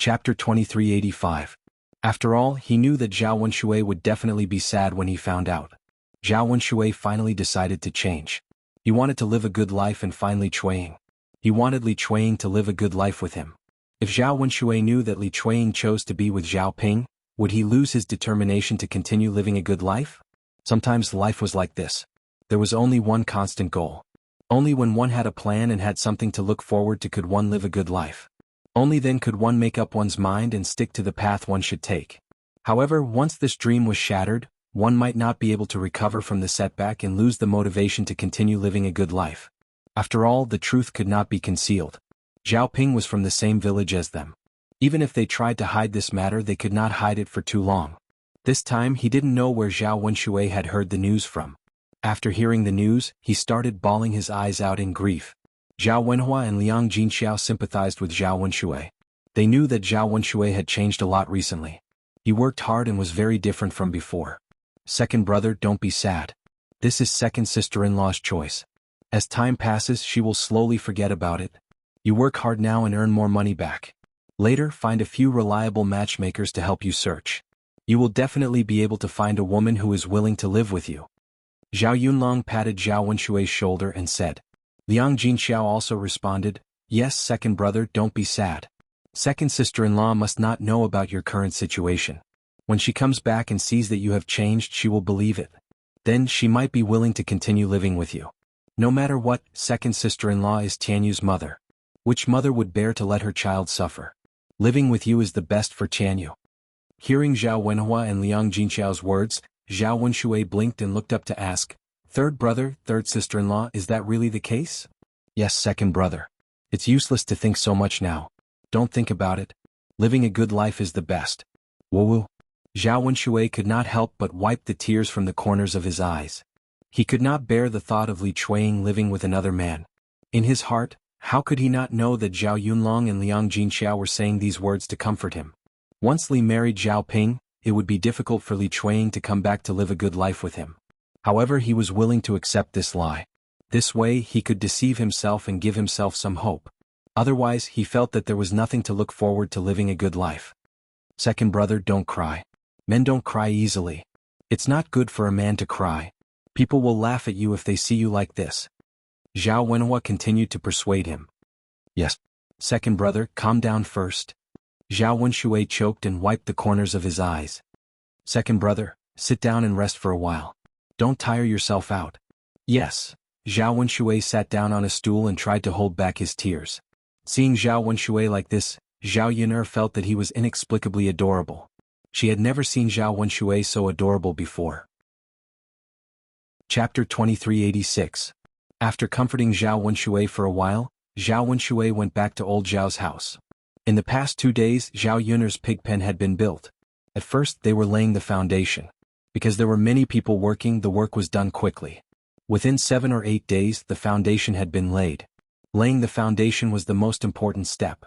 Chapter 2385. After all, he knew that Zhao Wenshui would definitely be sad when he found out. Zhao Wenshui finally decided to change. He wanted to live a good life and find Li Chuiying. He wanted Li Chuiying to live a good life with him. If Zhao Wenshui knew that Li Chuiying chose to be with Zhao Ping, would he lose his determination to continue living a good life? Sometimes life was like this. There was only one constant goal. Only when one had a plan and had something to look forward to could one live a good life. Only then could one make up one's mind and stick to the path one should take. However, once this dream was shattered, one might not be able to recover from the setback and lose the motivation to continue living a good life. After all, the truth could not be concealed. Zhao Ping was from the same village as them. Even if they tried to hide this matter, they could not hide it for too long. This time, he didn't know where Zhao Wenshui had heard the news from. After hearing the news, he started bawling his eyes out in grief. Zhao Wenhua and Liang Jinxiao sympathized with Zhao Wenshui. They knew that Zhao Wenshui had changed a lot recently. He worked hard and was very different from before. Second brother, don't be sad. This is second sister-in-law's choice. As time passes, she will slowly forget about it. You work hard now and earn more money back. Later, find a few reliable matchmakers to help you search. You will definitely be able to find a woman who is willing to live with you. Zhao Yunlong patted Zhao Wenshui's shoulder and said. Liang Jinxiao also responded, yes, second brother, don't be sad. Second sister-in-law must not know about your current situation. When she comes back and sees that you have changed, she will believe it. Then she might be willing to continue living with you. No matter what, second sister-in-law is Tianyu's mother. Which mother would bear to let her child suffer? Living with you is the best for Tianyu. Hearing Zhao Wenhua and Liang Jinxiao's words, Zhao Wenshui blinked and looked up to ask, third brother, third sister-in-law, is that really the case? Yes, second brother. It's useless to think so much now. Don't think about it. Living a good life is the best. Woo-woo. Zhao Wenshui could not help but wipe the tears from the corners of his eyes. He could not bear the thought of Li Chuiying living with another man. In his heart, how could he not know that Zhao Yunlong and Liang Jinxiao were saying these words to comfort him? Once Li married Zhao Ping, it would be difficult for Li Chuiying to come back to live a good life with him. However, he was willing to accept this lie. This way, he could deceive himself and give himself some hope. Otherwise, he felt that there was nothing to look forward to living a good life. Second brother, don't cry. Men don't cry easily. It's not good for a man to cry. People will laugh at you if they see you like this. Zhao Wenhua continued to persuade him. Yes. Second brother, calm down first. Zhao Wenshui choked and wiped the corners of his eyes. Second brother, sit down and rest for a while. Don't tire yourself out. Yes. Zhao Wenshui sat down on a stool and tried to hold back his tears. Seeing Zhao Wenshui like this, Zhao Yun'er felt that he was inexplicably adorable. She had never seen Zhao Wenshui so adorable before. Chapter 2386. After comforting Zhao Wenshui for a while, Zhao Wenshui went back to old Zhao's house. In the past 2 days, Zhao Yun'er's pig pen had been built. At first, they were laying the foundation. Because there were many people working, the work was done quickly. Within 7 or 8 days, the foundation had been laid. Laying the foundation was the most important step.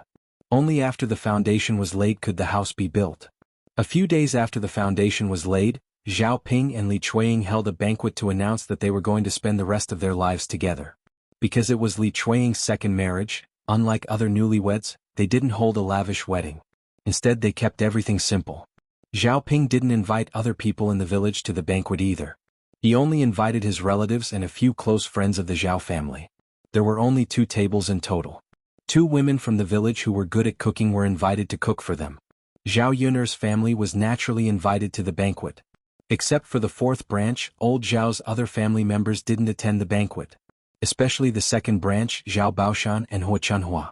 Only after the foundation was laid could the house be built. A few days after the foundation was laid, Zhao Ping and Li Chuiying held a banquet to announce that they were going to spend the rest of their lives together. Because it was Li Chuiying's second marriage, unlike other newlyweds, they didn't hold a lavish wedding. Instead, they kept everything simple. Zhao Ping didn't invite other people in the village to the banquet either. He only invited his relatives and a few close friends of the Zhao family. There were only 2 tables in total. 2 women from the village who were good at cooking were invited to cook for them. Zhao Yun'er's family was naturally invited to the banquet. Except for the 4th branch, old Zhao's other family members didn't attend the banquet. Especially the 2nd branch, Zhao Baoshan and Hua Chunhua.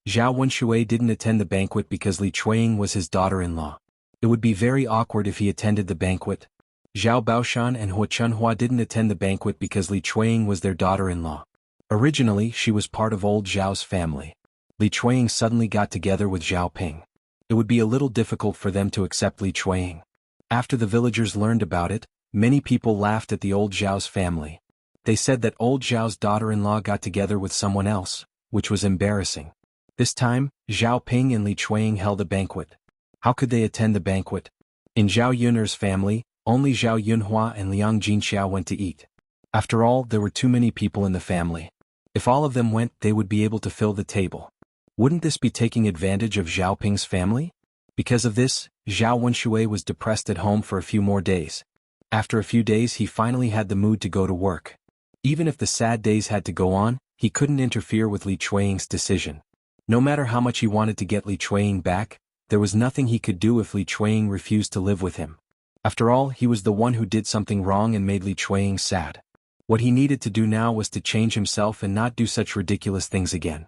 Zhao Wenshui didn't attend the banquet because Li Chuiying was his daughter-in-law. It would be very awkward if he attended the banquet. Zhao Baoshan and Hua Chunhua didn't attend the banquet because Li Chuiying was their daughter-in-law. Originally, she was part of old Zhao's family. Li Chuiying suddenly got together with Zhao Ping. It would be a little difficult for them to accept Li Chuiying. After the villagers learned about it, many people laughed at the old Zhao's family. They said that old Zhao's daughter-in-law got together with someone else, which was embarrassing. This time, Zhao Ping and Li Chuiying held a banquet. How could they attend the banquet? In Zhao Yun'er's family, only Zhao Yunhua and Liang Jinxiao went to eat. After all, there were too many people in the family. If all of them went, they would be able to fill the table. Wouldn't this be taking advantage of Zhao Ping's family? Because of this, Zhao Wenshui was depressed at home for a few more days. After a few days he finally had the mood to go to work. Even if the sad days had to go on, he couldn't interfere with Li Chuanying's decision. No matter how much he wanted to get Li Chuanying back, there was nothing he could do if Li Chuanying refused to live with him. After all, he was the one who did something wrong and made Li Chuanying sad. What he needed to do now was to change himself and not do such ridiculous things again.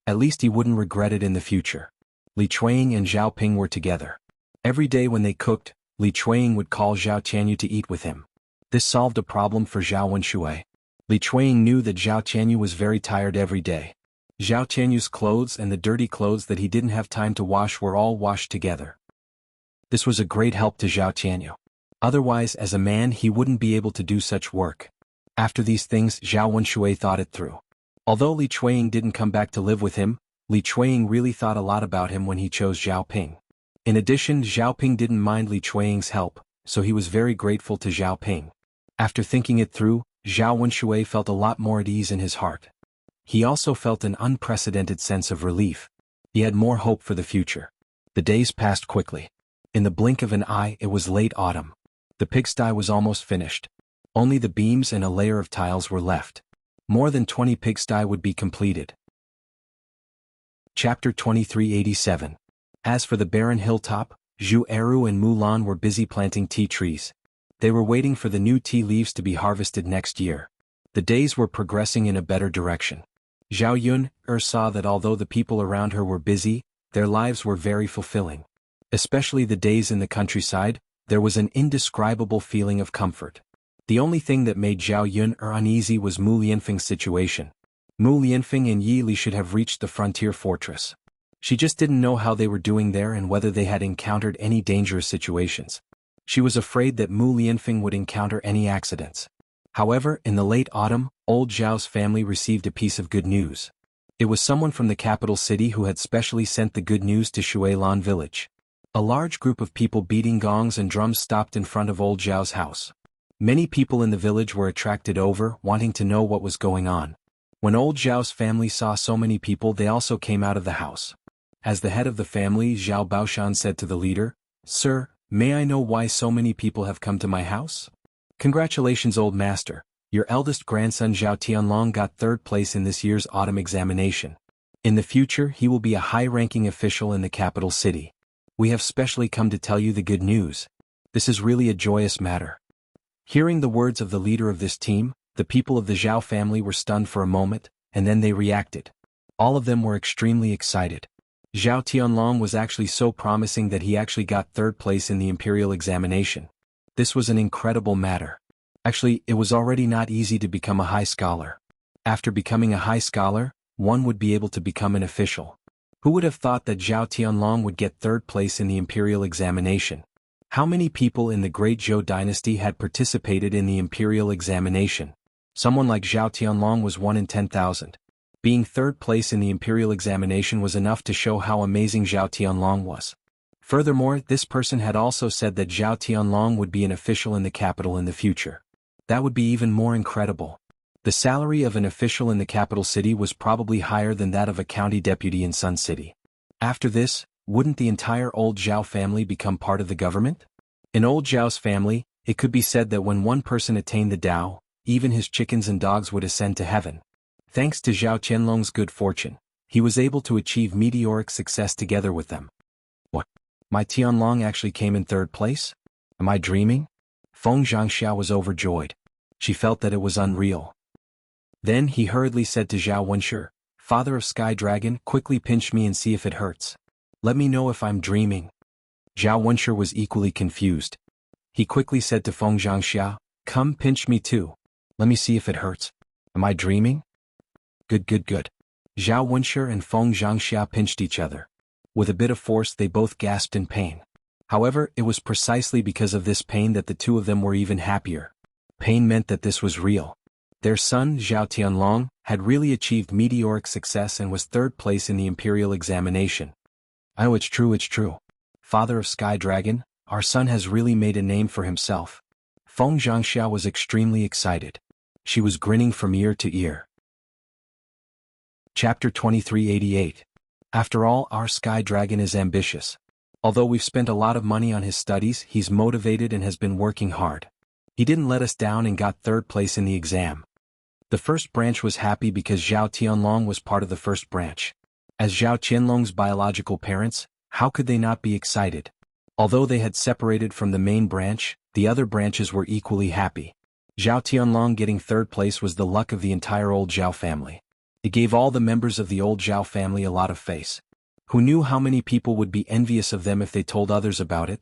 At least he wouldn't regret it in the future. Li Chuanying and Zhao Ping were together. Every day when they cooked, Li Chuanying would call Zhao Tianyu to eat with him. This solved a problem for Zhao Wenshui. Li Chuanying knew that Zhao Tianyu was very tired every day. Zhao Tianyu's clothes and the dirty clothes that he didn't have time to wash were all washed together. This was a great help to Zhao Tianyu. Otherwise, as a man, he wouldn't be able to do such work. After these things, Zhao Wenshui thought it through. Although Li Chuanying didn't come back to live with him, Li Chuanying really thought a lot about him when he chose Zhao Ping. In addition, Zhao Ping didn't mind Li Chuanying's help, so he was very grateful to Zhao Ping. After thinking it through, Zhao Wenshui felt a lot more at ease in his heart. He also felt an unprecedented sense of relief. He had more hope for the future. The days passed quickly. In the blink of an eye, it was late autumn. The pigsty was almost finished. Only the beams and a layer of tiles were left. More than 20 pigsty would be completed. Chapter 2387. As for the barren hilltop, Zhu Eru and Mulan were busy planting tea trees. They were waiting for the new tea leaves to be harvested next year. The days were progressing in a better direction. Zhao Yun saw that although the people around her were busy, their lives were very fulfilling. Especially the days in the countryside, there was an indescribable feeling of comfort. The only thing that made Zhao Yun uneasy was Mu Lianfeng's situation. Mu Lianfeng and Yi Li should have reached the frontier fortress. She just didn't know how they were doing there and whether they had encountered any dangerous situations. She was afraid that Mu Lianfeng would encounter any accidents. However, in the late autumn, old Zhao's family received a piece of good news. It was someone from the capital city who had specially sent the good news to Shuilan village. A large group of people beating gongs and drums stopped in front of old Zhao's house. Many people in the village were attracted over, wanting to know what was going on. When old Zhao's family saw so many people, they also came out of the house. As the head of the family, Zhao Baoshan said to the leader, "Sir, may I know why so many people have come to my house?" "Congratulations, old master. Your eldest grandson Zhao Tianlong got third place in this year's autumn examination. In the future, he will be a high-ranking official in the capital city. We have specially come to tell you the good news. This is really a joyous matter." Hearing the words of the leader of this team, the people of the Zhao family were stunned for a moment, and then they reacted. All of them were extremely excited. Zhao Tianlong was actually so promising that he actually got third place in the imperial examination. This was an incredible matter. Actually, it was already not easy to become a high scholar. After becoming a high scholar, one would be able to become an official. Who would have thought that Zhao Tianlong would get third place in the imperial examination? How many people in the Great Zhou dynasty had participated in the imperial examination? Someone like Zhao Tianlong was 1 in 10,000. Being third place in the imperial examination was enough to show how amazing Zhao Tianlong was. Furthermore, this person had also said that Zhao Tianlong would be an official in the capital in the future. That would be even more incredible. The salary of an official in the capital city was probably higher than that of a county deputy in Sun City. After this, wouldn't the entire old Zhao family become part of the government? In old Zhao's family, it could be said that when one person attained the Tao, even his chickens and dogs would ascend to heaven. Thanks to Zhao Qianlong's good fortune, he was able to achieve meteoric success together with them. What? My Tianlong actually came in third place? Am I dreaming? Feng Zhangxia was overjoyed. She felt that it was unreal. Then he hurriedly said to Zhao Wenshi, "Father of Sky Dragon, quickly pinch me and see if it hurts. Let me know if I'm dreaming." Zhao Wenshi was equally confused. He quickly said to Feng Zhangxia, "Come pinch me too. Let me see if it hurts. Am I dreaming?" Good. Zhao Wenshi and Feng Zhangxia pinched each other. With a bit of force they both gasped in pain. However, it was precisely because of this pain that the two of them were even happier. Pain meant that this was real. Their son, Zhao Tianlong, had really achieved meteoric success and was third place in the imperial examination. "Oh, it's true. Father of Sky Dragon, our son has really made a name for himself." Feng Zhangxia was extremely excited. She was grinning from ear to ear. Chapter 2388. After all, our sky dragon is ambitious. Although we've spent a lot of money on his studies, he's motivated and has been working hard. He didn't let us down and got third place in the exam. The first branch was happy because Zhao Tianlong was part of the first branch. As Zhao Qianlong's biological parents, how could they not be excited? Although they had separated from the main branch, the other branches were equally happy. Zhao Tianlong getting third place was the luck of the entire old Zhao family. It gave all the members of the old Zhao family a lot of face. Who knew how many people would be envious of them if they told others about it?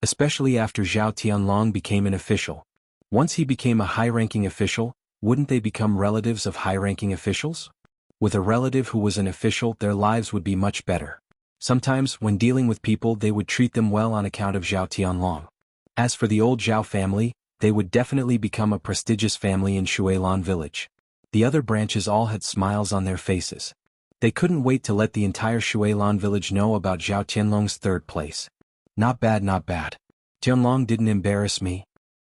Especially after Zhao Tianlong became an official. Once he became a high-ranking official, wouldn't they become relatives of high-ranking officials? With a relative who was an official, their lives would be much better. Sometimes, when dealing with people, they would treat them well on account of Zhao Tianlong. As for the old Zhao family, they would definitely become a prestigious family in Shuilan village. The other branches all had smiles on their faces. They couldn't wait to let the entire Shuilan village know about Zhao Tianlong's third place. Not bad, not bad. Tianlong didn't embarrass me.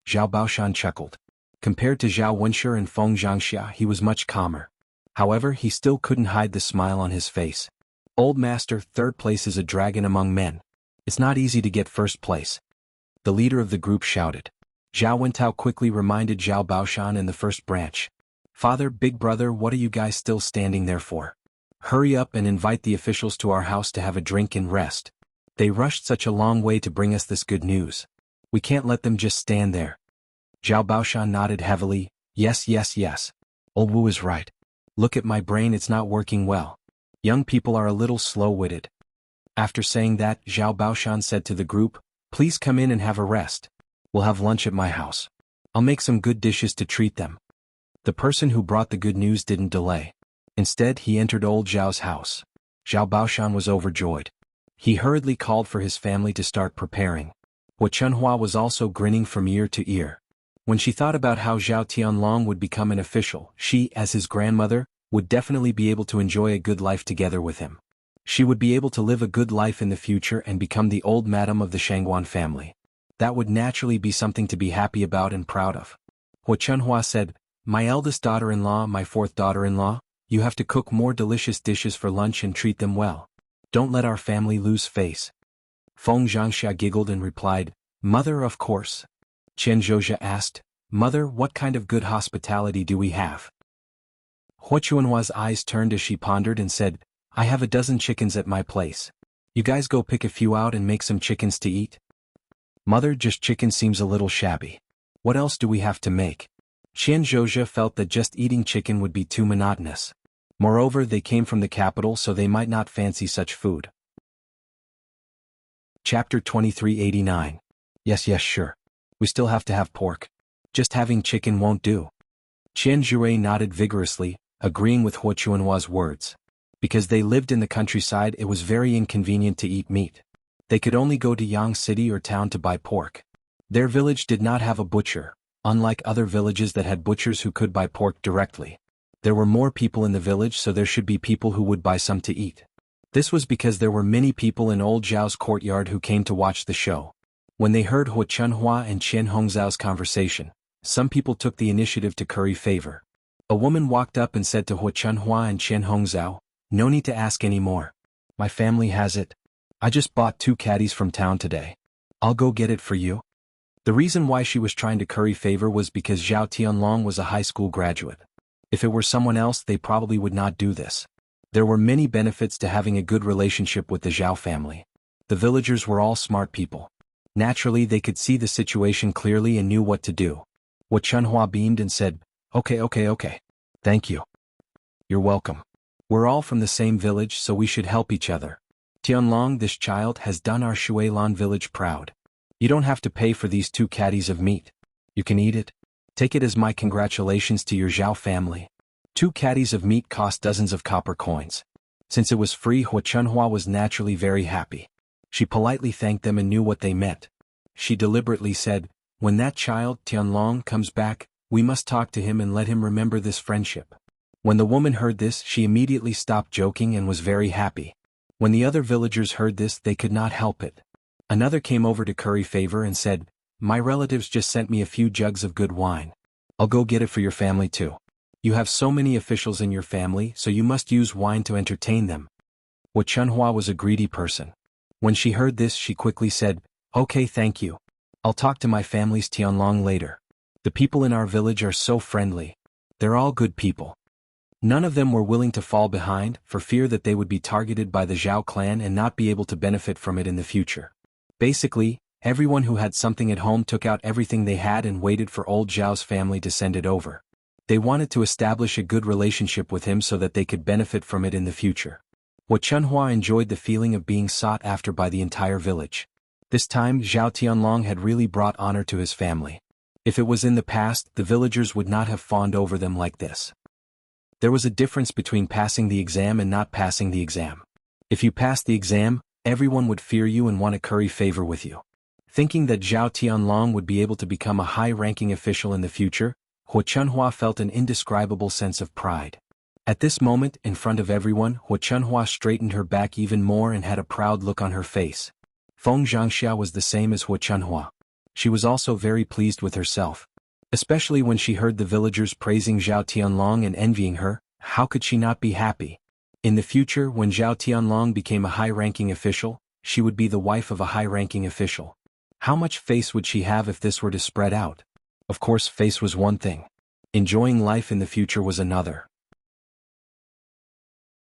Zhao Baoshan chuckled. Compared to Zhao Wenshi and Feng Zhangxia, he was much calmer. However, he still couldn't hide the smile on his face. Old master, third place is a dragon among men. It's not easy to get first place. The leader of the group shouted. Zhao Wentao quickly reminded Zhao Baoshan in the first branch. Father, big brother, what are you guys still standing there for? Hurry up and invite the officials to our house to have a drink and rest. They rushed such a long way to bring us this good news. We can't let them just stand there. Zhao Baoshan nodded heavily. Yes, yes, yes. Old Wu is right. Look at my brain, it's not working well. Young people are a little slow-witted. After saying that, Zhao Baoshan said to the group, please come in and have a rest. We'll have lunch at my house. I'll make some good dishes to treat them. The person who brought the good news didn't delay. Instead, he entered old Zhao's house. Zhao Baoshan was overjoyed. He hurriedly called for his family to start preparing. Hua Chunhua was also grinning from ear to ear. When she thought about how Zhao Tianlong would become an official, she, as his grandmother, would definitely be able to enjoy a good life together with him. She would be able to live a good life in the future and become the old madam of the Shangguan family. That would naturally be something to be happy about and proud of. Hua Chunhua said, my eldest daughter-in-law, my fourth daughter-in-law, you have to cook more delicious dishes for lunch and treat them well. Don't let our family lose face. Feng Zhangxia giggled and replied, Mother, of course. Chen Zhozha asked, Mother, what kind of good hospitality do we have? Hua Chunhua's eyes turned as she pondered and said, I have a dozen chickens at my place. You guys go pick a few out and make some chickens to eat. Mother, just chicken seems a little shabby. What else do we have to make? Chen Zhozha felt that just eating chicken would be too monotonous. Moreover, they came from the capital, so they might not fancy such food. Chapter 2389. Yes, sure. We still have to have pork. Just having chicken won't do. Chen Zhui nodded vigorously, agreeing with Hua Chunhua's words. Because they lived in the countryside, it was very inconvenient to eat meat. They could only go to Yang City or town to buy pork. Their village did not have a butcher, unlike other villages that had butchers who could buy pork directly. There were more people in the village, so there should be people who would buy some to eat. This was because there were many people in old Zhao's courtyard who came to watch the show. When they heard Hua Chunhua and Chen Hongzhao's conversation, some people took the initiative to curry favor. A woman walked up and said to Hua Chunhua and Chen Hongzhao, no need to ask any more. My family has it. I just bought 2 caddies from town today. I'll go get it for you. The reason why she was trying to curry favor was because Zhao Tianlong was a high school graduate. If it were someone else, they probably would not do this. There were many benefits to having a good relationship with the Zhao family. The villagers were all smart people. Naturally, they could see the situation clearly and knew what to do. Hua Chunhua beamed and said, Okay. Thank you. You're welcome. We're all from the same village, so we should help each other. Tianlong, this child, has done our Shuilan village proud. You don't have to pay for these 2 caddies of meat. You can eat it. Take it as my congratulations to your Zhao family. 2 caddies of meat cost dozens of copper coins. Since it was free, Hua Chunhua was naturally very happy. She politely thanked them and knew what they meant. She deliberately said, when that child, Tianlong, comes back, we must talk to him and let him remember this friendship. When the woman heard this, she immediately stopped joking and was very happy. When the other villagers heard this, they could not help it. Another came over to curry favor and said, my relatives just sent me a few jugs of good wine. I'll go get it for your family too. You have so many officials in your family, so you must use wine to entertain them. Wu Chunhua was a greedy person. When she heard this, she quickly said, "Okay, thank you. I'll talk to my family's Tianlong later. The people in our village are so friendly. They're all good people." None of them were willing to fall behind, for fear that they would be targeted by the Zhao clan and not be able to benefit from it in the future. Basically, everyone who had something at home took out everything they had and waited for old Zhao's family to send it over. They wanted to establish a good relationship with him so that they could benefit from it in the future. Wu Chunhua enjoyed the feeling of being sought after by the entire village. This time Zhao Tianlong had really brought honor to his family. If it was in the past, the villagers would not have fawned over them like this. There was a difference between passing the exam and not passing the exam. If you passed the exam, everyone would fear you and want to curry favor with you. Thinking that Zhao Tianlong would be able to become a high-ranking official in the future, Wu Chunhua felt an indescribable sense of pride. At this moment, in front of everyone, Wu Chunhua straightened her back even more and had a proud look on her face. Feng Zhangxia was the same as Wu Chunhua. She was also very pleased with herself. Especially when she heard the villagers praising Zhao Tianlong and envying her, how could she not be happy? In the future, when Zhao Tianlong became a high-ranking official, she would be the wife of a high-ranking official. How much face would she have if this were to spread out? Of course, face was one thing. Enjoying life in the future was another.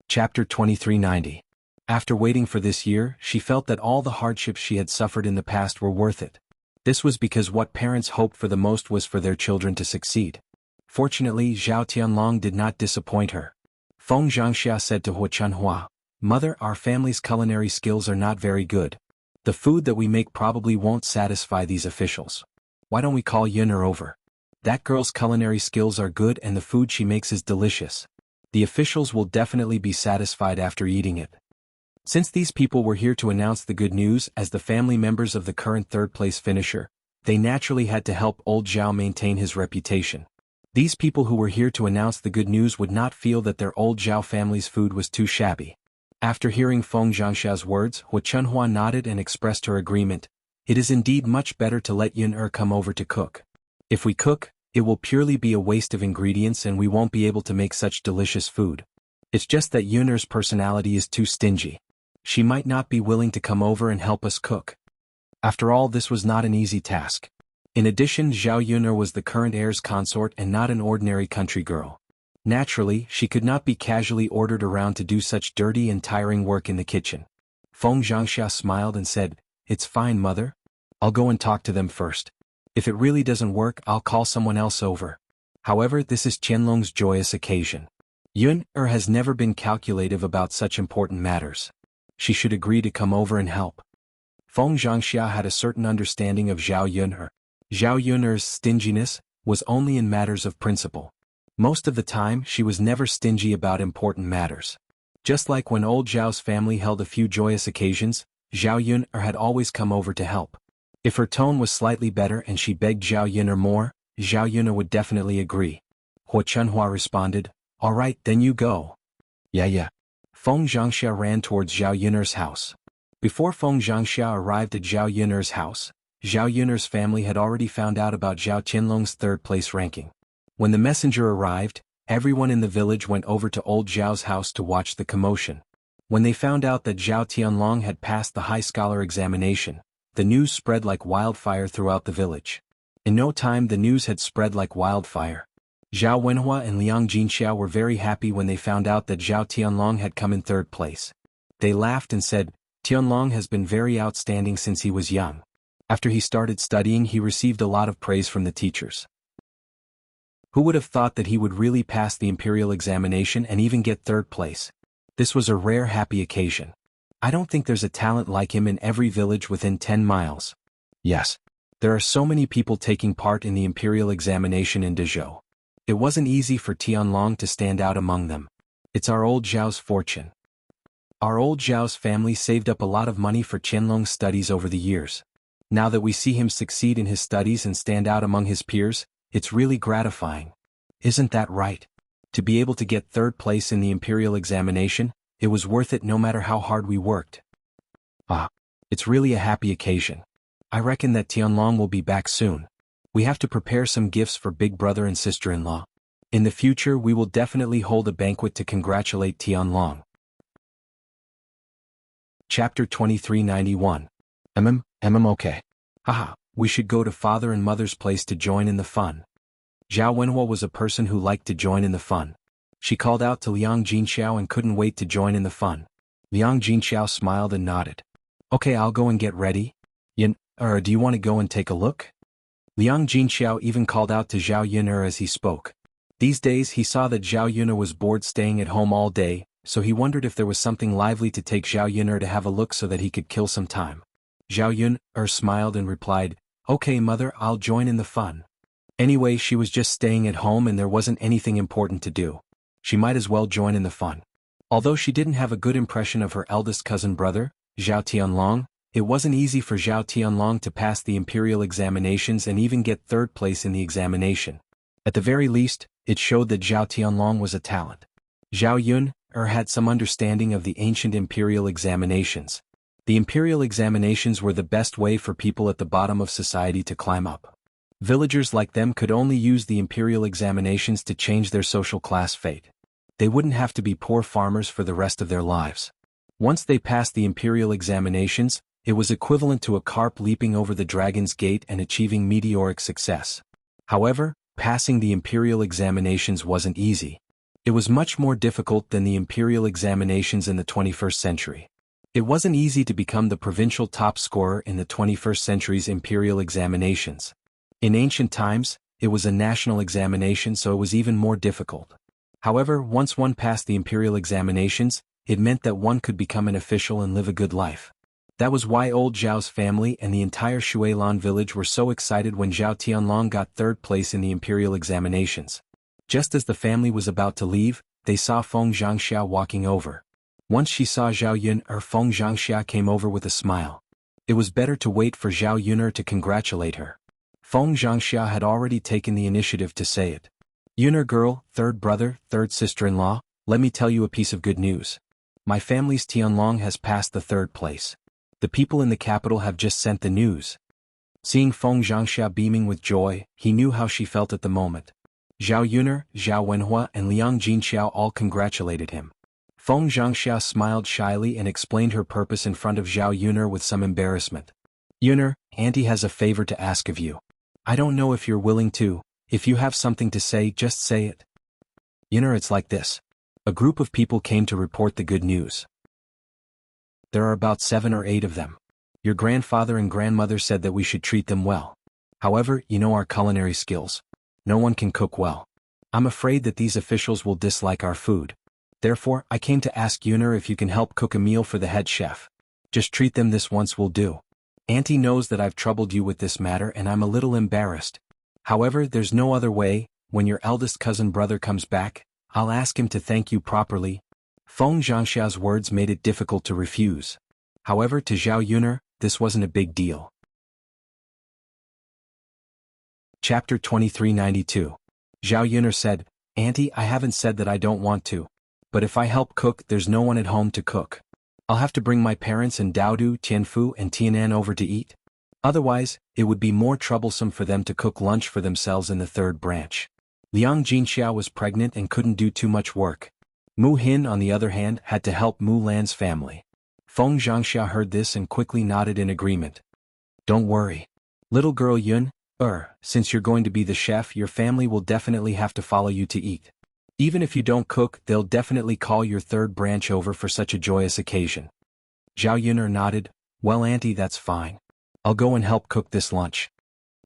Chapter 2390. After waiting for this year, she felt that all the hardships she had suffered in the past were worth it. This was because what parents hoped for the most was for their children to succeed. Fortunately, Zhao Tianlong did not disappoint her. Feng Zhangxia said to Wu Chunhua, "Mother, our family's culinary skills are not very good. The food that we make probably won't satisfy these officials. Why don't we call Yuner over? That girl's culinary skills are good and the food she makes is delicious. The officials will definitely be satisfied after eating it." Since these people were here to announce the good news as the family members of the current third-place finisher, they naturally had to help old Zhao maintain his reputation. These people who were here to announce the good news would not feel that their old Zhao family's food was too shabby. After hearing Feng Zhangxia's words, Wu Chunhua nodded and expressed her agreement. "It is indeed much better to let Yun come over to cook. If we cook, it will purely be a waste of ingredients and we won't be able to make such delicious food. It's just that Yun's personality is too stingy. She might not be willing to come over and help us cook." After all, this was not an easy task. In addition, Zhao Yuner was the current heir's consort and not an ordinary country girl. Naturally, she could not be casually ordered around to do such dirty and tiring work in the kitchen. Feng Zhangxia smiled and said, "It's fine, mother. I'll go and talk to them first. If it really doesn't work, I'll call someone else over. However, this is Qianlong's joyous occasion. Yun has never been calculative about such important matters. She should agree to come over and help." Feng Zhangxia had a certain understanding of Zhao Yuner. Zhao Yuner's stinginess was only in matters of principle. Most of the time, she was never stingy about important matters. Just like when old Zhao's family held a few joyous occasions, Zhao Yuner had always come over to help. If her tone was slightly better and she begged Zhao Yuner more, Zhao Yuner would definitely agree. Wu Chunhua responded, "All right, then you go." Yeah. Feng Zhangxia ran towards Zhao Yuner's house. Before Feng Zhangxia arrived at Zhao Yuner's house, Zhao Yuner's family had already found out about Zhao Qianlong's third-place ranking. When the messenger arrived, everyone in the village went over to old Zhao's house to watch the commotion. When they found out that Zhao Tianlong had passed the high scholar examination, the news spread like wildfire throughout the village. In no time the news had spread like wildfire. Zhao Wenhua and Liang Jinxiao were very happy when they found out that Zhao Tianlong had come in third place. They laughed and said, "Tianlong has been very outstanding since he was young. After he started studying, he received a lot of praise from the teachers. Who would have thought that he would really pass the imperial examination and even get third place? This was a rare happy occasion. I don't think there's a talent like him in every village within 10 miles. Yes. There are so many people taking part in the imperial examination in Dezhou. It wasn't easy for Tianlong to stand out among them. It's our old Zhao's fortune. Our old Zhao's family saved up a lot of money for Qianlong's studies over the years. Now that we see him succeed in his studies and stand out among his peers, it's really gratifying. Isn't that right? To be able to get third place in the imperial examination, it was worth it no matter how hard we worked. It's really a happy occasion. I reckon that Tianlong will be back soon. We have to prepare some gifts for big brother and sister-in-law. In the future we will definitely hold a banquet to congratulate Tianlong. Chapter 2391. Okay. Haha, we should go to father and mother's place to join in the fun. Zhao Wenhua was a person who liked to join in the fun. She called out to Liang Jinxiao and couldn't wait to join in the fun. Liang Jinxiao smiled and nodded. Okay, I'll go and get ready. Do you want to go and take a look? Liang Jinxiao even called out to Zhao Yun'er as he spoke. These days he saw that Zhao Yun'er was bored staying at home all day, so he wondered if there was something lively to take Zhao Yun'er to have a look so that he could kill some time. Zhao Yun'er smiled and replied, Okay mother, I'll join in the fun. Anyway, she was just staying at home and there wasn't anything important to do. She might as well join in the fun. Although she didn't have a good impression of her eldest cousin brother, Zhao Tianlong, it wasn't easy for Zhao Tianlong to pass the imperial examinations and even get third place in the examination. At the very least, it showed that Zhao Tianlong was a talent. Zhao Yun'er had some understanding of the ancient imperial examinations. The imperial examinations were the best way for people at the bottom of society to climb up. Villagers like them could only use the imperial examinations to change their social class fate. They wouldn't have to be poor farmers for the rest of their lives. Once they passed the imperial examinations, it was equivalent to a carp leaping over the dragon's gate and achieving meteoric success. However, passing the imperial examinations wasn't easy. It was much more difficult than the imperial examinations in the 21st century. It wasn't easy to become the provincial top scorer in the 21st century's imperial examinations. In ancient times, it was a national examination, so it was even more difficult. However, once one passed the imperial examinations, it meant that one could become an official and live a good life. That was why old Zhao's family and the entire Shuilan village were so excited when Zhao Tianlong got third place in the imperial examinations. Just as the family was about to leave, they saw Feng Zhangxia walking over. Once she saw Zhao Yun'er, Feng Zhangxia came over with a smile. It was better to wait for Zhao Yun'er to congratulate her. Feng Zhangxia had already taken the initiative to say it. Yun'er girl, third brother, third sister-in-law, let me tell you a piece of good news. My family's Tianlong has passed the third place. The people in the capital have just sent the news. Seeing Feng Zhangxia beaming with joy, he knew how she felt at the moment. Zhao Yun'er, Zhao Wenhua and Liang Jinxiao all congratulated him. Feng Zhangxia smiled shyly and explained her purpose in front of Zhao Yun'er with some embarrassment. Yun'er, Auntie has a favor to ask of you. I don't know if you're willing to. If you have something to say, just say it. Yun'er, it's like this. A group of people came to report the good news. There are about 7 or 8 of them. Your grandfather and grandmother said that we should treat them well. However, you know our culinary skills. No one can cook well. I'm afraid that these officials will dislike our food. Therefore, I came to ask Yun'er if you can help cook a meal for the head chef. Just treat them this once will do. Auntie knows that I've troubled you with this matter and I'm a little embarrassed. However, there's no other way. When your eldest cousin brother comes back, I'll ask him to thank you properly. Feng Zhangxia's words made it difficult to refuse. However, to Zhao Yun'er, this wasn't a big deal. Chapter 2392. Zhao Yun'er said, Auntie, I haven't said that I don't want to. But if I help cook, there's no one at home to cook. I'll have to bring my parents and Daodu, Tianfu and Tianan over to eat. Otherwise, it would be more troublesome for them to cook lunch for themselves in the third branch. Liang Jinxiao was pregnant and couldn't do too much work. Mu Hin, on the other hand, had to help Mu Lan's family. Feng Zhangxia heard this and quickly nodded in agreement. Don't worry. Little girl Yun'er, since you're going to be the chef, your family will definitely have to follow you to eat. Even if you don't cook, they'll definitely call your third branch over for such a joyous occasion. Zhao Yun'er nodded. Well, Auntie, that's fine. I'll go and help cook this lunch.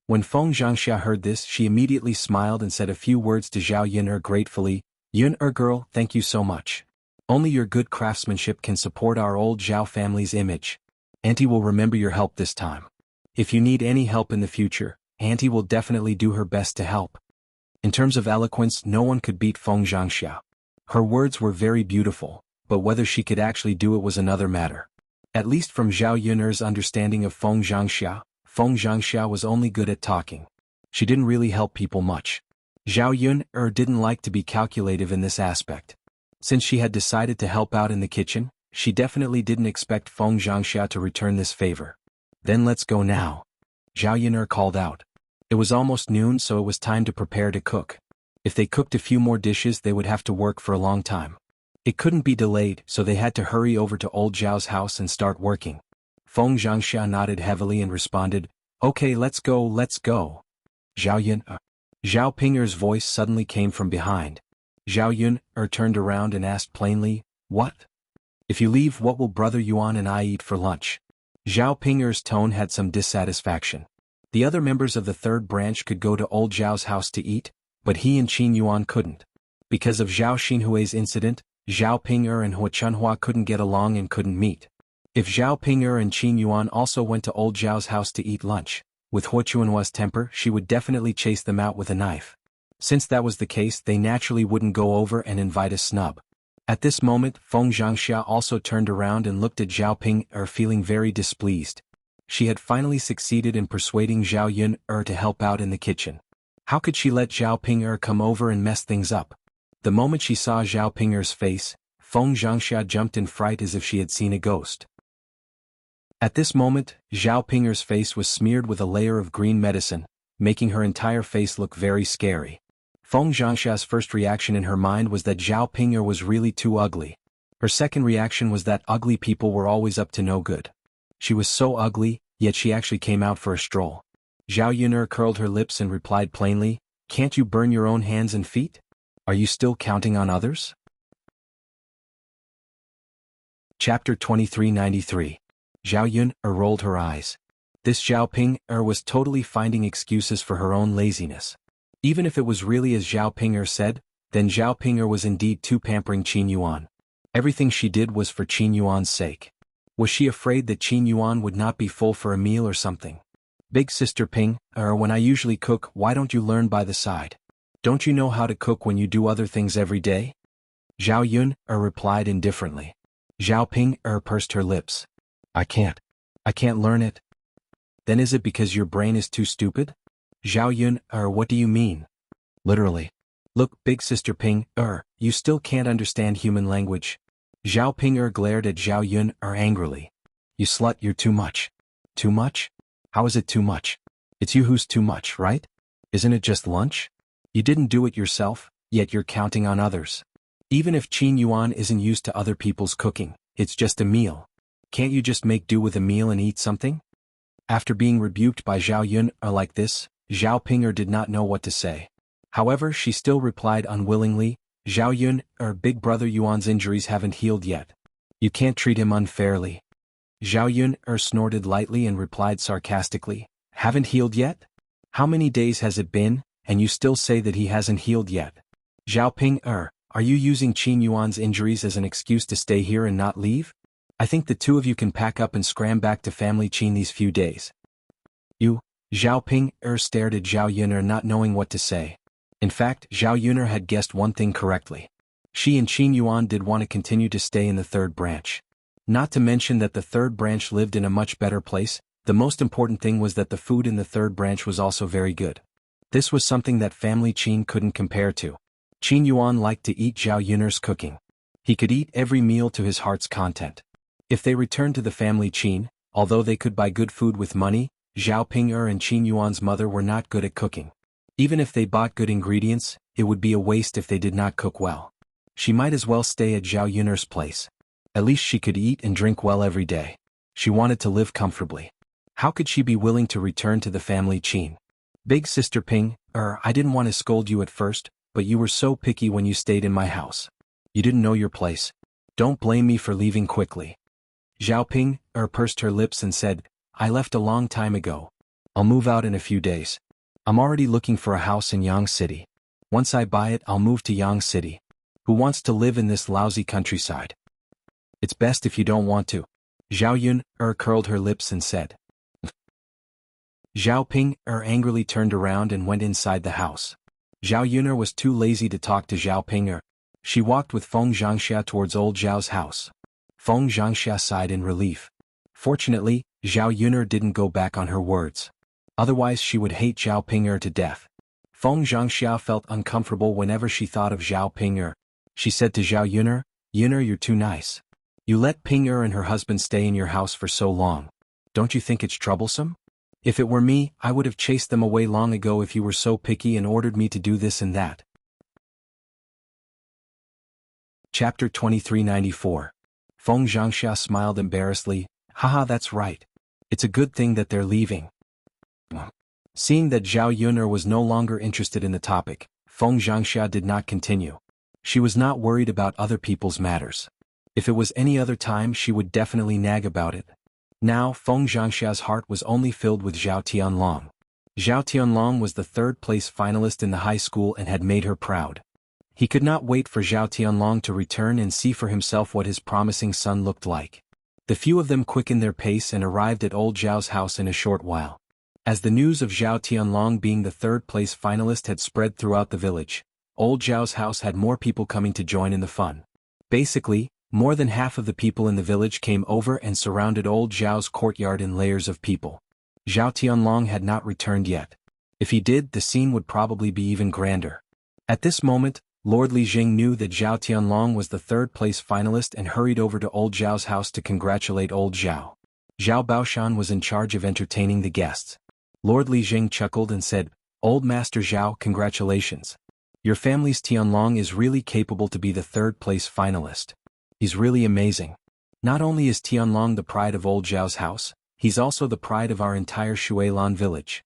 When Feng Zhangxia heard this, she immediately smiled and said a few words to Zhao Yun'er gratefully. Yun'er girl, thank you so much. Only your good craftsmanship can support our old Zhao family's image. Auntie will remember your help this time. If you need any help in the future, Auntie will definitely do her best to help. In terms of eloquence, no one could beat Feng Zhangxia. Her words were very beautiful, but whether she could actually do it was another matter. At least from Zhao Yun'er's understanding of Feng Zhangxia was only good at talking. She didn't really help people much. Zhao Yun'er didn't like to be calculative in this aspect. Since she had decided to help out in the kitchen, she definitely didn't expect Feng Zhangxia to return this favor. Then let's go now. Zhao Yun'er called out. It was almost noon, so it was time to prepare to cook. If they cooked a few more dishes, they would have to work for a long time. It couldn't be delayed, so they had to hurry over to old Zhao's house and start working. Feng Zhangxia nodded heavily and responded, "Okay, let's go, let's go." Zhao Yun, Zhao Ping'er's voice suddenly came from behind. Zhao Yun turned around and asked plainly, "What? If you leave, what will Brother Yuan and I eat for lunch?" Zhao Ping'er's tone had some dissatisfaction. The other members of the third branch could go to old Zhao's house to eat, but he and Qin Yuan couldn't. Because of Zhao Xinhui's incident, Zhao Ping'er and Hua Chunhua couldn't get along and couldn't meet. If Zhao Ping'er and Qin Yuan also went to old Zhao's house to eat lunch, with Hua Chunhua's temper, she would definitely chase them out with a knife. Since that was the case, they naturally wouldn't go over and invite a snub. At this moment, Feng Zhangxia also turned around and looked at Zhao Ping'er, feeling very displeased. She had finally succeeded in persuading Zhao Yun to help out in the kitchen. How could she let Zhao Ping'er come over and mess things up? The moment she saw Zhao Ping'er's face, Feng Zhangxia jumped in fright as if she had seen a ghost. At this moment, Zhao Ping'er's face was smeared with a layer of green medicine, making her entire face look very scary. Feng Zhangxia's first reaction in her mind was that Zhao Ping'er was really too ugly. Her second reaction was that ugly people were always up to no good. She was so ugly, yet she actually came out for a stroll. Zhao Yun'er curled her lips and replied plainly, "Can't you burn your own hands and feet? Are you still counting on others?" Chapter 2393. Zhao Yun rolled her eyes. This Zhao Ping'er was totally finding excuses for her own laziness. Even if it was really as Zhao Ping'er said, then Zhao Ping'er was indeed too pampering Qin Yuan. Everything she did was for Qin Yuan's sake. Was she afraid that Qin Yuan would not be full for a meal or something? "Big sister Ping, when I usually cook, why don't you learn by the side? Don't you know how to cook when you do other things every day?" Zhao Yun replied indifferently. Zhao Ping'er pursed her lips. I can't learn it." "Then is it because your brain is too stupid?" Zhao Yun, what do you mean? "Literally. Look, big sister Ping, you still can't understand human language." Zhao Ping'er glared at Zhao Yun angrily. "You slut, you're too much." "Too much? How is it too much? It's you who's too much, right? Isn't it just lunch? You didn't do it yourself, yet you're counting on others. Even if Qin Yuan isn't used to other people's cooking, it's just a meal. Can't you just make do with a meal and eat something?" After being rebuked by Zhao Yun like this, Zhao Ping'er did not know what to say. However, she still replied unwillingly, "Zhao Yun, Big Brother Yuan's injuries haven't healed yet. You can't treat him unfairly." Zhao Yun snorted lightly and replied sarcastically, "Haven't healed yet? How many days has it been, and you still say that he hasn't healed yet? Zhao Ping'er, are you using Qin Yuan's injuries as an excuse to stay here and not leave? I think the two of you can pack up and scram back to family Qin these few days." "You?" Zhao Ping'er stared at Zhao Yun'er, not knowing what to say. In fact, Zhao Yun'er had guessed one thing correctly. She and Qin Yuan did want to continue to stay in the third branch. Not to mention that the third branch lived in a much better place, the most important thing was that the food in the third branch was also very good. This was something that family Qin couldn't compare to. Qin Yuan liked to eat Zhao Yun'er's cooking. He could eat every meal to his heart's content. If they returned to the family Qin, although they could buy good food with money, Zhao Ping'er and Qin Yuan's mother were not good at cooking. Even if they bought good ingredients, it would be a waste if they did not cook well. She might as well stay at Zhao Yun'er's place. At least she could eat and drink well every day. She wanted to live comfortably. How could she be willing to return to the family Qin? "Big sister Ping, I didn't want to scold you at first, but you were so picky when you stayed in my house. You didn't know your place. Don't blame me for leaving quickly." Zhao Ping'er pursed her lips and said, "I left a long time ago. I'll move out in a few days. I'm already looking for a house in Yang City. Once I buy it, I'll move to Yang City. Who wants to live in this lousy countryside? It's best if you don't want to." Zhao Yun curled her lips and said. Zhao Ping'er angrily turned around and went inside the house. Zhao Yun'er was too lazy to talk to Zhao Ping'er. She walked with Feng Zhangxia towards old Zhao's house. Feng Zhangxia sighed in relief. Fortunately, Zhao Yun'er didn't go back on her words. Otherwise she would hate Zhao Ping'er to death. Feng Zhangxia felt uncomfortable whenever she thought of Zhao Ping'er. She said to Zhao Yun'er, "Yun'er, you're too nice. You let Ping'er and her husband stay in your house for so long. Don't you think it's troublesome? If it were me, I would have chased them away long ago if you were so picky and ordered me to do this and that." Chapter 2394. Feng Zhangxia smiled embarrassedly. Haha, that's right. It's a good thing that they're leaving. Seeing that Zhao Yun'er was no longer interested in the topic, Feng Zhangxia did not continue. She was not worried about other people's matters. If it was any other time she would definitely nag about it. Now Feng Zhangxia's heart was only filled with Zhao Tianlong. Zhao Tianlong was the third-place finalist in the high school and had made her proud. He could not wait for Zhao Tianlong to return and see for himself what his promising son looked like. The few of them quickened their pace and arrived at old Zhao's house in a short while. As the news of Zhao Tianlong being the third-place finalist had spread throughout the village, old Zhao's house had more people coming to join in the fun. Basically, more than half of the people in the village came over and surrounded old Zhao's courtyard in layers of people. Zhao Tianlong had not returned yet. If he did, the scene would probably be even grander. At this moment, Lord Li Jing knew that Zhao Tianlong was the third-place finalist and hurried over to old Zhao's house to congratulate old Zhao. Zhao Baoshan was in charge of entertaining the guests. Lord Li Jing chuckled and said, "Old Master Zhao, congratulations. Your family's Tianlong is really capable to be the third-place finalist. He's really amazing. Not only is Tianlong the pride of old Zhao's house, he's also the pride of our entire Shuilan village.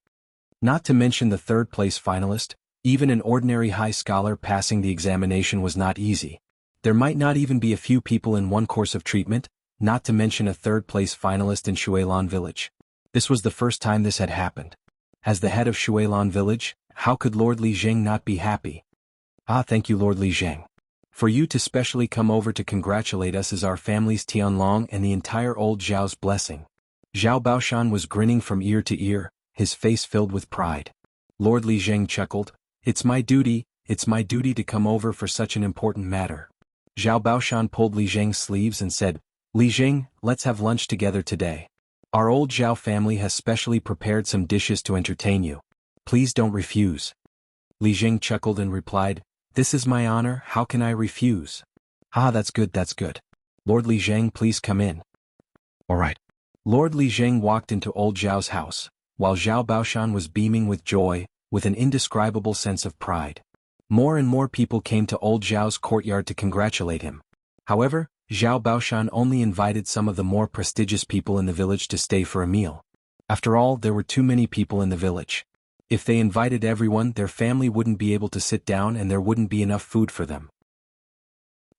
Not to mention the third-place finalist, even an ordinary high scholar passing the examination was not easy. There might not even be a few people in one course of treatment, not to mention a third-place finalist in Shuilan village. This was the first time this had happened. As the head of Shuilan village, how could Lord Li Jing not be happy? Ah, thank you, Lord Li Jing. For you to specially come over to congratulate us is our family's Tianlong and the entire old Zhao's blessing." Zhao Baoshan was grinning from ear to ear, his face filled with pride. Lord Li Jing chuckled, it's my duty to come over for such an important matter." Zhao Baoshan pulled Li Jing's sleeves and said, "Li Jing, let's have lunch together today. Our old Zhao family has specially prepared some dishes to entertain you. Please don't refuse." Li Jing chuckled and replied, "This is my honor, how can I refuse?" "Ah, that's good, that's good. Lord Li Jing, please come in." "All right." Lord Li Jing walked into old Zhao's house, while Zhao Baoshan was beaming with joy, with an indescribable sense of pride. More and more people came to old Zhao's courtyard to congratulate him. However, Zhao Baoshan only invited some of the more prestigious people in the village to stay for a meal. After all, there were too many people in the village. If they invited everyone, their family wouldn't be able to sit down and there wouldn't be enough food for them.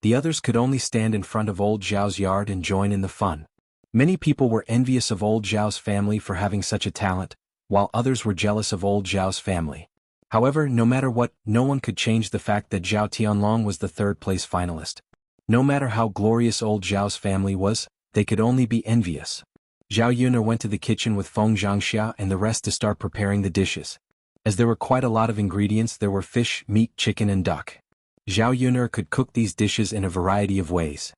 The others could only stand in front of old Zhao's yard and join in the fun. Many people were envious of old Zhao's family for having such a talent, while others were jealous of old Zhao's family. However, no matter what, no one could change the fact that Zhao Tianlong was the third-place finalist. No matter how glorious old Zhao's family was, they could only be envious. Zhao Yun'er went to the kitchen with Feng Zhangxia and the rest to start preparing the dishes. As there were quite a lot of ingredients, there were fish, meat, chicken and duck. Zhao Yun'er could cook these dishes in a variety of ways.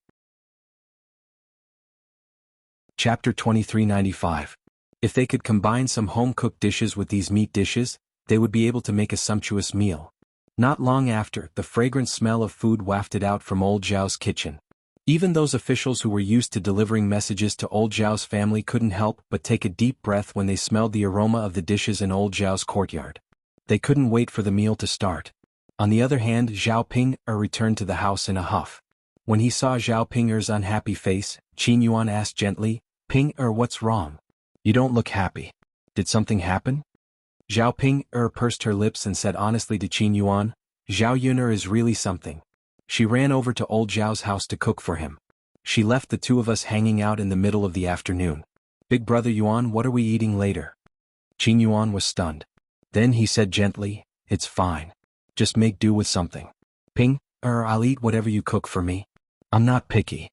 Chapter 2395. If they could combine some home-cooked dishes with these meat dishes, they would be able to make a sumptuous meal. Not long after, the fragrant smell of food wafted out from old Zhao's kitchen. Even those officials who were used to delivering messages to old Zhao's family couldn't help but take a deep breath when they smelled the aroma of the dishes in old Zhao's courtyard. They couldn't wait for the meal to start. On the other hand, Zhao Ping'er returned to the house in a huff. When he saw Zhao Ping'er's unhappy face, Qin Yuan asked gently, "Ping'er, what's wrong? You don't look happy. Did something happen?" Zhao Ping'er pursed her lips and said honestly to Qin Yuan, "Zhao Yun'er is really something." She ran over to old Zhao's house to cook for him. She left the two of us hanging out in the middle of the afternoon. "Big brother Yuan, what are we eating later?" Qin Yuan was stunned. Then he said gently, "It's fine. Just make do with something. Ping'er, I'll eat whatever you cook for me. I'm not picky."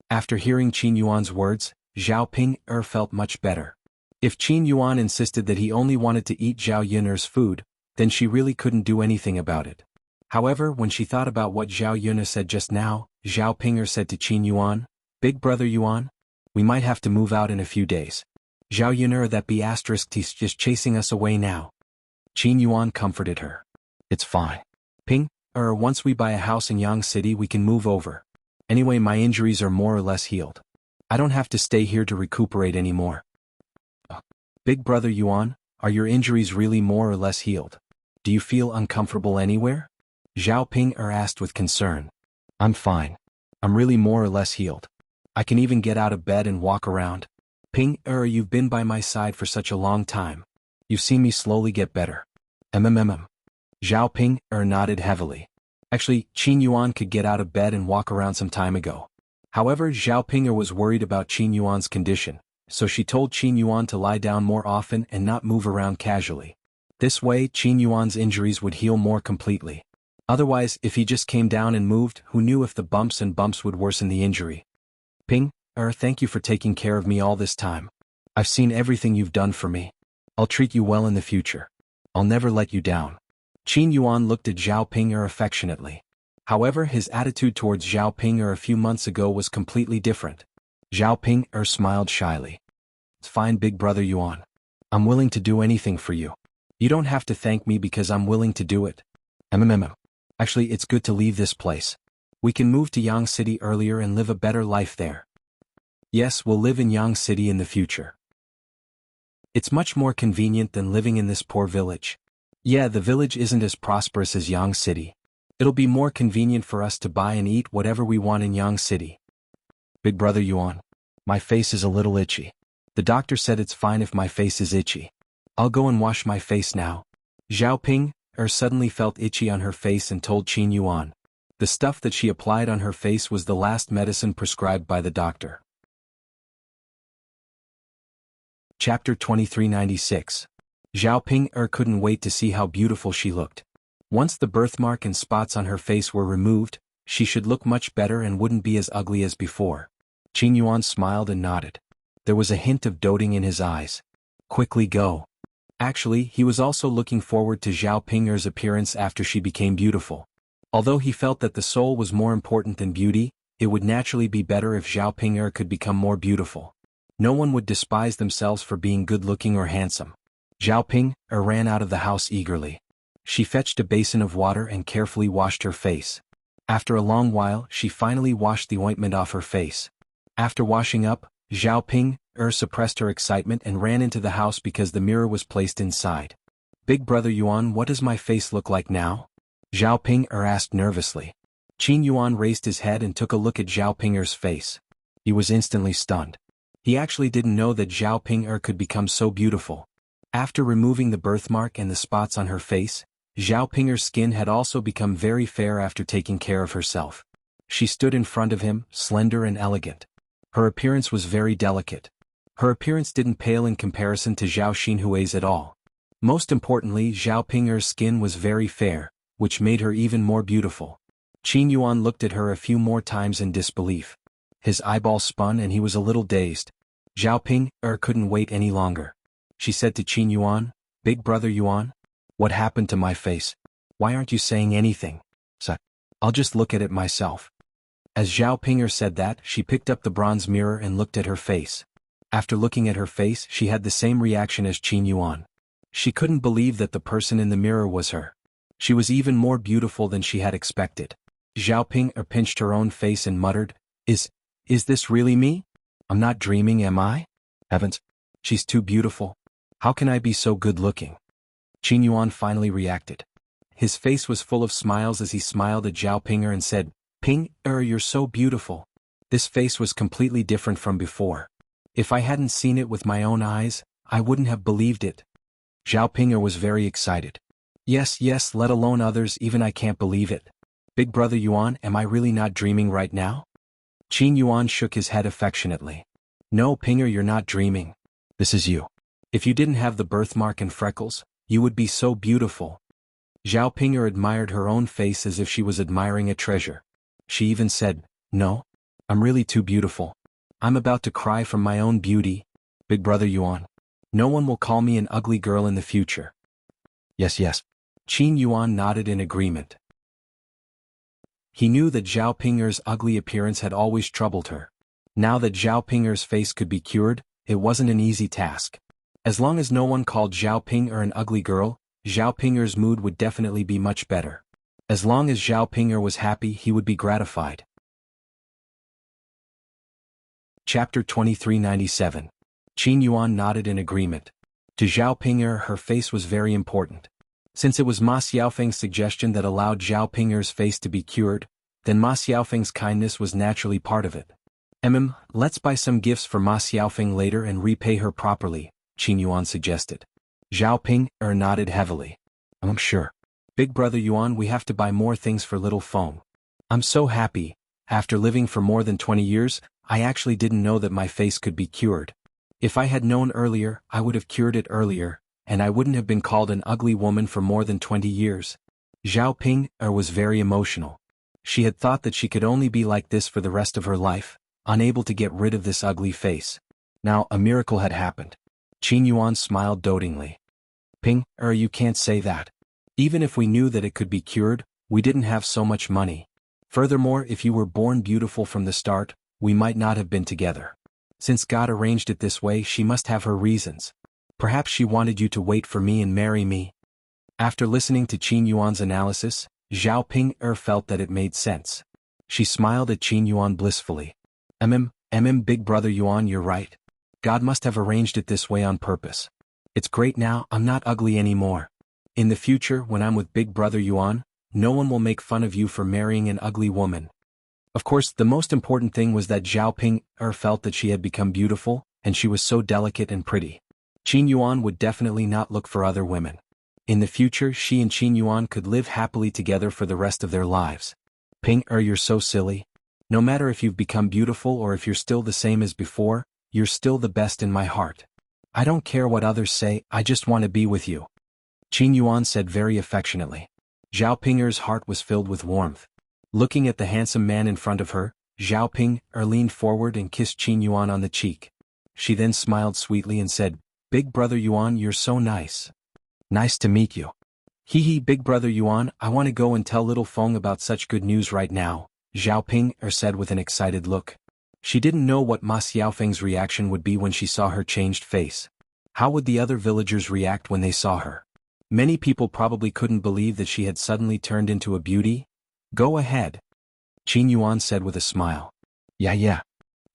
After hearing Qin Yuan's words, Zhao Ping'er felt much better. If Qin Yuan insisted that he only wanted to eat Zhao Yun'er's food, then she really couldn't do anything about it. However, when she thought about what Zhao Yun'er said just now, Zhao Ping'er said to Qin Yuan, "Big brother Yuan, we might have to move out in a few days. Zhao Yun'er that be asterisk he's just chasing us away now." Qin Yuan comforted her. "It's fine. Ping'er, once we buy a house in Yang City we can move over. Anyway, my injuries are more or less healed. I don't have to stay here to recuperate anymore." "Big brother Yuan, are your injuries really more or less healed? Do you feel uncomfortable anywhere?" Zhao Ping'er asked with concern. I'm fine. I'm really more or less healed. I can even get out of bed and walk around. Ping, you've been by my side for such a long time. You've seen me slowly get better. MMM. Zhao Ping nodded heavily. Actually, Qin Yuan could get out of bed and walk around some time ago. However, Zhao Ping was worried about Qin Yuan's condition, so she told Qin Yuan to lie down more often and not move around casually. This way, Qin Yuan's injuries would heal more completely. Otherwise, if he just came down and moved, who knew if the bumps would worsen the injury. Ping, thank you for taking care of me all this time. I've seen everything you've done for me. I'll treat you well in the future. I'll never let you down. Qin Yuan looked at Zhao Ping affectionately. However, his attitude towards Zhao Ping a few months ago was completely different. Zhao Ping smiled shyly. It's fine, big brother Yuan. I'm willing to do anything for you. You don't have to thank me because I'm willing to do it. Actually, it's good to leave this place. We can move to Yang City earlier and live a better life there. Yes, we'll live in Yang City in the future. It's much more convenient than living in this poor village. Yeah, the village isn't as prosperous as Yang City. It'll be more convenient for us to buy and eat whatever we want in Yang City. Big brother Yuan, my face is a little itchy. The doctor said it's fine if my face is itchy. I'll go and wash my face now. Zhao Ping suddenly felt itchy on her face and told Qin Yuan. The stuff that she applied on her face was the last medicine prescribed by the doctor. Chapter 2396. Zhao Ping couldn't wait to see how beautiful she looked. Once the birthmark and spots on her face were removed, she should look much better and wouldn't be as ugly as before. Qin Yuan smiled and nodded. There was a hint of doting in his eyes. Quickly go. Actually, he was also looking forward to Zhao Ping's appearance after she became beautiful. Although he felt that the soul was more important than beauty, it would naturally be better if Zhao Ping could become more beautiful. No one would despise themselves for being good-looking or handsome. Zhao Ping ran out of the house eagerly. She fetched a basin of water and carefully washed her face. After a long while, she finally washed the ointment off her face. After washing up, Zhao Ping suppressed her excitement and ran into the house because the mirror was placed inside. Big brother Yuan, what does my face look like now? Zhao Ping asked nervously. Qin Yuan raised his head and took a look at Zhao Ping's face. He was instantly stunned. He actually didn't know that Zhao Ping could become so beautiful. After removing the birthmark and the spots on her face, Zhao Ping's skin had also become very fair after taking care of herself. She stood in front of him, slender and elegant. Her appearance was very delicate. Her appearance didn't pale in comparison to Zhao Xinhui's at all. Most importantly, Zhao Ping's skin was very fair, which made her even more beautiful. Qin Yuan looked at her a few more times in disbelief. His eyeballs spun and he was a little dazed. Zhao Ping couldn't wait any longer. She said to Qin Yuan, Big brother Yuan, what happened to my face? Why aren't you saying anything? So, I'll just look at it myself. As Zhao Ping said that, she picked up the bronze mirror and looked at her face. After looking at her face, she had the same reaction as Qin Yuan. She couldn't believe that the person in the mirror was her. She was even more beautiful than she had expected. Zhao Ping pinched her own face and muttered, Is this really me? I'm not dreaming, am I? Heavens, she's too beautiful. How can I be so good-looking? Qin Yuan finally reacted. His face was full of smiles as he smiled at Zhao Ping and said, Ping, you're so beautiful. This face was completely different from before. If I hadn't seen it with my own eyes, I wouldn't have believed it. Zhao Ping was very excited. Yes, let alone others, even I can't believe it. Big brother Yuan, am I really not dreaming right now? Qin Yuan shook his head affectionately. No, Pinger, you're not dreaming. This is you. If you didn't have the birthmark and freckles, you would be so beautiful. Zhao Pinger admired her own face as if she was admiring a treasure. She even said, No, I'm really too beautiful. I'm about to cry from my own beauty. Big brother Yuan, no one will call me an ugly girl in the future. Yes. Qin Yuan nodded in agreement. He knew that Zhao Ping's ugly appearance had always troubled her. Now that Zhao Ping's face could be cured, it wasn't an easy task. As long as no one called Zhao Ping an ugly girl, Zhao Ping's mood would definitely be much better. As long as Zhao Ping was happy, he would be gratified. Chapter 2397. Qin Yuan nodded in agreement. To Zhao Ping, her face was very important. Since it was Ma Xiaofeng's suggestion that allowed Zhao Ping's face to be cured, then Ma Xiaofeng's kindness was naturally part of it. Let's buy some gifts for Ma Xiaofeng later and repay her properly, Qin Yuan suggested. Zhao Ping nodded heavily. I'm sure. Big brother Yuan, we have to buy more things for little Feng. I'm so happy. After living for more than 20 years, I actually didn't know that my face could be cured. If I had known earlier, I would have cured it earlier, and I wouldn't have been called an ugly woman for more than 20 years. Zhao Ping was very emotional. She had thought that she could only be like this for the rest of her life, unable to get rid of this ugly face. Now a miracle had happened. Qin Yuan smiled dotingly. Ping, you can't say that. Even if we knew that it could be cured, we didn't have so much money. Furthermore, if you were born beautiful from the start, we might not have been together. Since God arranged it this way, she must have her reasons. Perhaps she wanted you to wait for me and marry me. After listening to Qin Yuan's analysis, Zhao Ping felt that it made sense. She smiled at Qin Yuan blissfully. Big brother Yuan, you're right. God must have arranged it this way on purpose. It's great now, I'm not ugly anymore. In the future, when I'm with big brother Yuan, no one will make fun of you for marrying an ugly woman. Of course, the most important thing was that Zhao Ping felt that she had become beautiful, and she was so delicate and pretty. Qin Yuan would definitely not look for other women. In the future, she and Qin Yuan could live happily together for the rest of their lives. Ping, you're so silly. No matter if you've become beautiful or if you're still the same as before, you're still the best in my heart. I don't care what others say, I just want to be with you. Qin Yuan said very affectionately. Zhao Ping's heart was filled with warmth. Looking at the handsome man in front of her, Zhao Ping leaned forward and kissed Qin Yuan on the cheek. She then smiled sweetly and said, Big brother Yuan, you're so nice. Nice to meet you. Hee, big brother Yuan, I want to go and tell little Feng about such good news right now, Zhao Ping said with an excited look. She didn't know what Ma Xiaofeng's reaction would be when she saw her changed face. How would the other villagers react when they saw her? Many people probably couldn't believe that she had suddenly turned into a beauty. Go ahead, Qin Yuan said with a smile. Yeah.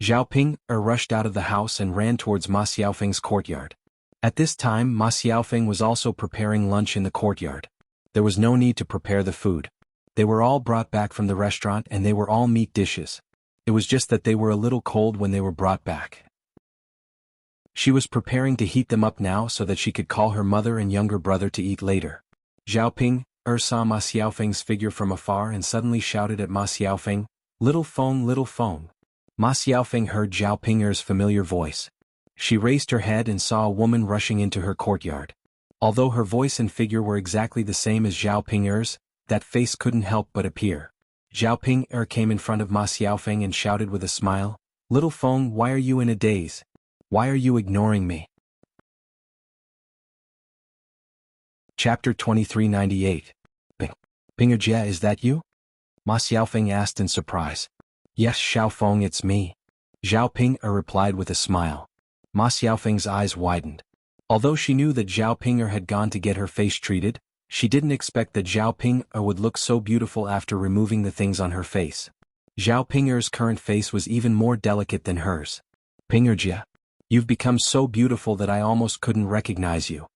Zhao Ping rushed out of the house and ran towards Ma Xiaofeng's courtyard. At this time, Ma Xiaofeng was also preparing lunch in the courtyard. There was no need to prepare the food. They were all brought back from the restaurant and they were all meat dishes. It was just that they were a little cold when they were brought back. She was preparing to heat them up now so that she could call her mother and younger brother to eat later. Zhao Ping saw Ma Xiaofeng's figure from afar and suddenly shouted at Ma Xiaofeng, Little Feng, little Feng. Ma Xiaofeng heard Zhao Ping's familiar voice. She raised her head and saw a woman rushing into her courtyard. Although her voice and figure were exactly the same as Zhao Ping's, that face couldn't help but appear. Zhao Ping came in front of Ma Xiaofeng and shouted with a smile, Little Feng, why are you in a daze? Why are you ignoring me? Chapter 2398. Pingerjia, is that you? Ma Xiaofeng asked in surprise. Yes, Xiaofeng, it's me. Zhao Ping replied with a smile. Ma Xiaofeng's eyes widened. Although she knew that Zhao Ping had gone to get her face treated, she didn't expect that Zhao Ping would look so beautiful after removing the things on her face. Zhao Ping's current face was even more delicate than hers. Pingerjia, you've become so beautiful that I almost couldn't recognize you.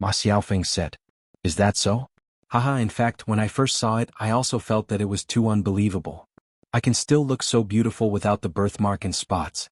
Ma Xiaofeng said. Is that so? Haha, in fact, when I first saw it, I also felt that it was too unbelievable. I can still look so beautiful without the birthmark and spots.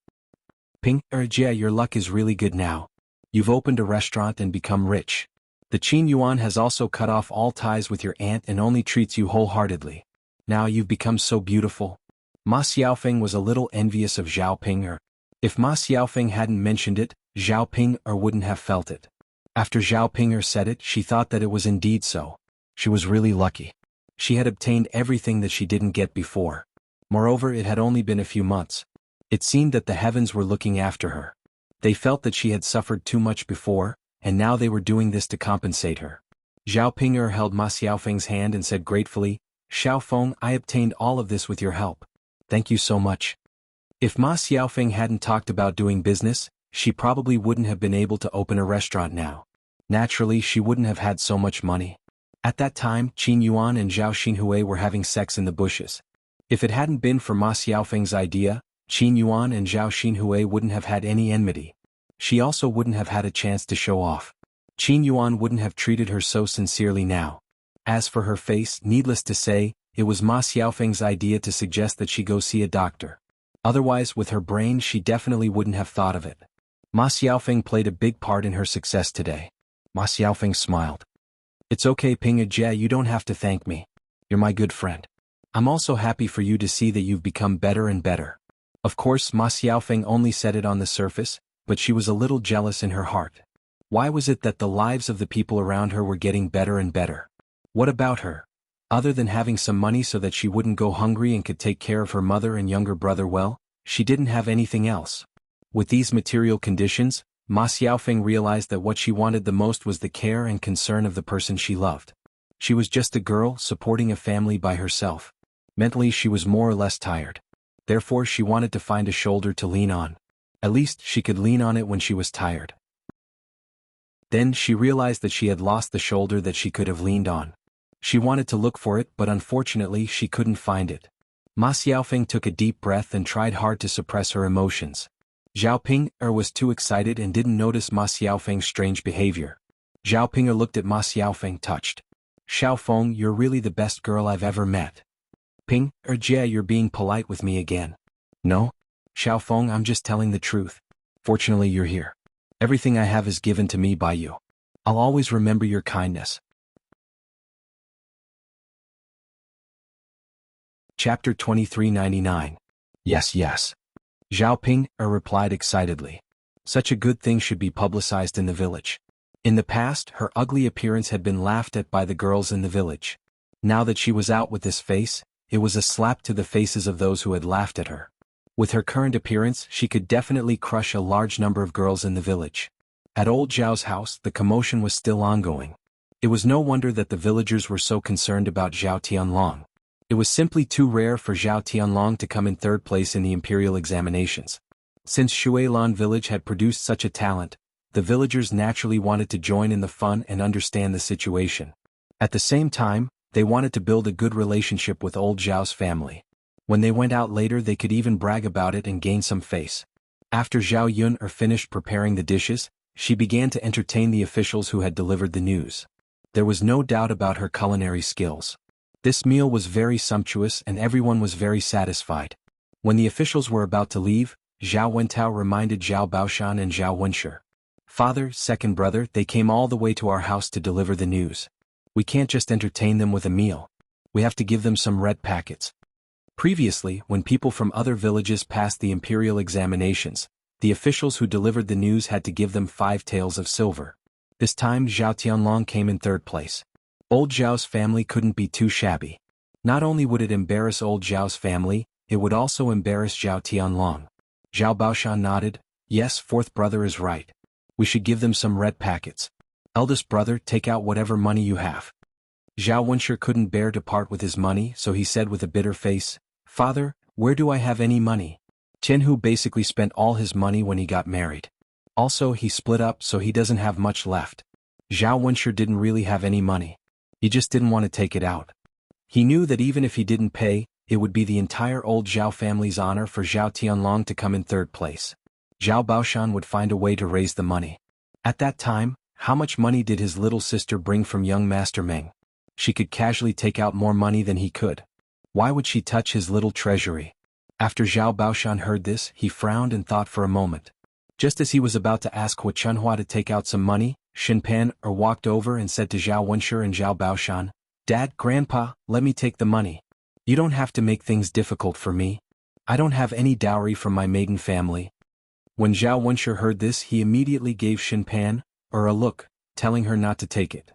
Pingerjia, your luck is really good now. You've opened a restaurant and become rich. The Qin Yuan has also cut off all ties with your aunt and only treats you wholeheartedly. Now you've become so beautiful. Ma Xiaofeng was a little envious of Zhao Ping. If Ma Xiaofeng hadn't mentioned it, Zhao Ping wouldn't have felt it. After Zhao Ping said it, she thought that it was indeed so. She was really lucky. She had obtained everything that she didn't get before. Moreover, it had only been a few months. It seemed that the heavens were looking after her. They felt that she had suffered too much before, and now they were doing this to compensate her. Zhao Ping held Ma Xiaofeng's hand and said gratefully, Xiaofeng, I obtained all of this with your help. Thank you so much. If Ma Xiaofeng hadn't talked about doing business, she probably wouldn't have been able to open a restaurant now. Naturally, she wouldn't have had so much money. At that time, Qin Yuan and Zhao Xinhui were having sex in the bushes. If it hadn't been for Ma Xiaofeng's idea, Qin Yuan and Zhao Xinhui wouldn't have had any enmity. She also wouldn't have had a chance to show off. Qin Yuan wouldn't have treated her so sincerely now. As for her face, needless to say, it was Ma Xiaofeng's idea to suggest that she go see a doctor. Otherwise, with her brain, she definitely wouldn't have thought of it. Ma Xiaofeng played a big part in her success today. Ma Xiaofeng smiled. It's okay, Ping Jie, you don't have to thank me. You're my good friend. I'm also happy for you to see that you've become better and better. Of course, Ma Xiaofeng only said it on the surface, but she was a little jealous in her heart. Why was it that the lives of the people around her were getting better and better? What about her? Other than having some money so that she wouldn't go hungry and could take care of her mother and younger brother well, she didn't have anything else. With these material conditions, Ma Xiaofeng realized that what she wanted the most was the care and concern of the person she loved. She was just a girl supporting a family by herself. Mentally, she was more or less tired. Therefore, she wanted to find a shoulder to lean on. At least, she could lean on it when she was tired. Then she realized that she had lost the shoulder that she could have leaned on. She wanted to look for it, but unfortunately she couldn't find it. Ma Xiaofeng took a deep breath and tried hard to suppress her emotions. Zhao Ping'er was too excited and didn't notice Ma Xiaofeng's strange behavior. Zhao Ping'er looked at Ma Xiaofeng, touched. Xiaofeng, you're really the best girl I've ever met. Ping'er Jie, you're being polite with me again. No? Xiaofeng, I'm just telling the truth. Fortunately, you're here. Everything I have is given to me by you. I'll always remember your kindness. Chapter 2399. Yes, yes. Zhao Ping'er replied excitedly. Such a good thing should be publicized in the village. In the past, her ugly appearance had been laughed at by the girls in the village. Now that she was out with this face, it was a slap to the faces of those who had laughed at her. With her current appearance, she could definitely crush a large number of girls in the village. At old Zhao's house, the commotion was still ongoing. It was no wonder that the villagers were so concerned about Zhao Tianlong. It was simply too rare for Zhao Tianlong to come in third place in the imperial examinations. Since Shuilan village had produced such a talent, the villagers naturally wanted to join in the fun and understand the situation. At the same time, they wanted to build a good relationship with old Zhao's family. When they went out later, they could even brag about it and gain some face. After Zhao Yun'er finished preparing the dishes, she began to entertain the officials who had delivered the news. There was no doubt about her culinary skills. This meal was very sumptuous and everyone was very satisfied. When the officials were about to leave, Zhao Wentao reminded Zhao Baoshan and Zhao Wenshi. Father, second brother, they came all the way to our house to deliver the news. We can't just entertain them with a meal. We have to give them some red packets. Previously, when people from other villages passed the imperial examinations, the officials who delivered the news had to give them 5 taels of silver. This time Zhao Tianlong came in third place. Old Zhao's family couldn't be too shabby. Not only would it embarrass old Zhao's family, it would also embarrass Zhao Tianlong. Zhao Baoshan nodded. Yes, fourth brother is right. We should give them some red packets. Eldest brother, take out whatever money you have. Zhao Wenshi couldn't bear to part with his money, so he said with a bitter face, Father, where do I have any money? Tianhu basically spent all his money when he got married. Also, he split up, so he doesn't have much left. Zhao Wenshi didn't really have any money. He just didn't want to take it out. He knew that even if he didn't pay, it would be the entire old Zhao family's honor for Zhao Tianlong to come in third place. Zhao Baoshan would find a way to raise the money. At that time, how much money did his little sister bring from young Master Meng? She could casually take out more money than he could. Why would she touch his little treasury? After Zhao Baoshan heard this, he frowned and thought for a moment. Just as he was about to ask Hua Chunhua to take out some money, Shinpan walked over and said to Zhao Wenshi and Zhao Baoshan, Dad, Grandpa, let me take the money. You don't have to make things difficult for me. I don't have any dowry from my maiden family. When Zhao Wenshi heard this, he immediately gave Shinpan a look, telling her not to take it.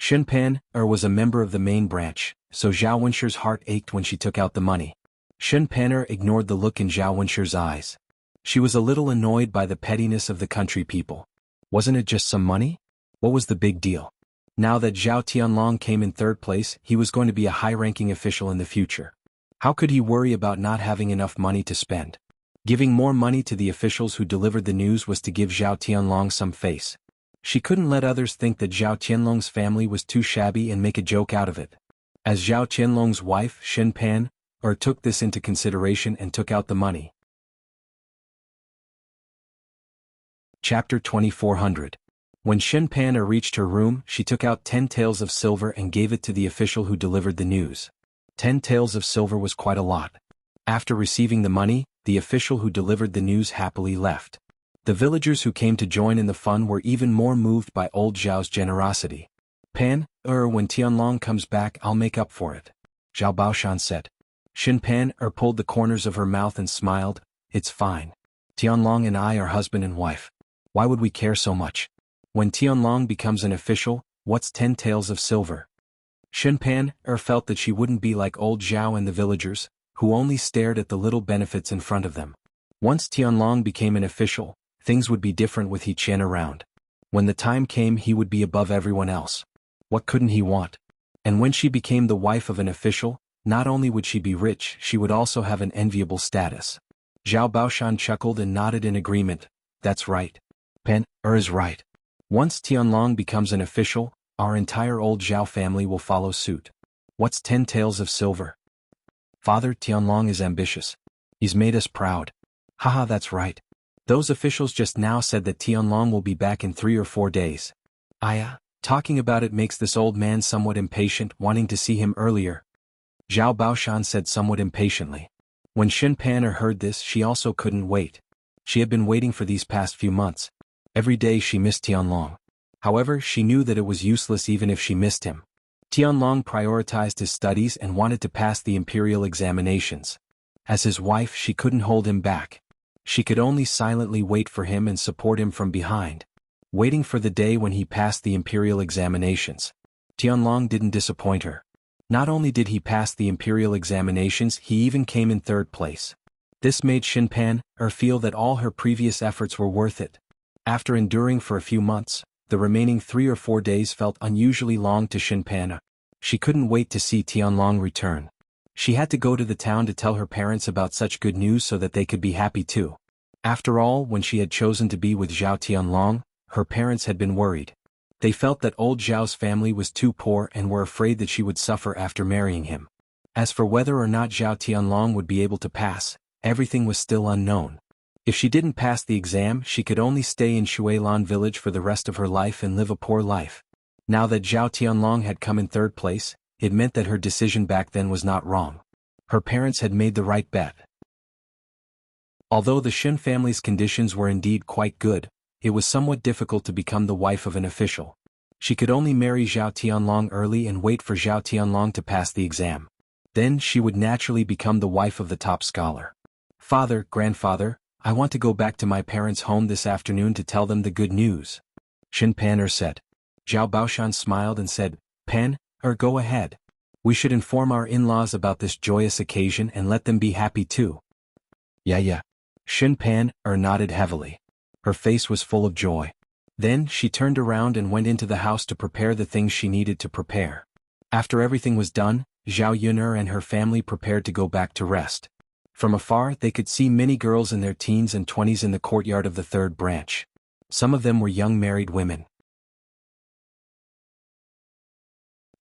Shinpan was a member of the main branch, so Zhao Wenshi's heart ached when she took out the money. Shinpan ignored the look in Zhao Wenshi's eyes. She was a little annoyed by the pettiness of the country people. Wasn't it just some money? What was the big deal? Now that Zhao Tianlong came in third place, he was going to be a high-ranking official in the future. How could he worry about not having enough money to spend? Giving more money to the officials who delivered the news was to give Zhao Tianlong some face. She couldn't let others think that Zhao Tianlong's family was too shabby and make a joke out of it. As Zhao Tianlong's wife, Shinpan, took this into consideration and took out the money. Chapter 2400. When Shin Pan reached her room, she took out 10 taels of silver and gave it to the official who delivered the news. 10 taels of silver was quite a lot. After receiving the money, the official who delivered the news happily left. The villagers who came to join in the fun were even more moved by old Zhao's generosity. Pan, when Tianlong comes back I'll make up for it, Zhao Baoshan said. Shin Pan pulled the corners of her mouth and smiled. It's fine. Tianlong and I are husband and wife. Why would we care so much? When Tianlong becomes an official, what's 10 taels of silver? Shin Pan felt that she wouldn't be like old Zhao and the villagers, who only stared at the little benefits in front of them. Once Tianlong became an official, things would be different with He Qian around. When the time came he would be above everyone else. What couldn't he want? And when she became the wife of an official, not only would she be rich, she would also have an enviable status. Zhao Baoshan chuckled and nodded in agreement. That's right. Pan is right. Once Tianlong becomes an official, our entire old Zhao family will follow suit. What's 10 taels of silver? Father, Tianlong is ambitious. He's made us proud. Haha, that's right. Those officials just now said that Tianlong will be back in 3 or 4 days. Talking about it makes this old man somewhat impatient, wanting to see him earlier. Zhao Baoshan said somewhat impatiently. When Shin Pan heard this, she also couldn't wait. She had been waiting for these past few months. Every day she missed Tianlong. However, she knew that it was useless even if she missed him. Tianlong prioritized his studies and wanted to pass the imperial examinations. As his wife, she couldn't hold him back. She could only silently wait for him and support him from behind, waiting for the day when he passed the imperial examinations. Tianlong didn't disappoint her. Not only did he pass the imperial examinations, he even came in 3rd place. This made Shin Pan feel that all her previous efforts were worth it. After enduring for a few months, the remaining 3 or 4 days felt unusually long to Shin Pan. She couldn't wait to see Tianlong return. She had to go to the town to tell her parents about such good news so that they could be happy too. After all, when she had chosen to be with Zhao Tianlong, her parents had been worried. They felt that old Zhao's family was too poor and were afraid that she would suffer after marrying him. As for whether or not Zhao Tianlong would be able to pass, everything was still unknown. If she didn't pass the exam, she could only stay in Shuilan village for the rest of her life and live a poor life. Now that Zhao Tianlong had come in 3rd place, it meant that her decision back then was not wrong. Her parents had made the right bet. Although the Shin family's conditions were indeed quite good, it was somewhat difficult to become the wife of an official. She could only marry Zhao Tianlong early and wait for Zhao Tianlong to pass the exam. Then she would naturally become the wife of the top scholar. Father, grandfather, I want to go back to my parents' home this afternoon to tell them the good news, Shin Pan said. Zhao Baoshan smiled and said, Pan, go ahead. We should inform our in-laws about this joyous occasion and let them be happy too. Yeah. Shin Pan nodded heavily. Her face was full of joy. Then she turned around and went into the house to prepare the things she needed to prepare. After everything was done, Zhao Yun'er and her family prepared to go back to rest. From afar they could see many girls in their teens and 20s in the courtyard of the 3rd branch. Some of them were young married women.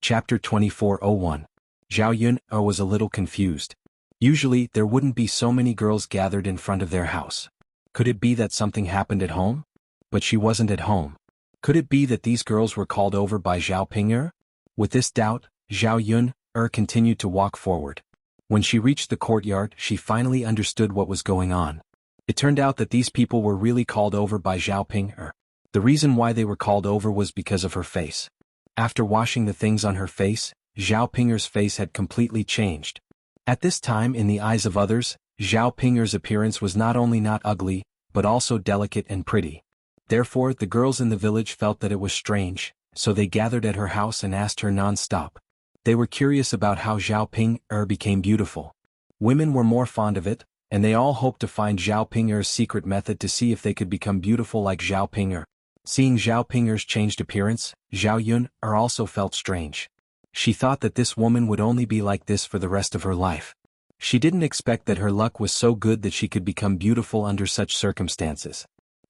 Chapter 24:01. Zhao Yun'er was a little confused. Usually there wouldn't be so many girls gathered in front of their house. Could it be that something happened at home? But she wasn't at home. Could it be that these girls were called over by Zhao Ping'er? With this doubt, Zhao Yun'er continued to walk forward. When she reached the courtyard, she finally understood what was going on. It turned out that these people were really called over by Zhao Ping'er. The reason why they were called over was because of her face. After washing the things on her face, Zhao Ping'er's face had completely changed. At this time, in the eyes of others, Zhao Ping'er's appearance was not only not ugly, but also delicate and pretty. Therefore, the girls in the village felt that it was strange, so they gathered at her house and asked her non-stop. They were curious about how Zhao Ping'er became beautiful. Women were more fond of it, and they all hoped to find Zhao Ping'er's secret method to see if they could become beautiful like Zhao Ping'er. Seeing Zhao Ping'er's changed appearance, Zhao Yun'er also felt strange. She thought that this woman would only be like this for the rest of her life. She didn't expect that her luck was so good that she could become beautiful under such circumstances.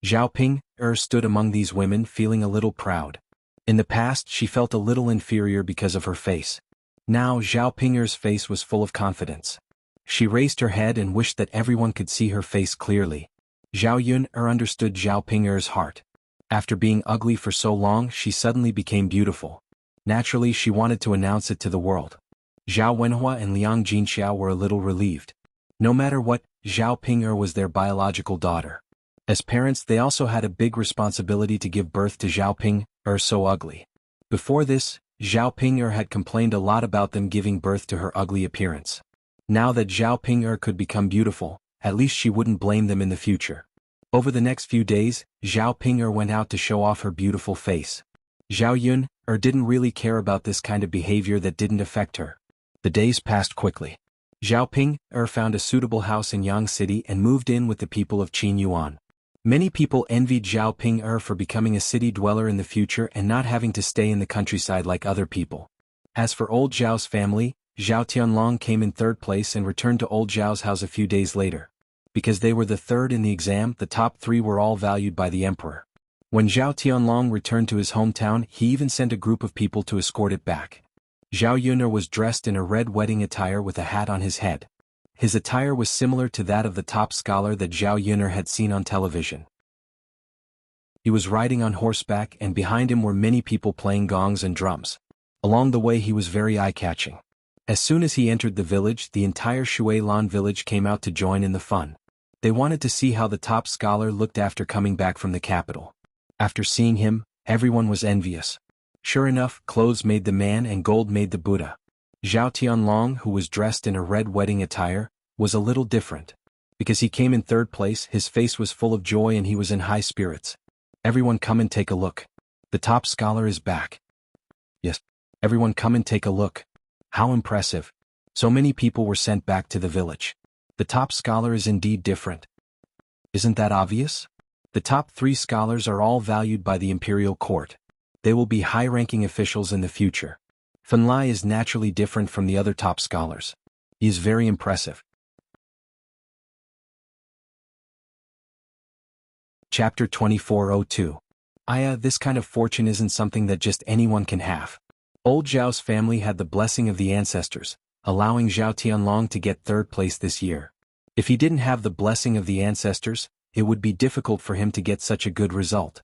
Zhao Ping'er stood among these women feeling a little proud. In the past she felt a little inferior because of her face. Now Zhao Ping'er's face was full of confidence. She raised her head and wished that everyone could see her face clearly. Zhao Yun'er understood Zhao Ping'er's heart. After being ugly for so long, she suddenly became beautiful. Naturally, she wanted to announce it to the world. Zhao Wenhua and Liang Jinxiao were a little relieved. No matter what, Zhao Ping'er was their biological daughter. As parents, they also had a big responsibility to give birth to Zhao Ping'er so ugly. Before this, Zhao Ping'er had complained a lot about them giving birth to her ugly appearance. Now that Zhao Ping'er could become beautiful, at least she wouldn't blame them in the future. Over the next few days, Zhao Ping'er went out to show off her beautiful face. Zhao Yun'er didn't really care about this kind of behavior that didn't affect her. The days passed quickly. Zhao Ping'er found a suitable house in Yang City and moved in with the people of Qin Yuan. Many people envied Zhao Ping'er for becoming a city dweller in the future and not having to stay in the countryside like other people. As for old Zhao's family, Zhao Tianlong came in third place and returned to old Zhao's house a few days later. Because they were the third in the exam, the top three were all valued by the emperor. When Zhao Tianlong returned to his hometown, he even sent a group of people to escort it back. Zhao Yun'er was dressed in a red wedding attire with a hat on his head. His attire was similar to that of the top scholar that Zhao Yun'er had seen on television. He was riding on horseback, and behind him were many people playing gongs and drums. Along the way he was very eye-catching. As soon as he entered the village, the entire Shui Lan village came out to join in the fun. They wanted to see how the top scholar looked after coming back from the capital. After seeing him, everyone was envious. Sure enough, clothes made the man and gold made the Buddha. Zhao Tianlong, who was dressed in a red wedding attire, was a little different. Because he came in third place, his face was full of joy and he was in high spirits. Everyone come and take a look. The top scholar is back. Yes. Everyone come and take a look. How impressive. So many people were sent back to the village. The top scholar is indeed different. Isn't that obvious? The top 3 scholars are all valued by the imperial court. They will be high-ranking officials in the future. Fen Lai is naturally different from the other top scholars. He is very impressive. Chapter 2402. This kind of fortune isn't something that just anyone can have. Old Zhao's family had the blessing of the ancestors, allowing Zhao Tianlong to get third place this year. If he didn't have the blessing of the ancestors, it would be difficult for him to get such a good result.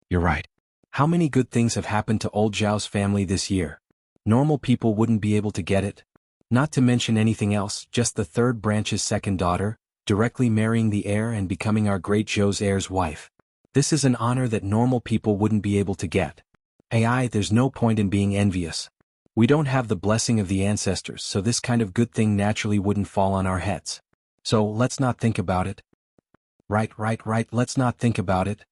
You're right. How many good things have happened to old Zhao's family this year? Normal people wouldn't be able to get it. Not to mention anything else, just the third branch's second daughter, directly marrying the heir and becoming our great Zhou's heir's wife. This is an honor that normal people wouldn't be able to get. There's no point in being envious. We don't have the blessing of the ancestors, so this kind of good thing naturally wouldn't fall on our heads. So let's not think about it. Right, let's not think about it.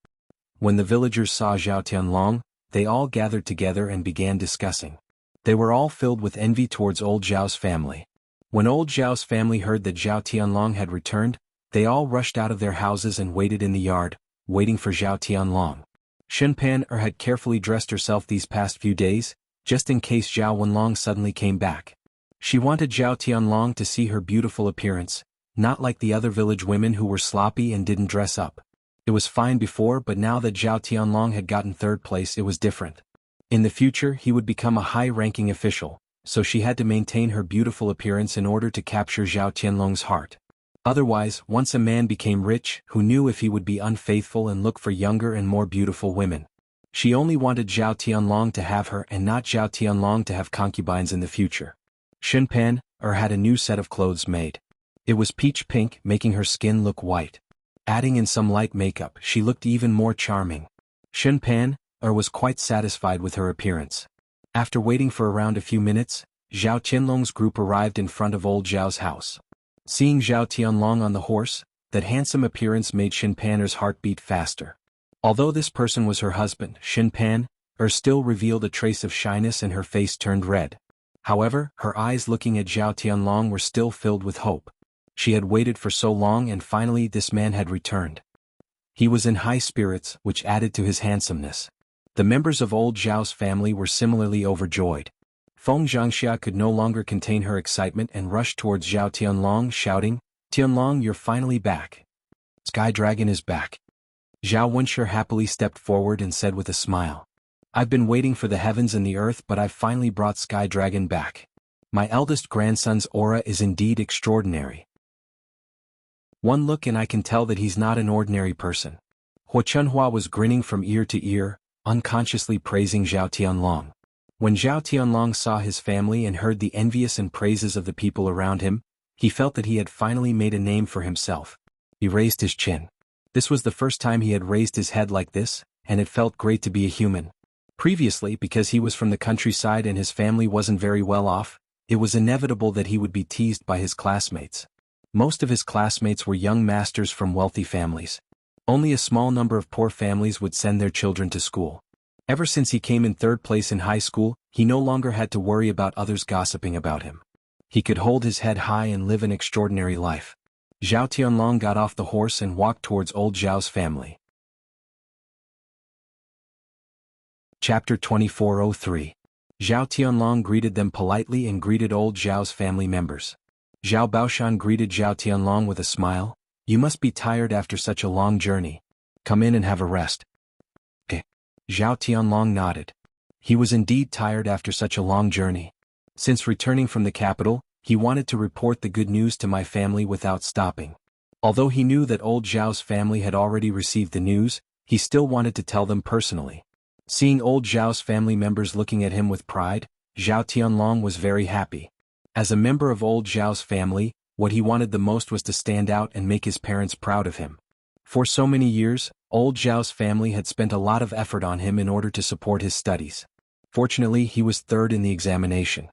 When the villagers saw Zhao Tianlong, they all gathered together and began discussing. They were all filled with envy towards old Zhao's family. When old Zhao's family heard that Zhao Tianlong had returned, they all rushed out of their houses and waited in the yard, waiting for Zhao Tianlong. Shenpan had carefully dressed herself these past few days, just in case Zhao Wenlong suddenly came back. She wanted Zhao Tianlong to see her beautiful appearance, not like the other village women who were sloppy and didn't dress up. It was fine before, but now that Zhao Tianlong had gotten third place, it was different. In the future, he would become a high-ranking official, so she had to maintain her beautiful appearance in order to capture Zhao Tianlong's heart. Otherwise, once a man became rich, who knew if he would be unfaithful and look for younger and more beautiful women? She only wanted Zhao Tianlong to have her and not Zhao Tianlong to have concubines in the future. Shenpan had a new set of clothes made. It was peach pink, making her skin look white. Adding in some light makeup, she looked even more charming. Shenpan was quite satisfied with her appearance. After waiting for around a few minutes, Zhao Tianlong's group arrived in front of old Zhao's house. Seeing Zhao Tianlong on the horse, that handsome appearance made Shenpan's heart beat faster. Although this person was her husband, Shenpan still revealed a trace of shyness and her face turned red. However, her eyes looking at Zhao Tianlong were still filled with hope. She had waited for so long and finally this man had returned. He was in high spirits, which added to his handsomeness. The members of old Zhao's family were similarly overjoyed. Feng Zhangxia could no longer contain her excitement and rushed towards Zhao Tianlong shouting, "Tianlong, you're finally back. Sky Dragon is back." Zhao Wenshi happily stepped forward and said with a smile, "I've been waiting for the heavens and the earth, but I've finally brought Sky Dragon back. My eldest grandson's aura is indeed extraordinary. One look and I can tell that he's not an ordinary person." Hua Chunhua was grinning from ear to ear, unconsciously praising Zhao Tianlong. When Zhao Tianlong saw his family and heard the envious and praises of the people around him, he felt that he had finally made a name for himself. He raised his chin. This was the first time he had raised his head like this, and it felt great to be a human. Previously, because he was from the countryside and his family wasn't very well off, it was inevitable that he would be teased by his classmates. Most of his classmates were young masters from wealthy families. Only a small number of poor families would send their children to school. Ever since he came in third place in high school, he no longer had to worry about others gossiping about him. He could hold his head high and live an extraordinary life. Zhao Tianlong got off the horse and walked towards old Zhao's family. Chapter 2403. Zhao Tianlong greeted them politely and greeted old Zhao's family members. Zhao Baoshan greeted Zhao Tianlong with a smile. You must be tired after such a long journey. Come in and have a rest. Zhao Tianlong nodded. He was indeed tired after such a long journey. Since returning from the capital, he wanted to report the good news to my family without stopping. Although he knew that old Zhao's family had already received the news, he still wanted to tell them personally. Seeing old Zhao's family members looking at him with pride, Zhao Tianlong was very happy. As a member of old Zhao's family, what he wanted the most was to stand out and make his parents proud of him. For so many years, old Zhao's family had spent a lot of effort on him in order to support his studies. Fortunately, he was third in the examination.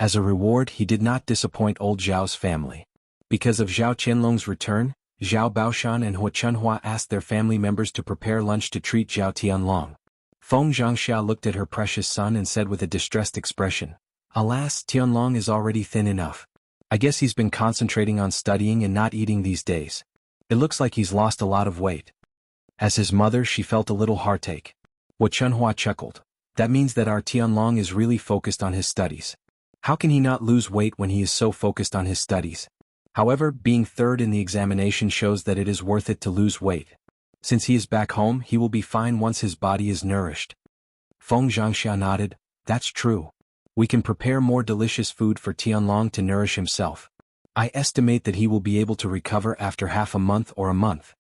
As a reward, he did not disappoint old Zhao's family. Because of Zhao Qianlong's return, Zhao Baoshan and Hua Chunhua asked their family members to prepare lunch to treat Zhao Tianlong. Feng Zhangxia looked at her precious son and said with a distressed expression, "Alas, Tianlong is already thin enough. I guess he's been concentrating on studying and not eating these days. It looks like he's lost a lot of weight." As his mother, she felt a little heartache. Hua Chunhua chuckled. That means that our Tianlong is really focused on his studies. How can he not lose weight when he is so focused on his studies? However, being third in the examination shows that it is worth it to lose weight. Since he is back home, he will be fine once his body is nourished. Feng Zhangxia nodded. That's true. We can prepare more delicious food for Tianlong to nourish himself. I estimate that he will be able to recover after half a month or a month.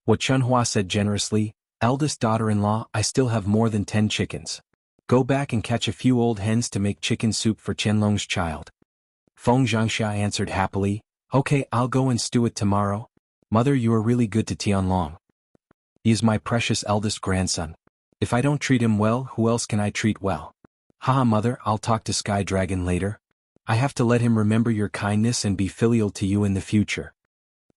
Hua Chunhua said generously, Eldest daughter-in-law, I still have more than 10 chickens. Go back and catch a few old hens to make chicken soup for Qianlong's child. Feng Zhangxia answered happily, Okay, I'll go and stew it tomorrow. Mother, you are really good to Tianlong. He is my precious eldest grandson. If I don't treat him well, who else can I treat well? Haha, mother, I'll talk to Sky Dragon later. I have to let him remember your kindness and be filial to you in the future.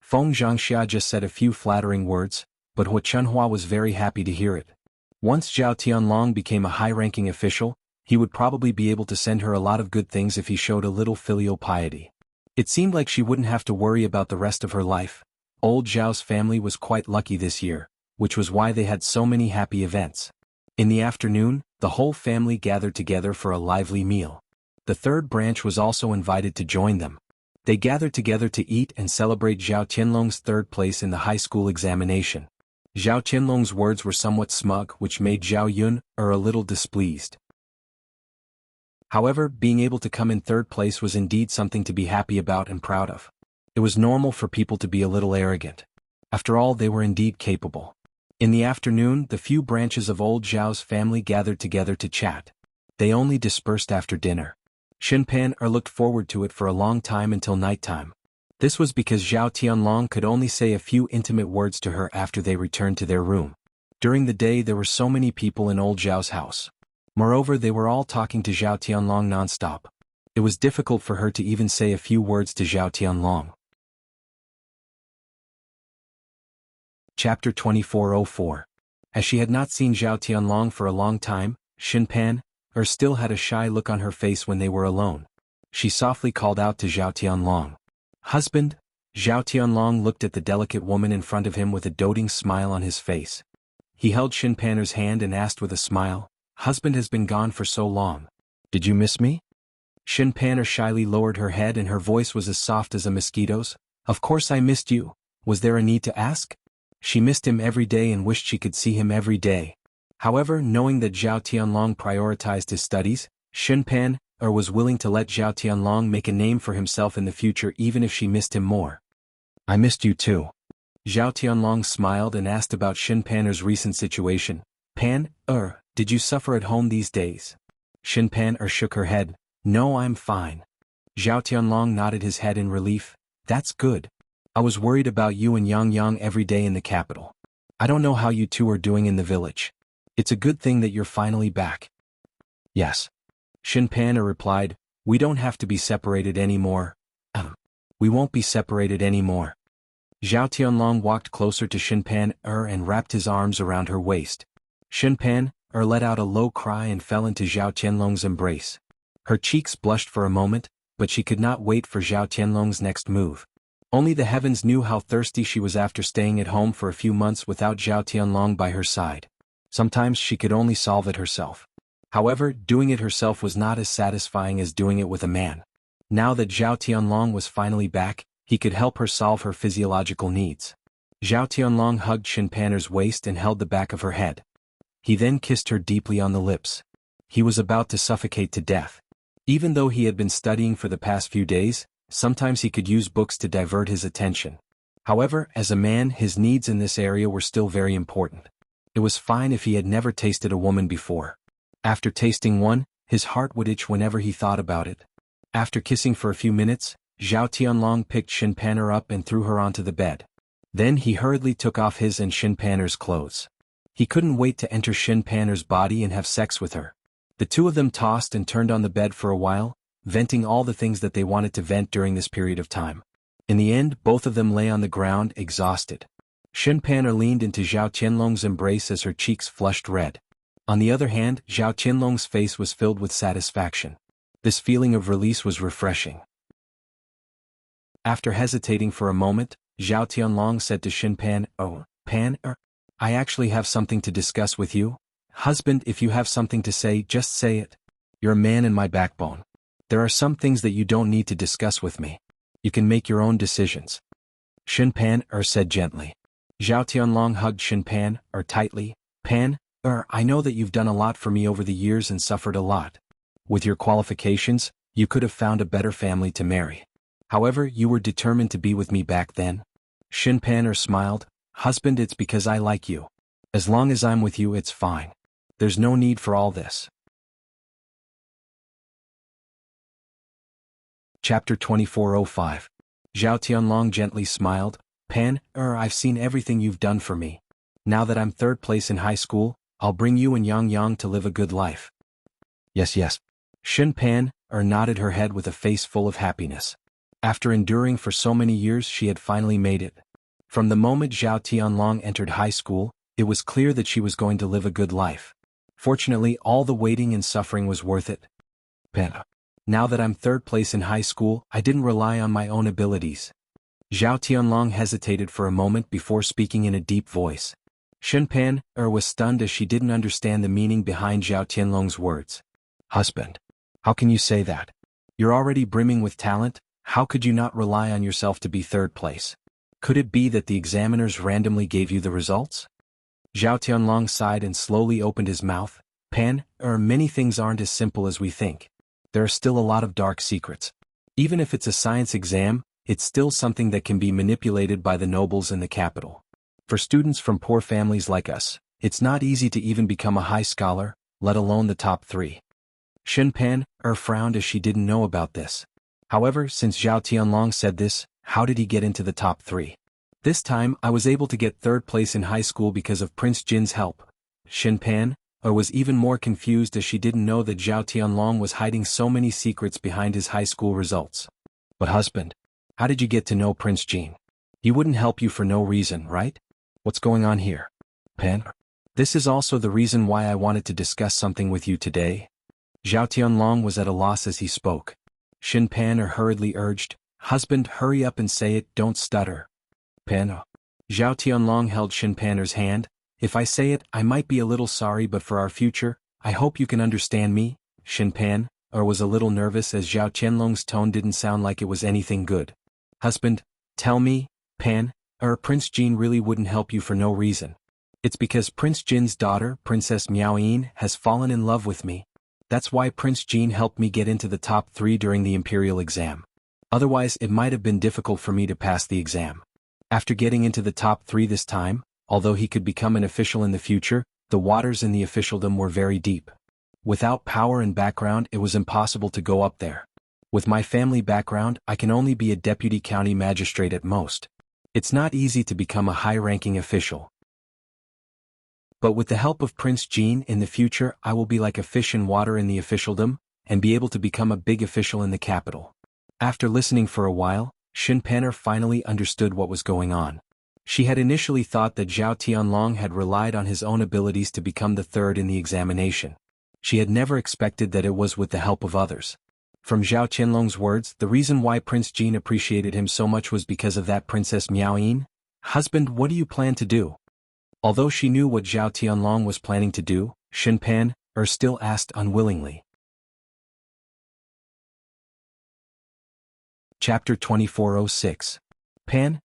Feng Zhangxia just said a few flattering words, but Hua Chunhua was very happy to hear it. Once Zhao Tianlong became a high-ranking official, he would probably be able to send her a lot of good things if he showed a little filial piety. It seemed like she wouldn't have to worry about the rest of her life. Old Zhao's family was quite lucky this year, which was why they had so many happy events. In the afternoon, the whole family gathered together for a lively meal. The third branch was also invited to join them. They gathered together to eat and celebrate Zhao Qianlong's third place in the high school examination. Zhao Qianlong's words were somewhat smug, which made Zhao Yun a little displeased. However, being able to come in third place was indeed something to be happy about and proud of. It was normal for people to be a little arrogant. After all, they were indeed capable. In the afternoon, the few branches of old Zhao's family gathered together to chat. They only dispersed after dinner. Xinpan looked forward to it for a long time until nighttime. This was because Zhao Tianlong could only say a few intimate words to her after they returned to their room. During the day there were so many people in old Zhao's house. Moreover, they were all talking to Zhao Tianlong non-stop. It was difficult for her to even say a few words to Zhao Tianlong. Chapter 2404. As she had not seen Zhao Tianlong for a long time, Xinpan still had a shy look on her face when they were alone. She softly called out to Zhao Tianlong. Husband? Zhao Tianlong looked at the delicate woman in front of him with a doting smile on his face. He held Xinpan's hand and asked with a smile, Husband has been gone for so long. Did you miss me? Xinpan shyly lowered her head and her voice was as soft as a mosquito's. Of course I missed you. Was there a need to ask? She missed him every day and wished she could see him every day. However, knowing that Zhao Tianlong prioritized his studies, Xinpan was willing to let Zhao Tianlong make a name for himself in the future even if she missed him more. I missed you too. Zhao Tianlong smiled and asked about Shin Pan's recent situation. Pan, did you suffer at home these days? Shin Pan shook her head. No, I'm fine. Zhao Tianlong nodded his head in relief. That's good. I was worried about you and Yang Yang every day in the capital. I don't know how you two are doing in the village. It's a good thing that you're finally back. Yes. Shin Pan replied, we don't have to be separated anymore. We won't be separated anymore. Zhao Tianlong walked closer to Shin Pan and wrapped his arms around her waist. Shin Pan let out a low cry and fell into Zhao Tianlong's embrace. Her cheeks blushed for a moment, but she could not wait for Zhao Tianlong's next move. Only the heavens knew how thirsty she was after staying at home for a few months without Zhao Tianlong by her side. Sometimes she could only solve it herself. However, doing it herself was not as satisfying as doing it with a man. Now that Zhao Tianlong was finally back, he could help her solve her physiological needs. Zhao Tianlong hugged Shin Pan's waist and held the back of her head. He then kissed her deeply on the lips. He was about to suffocate to death. Even though he had been studying for the past few days, sometimes he could use books to divert his attention. However, as a man, his needs in this area were still very important. It was fine if he had never tasted a woman before. After tasting one, his heart would itch whenever he thought about it. After kissing for a few minutes, Zhao Tianlong picked Shin Pan up and threw her onto the bed. Then he hurriedly took off his and Shin Pan's clothes. He couldn't wait to enter Shin Pan's body and have sex with her. The two of them tossed and turned on the bed for a while, venting all the things that they wanted to vent during this period of time. In the end, both of them lay on the ground, exhausted. Shin Pan leaned into Zhao Tianlong's embrace as her cheeks flushed red. On the other hand, Zhao Tianlong's face was filled with satisfaction. This feeling of release was refreshing. After hesitating for a moment, Zhao Tianlong said to Shin Pan, Pan, I actually have something to discuss with you. Husband, if you have something to say, just say it. You're a man in my backbone. There are some things that you don't need to discuss with me. You can make your own decisions. Shin Pan said gently. Zhao Tianlong hugged Shin Pan tightly. Pan, I know that you've done a lot for me over the years and suffered a lot. With your qualifications, you could have found a better family to marry. However, you were determined to be with me back then. Shin Pan smiled. Husband, it's because I like you. As long as I'm with you, it's fine. There's no need for all this. Chapter 2405. Zhao Tianlong gently smiled. Pan, I've seen everything you've done for me. Now that I'm third place in high school, I'll bring you and Yang Yang to live a good life. Yes. Shin Pan nodded her head with a face full of happiness. After enduring for so many years, she had finally made it. From the moment Zhao Tianlong entered high school, it was clear that she was going to live a good life. Fortunately, all the waiting and suffering was worth it. Pan, now that I'm third place in high school, I didn't rely on my own abilities. Zhao Tianlong hesitated for a moment before speaking in a deep voice. Shin Pan was stunned as she didn't understand the meaning behind Zhao Tianlong's words. Husband, how can you say that? You're already brimming with talent, how could you not rely on yourself to be third place? Could it be that the examiners randomly gave you the results? Zhao Tianlong sighed and slowly opened his mouth. Pan, many things aren't as simple as we think. There are still a lot of dark secrets. Even if it's a science exam, it's still something that can be manipulated by the nobles in the capital. For students from poor families like us, it's not easy to even become a high scholar, let alone the top 3. Shin Pan frowned as she didn't know about this. However, since Zhao Tianlong said this, how did he get into the top 3? This time, I was able to get third place in high school because of Prince Jin's help. Shin Pan was even more confused as she didn't know that Zhao Tianlong was hiding so many secrets behind his high school results. But husband, how did you get to know Prince Jin? He wouldn't help you for no reason, right? What's going on here? Pan, this is also the reason why I wanted to discuss something with you today. Zhao Tianlong was at a loss as he spoke. Shin Pan hurriedly urged, Husband, hurry up and say it, don't stutter. Pan. Zhao Tianlong held Shin Pan's hand. If I say it, I might be a little sorry, but for our future, I hope you can understand me. Shin Pan was a little nervous as Zhao Tianlong's tone didn't sound like it was anything good. Husband, tell me, Pan, Prince Jin really wouldn't help you for no reason. It's because Prince Jin's daughter, Princess Miaoyin, has fallen in love with me. That's why Prince Jin helped me get into the top 3 during the imperial exam. Otherwise, it might have been difficult for me to pass the exam. After getting into the top 3 this time, although he could become an official in the future, the waters in the officialdom were very deep. Without power and background, it was impossible to go up there. With my family background, I can only be a deputy county magistrate at most. It's not easy to become a high-ranking official. But with the help of Prince Jean in the future, I will be like a fish in water in the officialdom, and be able to become a big official in the capital. After listening for a while, Shinpaner finally understood what was going on. She had initially thought that Zhao Tianlong had relied on his own abilities to become the third in the examination. She had never expected that it was with the help of others. From Zhao Tianlong's words, the reason why Prince Jean appreciated him so much was because of that Princess Miao Yin. Husband, what do you plan to do? Although she knew what Zhao Tianlong was planning to do, Shinpaner still asked unwillingly. Chapter 2406. Pan,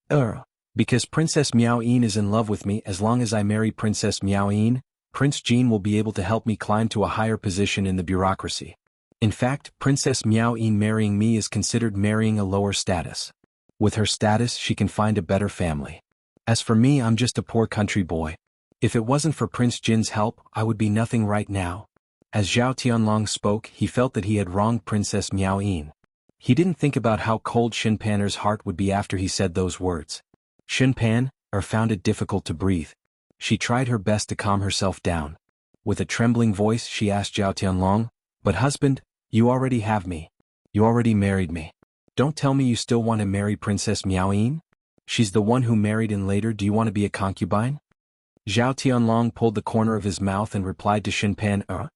because Princess Miao Yin is in love with me. As long as I marry Princess Miao Yin, Prince Jean will be able to help me climb to a higher position in the bureaucracy. In fact, Princess Miao Yin marrying me is considered marrying a lower status. With her status, she can find a better family. As for me, I'm just a poor country boy. If it wasn't for Prince Jin's help, I would be nothing right now. As Zhao Tianlong spoke, he felt that he had wronged Princess Miao Yin. He didn't think about how cold Shinpaner's heart would be after he said those words. Shinpaner found it difficult to breathe. She tried her best to calm herself down. With a trembling voice, she asked Zhao Tianlong, "But husband, you already have me. You already married me. Don't tell me you still want to marry Princess Miao Yin? She's the one who married and later do you want to be a concubine?" Zhao Tianlong pulled the corner of his mouth and replied to Shinpaner,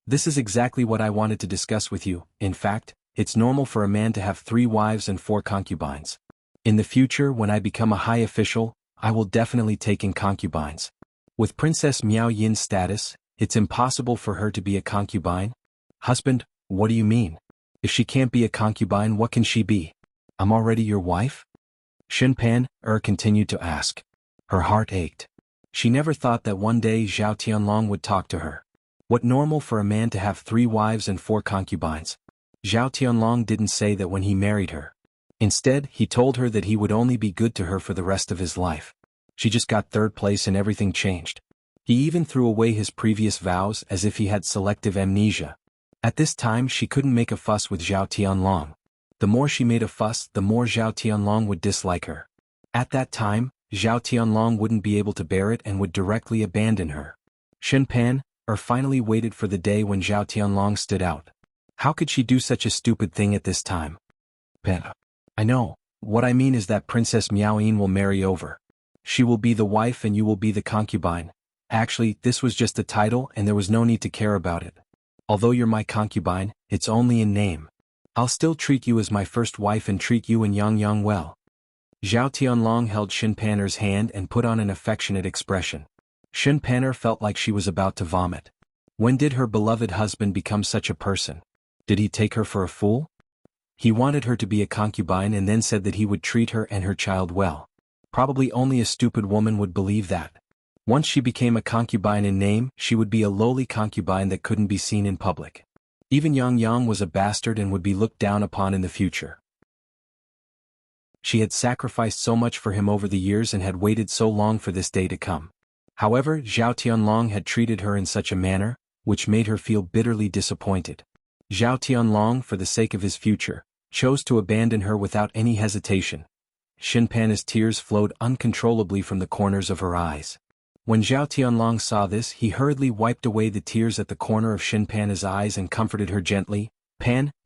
this is exactly what I wanted to discuss with you. In fact, it's normal for a man to have 3 wives and 4 concubines. In the future, when I become a high official, I will definitely take in concubines. With Princess Miao Yin's status, it's impossible for her to be a concubine. Husband, what do you mean? If she can't be a concubine, what can she be? I'm already your wife? Shinpaner continued to ask. Her heart ached. She never thought that one day Zhao Tianlong would talk to her. What normal for a man to have 3 wives and 4 concubines? Zhao Tianlong didn't say that when he married her. Instead, he told her that he would only be good to her for the rest of his life. She just got 3rd place and everything changed. He even threw away his previous vows as if he had selective amnesia. At this time she couldn't make a fuss with Zhao Tianlong. The more she made a fuss, the more Zhao Tianlong would dislike her. At that time, Zhao Tianlong wouldn't be able to bear it and would directly abandon her. Shinpaner finally waited for the day when Zhao Tianlong stood out. How could she do such a stupid thing at this time? I know. What I mean is that Princess Miao Yin will marry over. She will be the wife and you will be the concubine. Actually, this was just a title and there was no need to care about it. Although you're my concubine, it's only in name. I'll still treat you as my first wife and treat you and Yang well. Zhao Tianlong held Shinpaner's hand and put on an affectionate expression. Shinpaner felt like she was about to vomit. When did her beloved husband become such a person? Did he take her for a fool? He wanted her to be a concubine and then said that he would treat her and her child well. Probably only a stupid woman would believe that. Once she became a concubine in name, she would be a lowly concubine that couldn't be seen in public. Even Yang was a bastard and would be looked down upon in the future. She had sacrificed so much for him over the years and had waited so long for this day to come. However, Zhao Tianlong had treated her in such a manner, which made her feel bitterly disappointed. Zhao Tianlong, for the sake of his future, chose to abandon her without any hesitation. Shinpaner's tears flowed uncontrollably from the corners of her eyes. When Zhao Tianlong saw this, he hurriedly wiped away the tears at the corner of Shinpaner's eyes and comforted her gently.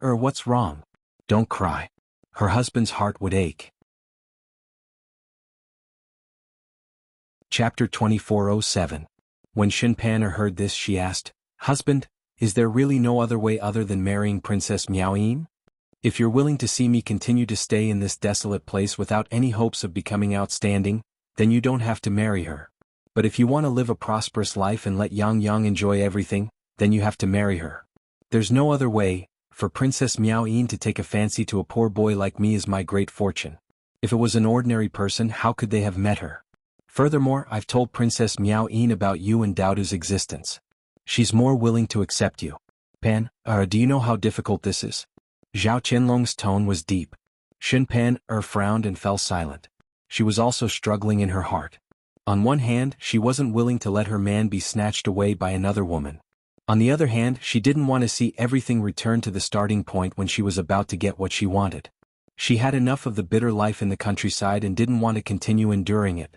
What's wrong? Don't cry. Her husband's heart would ache. Chapter 2407. When Shinpaner heard this, she asked, "Husband, is there really no other way other than marrying Princess Miao Yin? If you're willing to see me continue to stay in this desolate place without any hopes of becoming outstanding, then you don't have to marry her. But if you want to live a prosperous life and let Yang enjoy everything, then you have to marry her. There's no other way. For Princess Miao Yin to take a fancy to a poor boy like me is my great fortune. If it was an ordinary person, how could they have met her? Furthermore, I've told Princess Miao Yin about you and Daodu's existence. She's more willing to accept you. Do you know how difficult this is?" Zhao Tianlong's tone was deep. Shinpaner frowned and fell silent. she was also struggling in her heart. On one hand, she wasn't willing to let her man be snatched away by another woman. On the other hand, she didn't want to see everything return to the starting point when she was about to get what she wanted. She had enough of the bitter life in the countryside and didn't want to continue enduring it.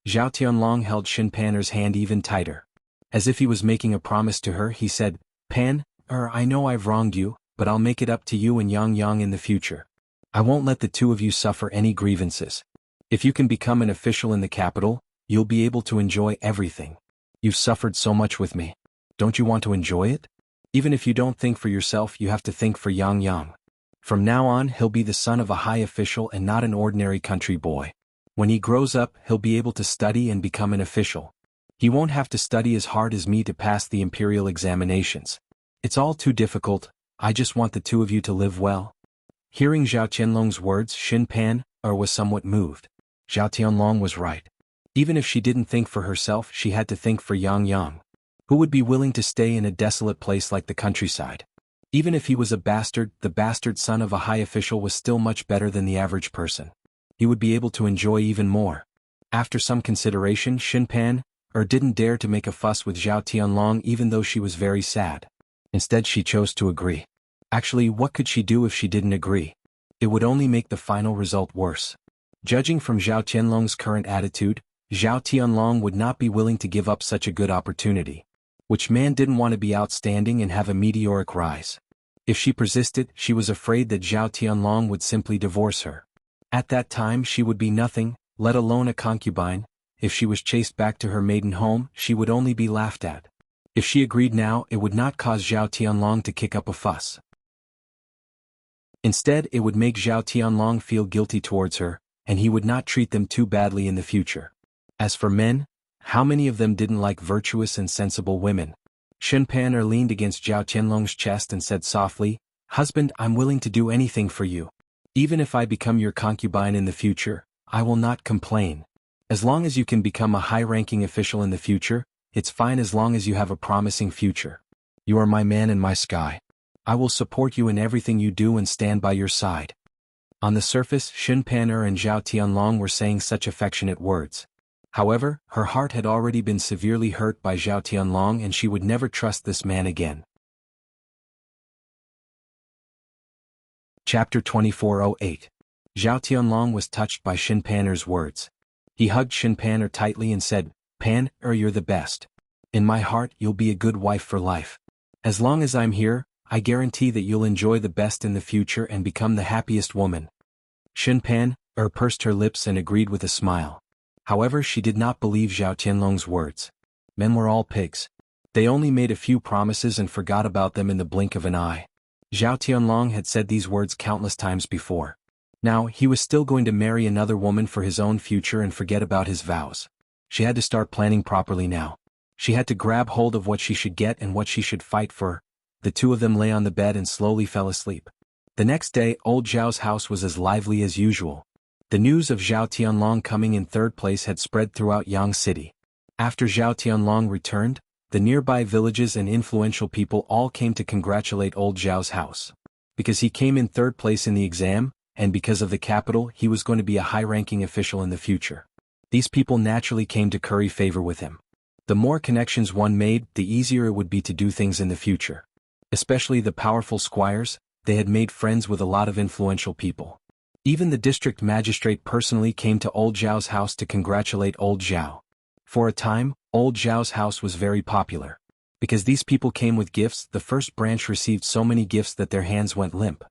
Zhao Tianlong held Shin Pan'er's hand even tighter. As if he was making a promise to her, he said, Pan, I know I've wronged you, but I'll make it up to you and Yang Yang in the future. I won't let the two of you suffer any grievances. If you can become an official in the capital, you'll be able to enjoy everything. You've suffered so much with me. Don't you want to enjoy it? Even if you don't think for yourself, you have to think for Yang Yang. From now on, he'll be the son of a high official and not an ordinary country boy. When he grows up, he'll be able to study and become an official. He won't have to study as hard as me to pass the imperial examinations. It's all too difficult. I just want the two of you to live well. Hearing Zhao Tianlong's words, Shin Pan was somewhat moved. Zhao Tianlong was right. Even if she didn't think for herself, she had to think for Yang Yang. Who would be willing to stay in a desolate place like the countryside? Even if he was a bastard, the bastard son of a high official was still much better than the average person. He would be able to enjoy even more. After some consideration, Shin Pan didn't dare to make a fuss with Zhao Tianlong even though she was very sad. Instead, she chose to agree. Actually, what could she do if she didn't agree? It would only make the final result worse. Judging from Zhao Tianlong's current attitude, Zhao Tianlong would not be willing to give up such a good opportunity. Which man didn't want to be outstanding and have a meteoric rise? If she persisted, she was afraid that Zhao Tianlong would simply divorce her. At that time she would be nothing, let alone a concubine. If she was chased back to her maiden home, she would only be laughed at. If she agreed now, it would not cause Zhao Tianlong to kick up a fuss. Instead, it would make Zhao Tianlong feel guilty towards her, and he would not treat them too badly in the future. As for men, how many of them didn't like virtuous and sensible women? Shin Pan leaned against Zhao Tianlong's chest and said softly, Husband, I'm willing to do anything for you. Even if I become your concubine in the future, I will not complain. As long as you can become a high-ranking official in the future, it's fine as long as you have a promising future. You are my man and my sky. I will support you in everything you do and stand by your side. On the surface, Shin Pan and Zhao Tianlong were saying such affectionate words. However, her heart had already been severely hurt by Zhao Tianlong and she would never trust this man again. Chapter 2408. Zhao Tianlong was touched by Shin Pan's words. He hugged Shin Pan tightly and said, Pan, you're the best. In my heart, you'll be a good wife for life. As long as I'm here, I guarantee that you'll enjoy the best in the future and become the happiest woman. Shin Pan pursed her lips and agreed with a smile. However, she did not believe Zhao Tianlong's words. Men were all pigs. They only made a few promises and forgot about them in the blink of an eye. Zhao Tianlong had said these words countless times before. Now, he was still going to marry another woman for his own future and forget about his vows. She had to start planning properly now. She had to grab hold of what she should get and what she should fight for. The two of them lay on the bed and slowly fell asleep. The next day, old Zhao's house was as lively as usual. The news of Zhao Tianlong coming in third place had spread throughout Yang City. After Zhao Tianlong returned, the nearby villages and influential people all came to congratulate old Zhao's house. Because he came in third place in the exam, and because of the capital, he was going to be a high-ranking official in the future. These people naturally came to curry favor with him. The more connections one made, the easier it would be to do things in the future. Especially the powerful squires, they had made friends with a lot of influential people. Even the district magistrate personally came to old Zhao's house to congratulate old Zhao. For a time, old Zhao's house was very popular. Because these people came with gifts, the first branch received so many gifts that their hands went limp.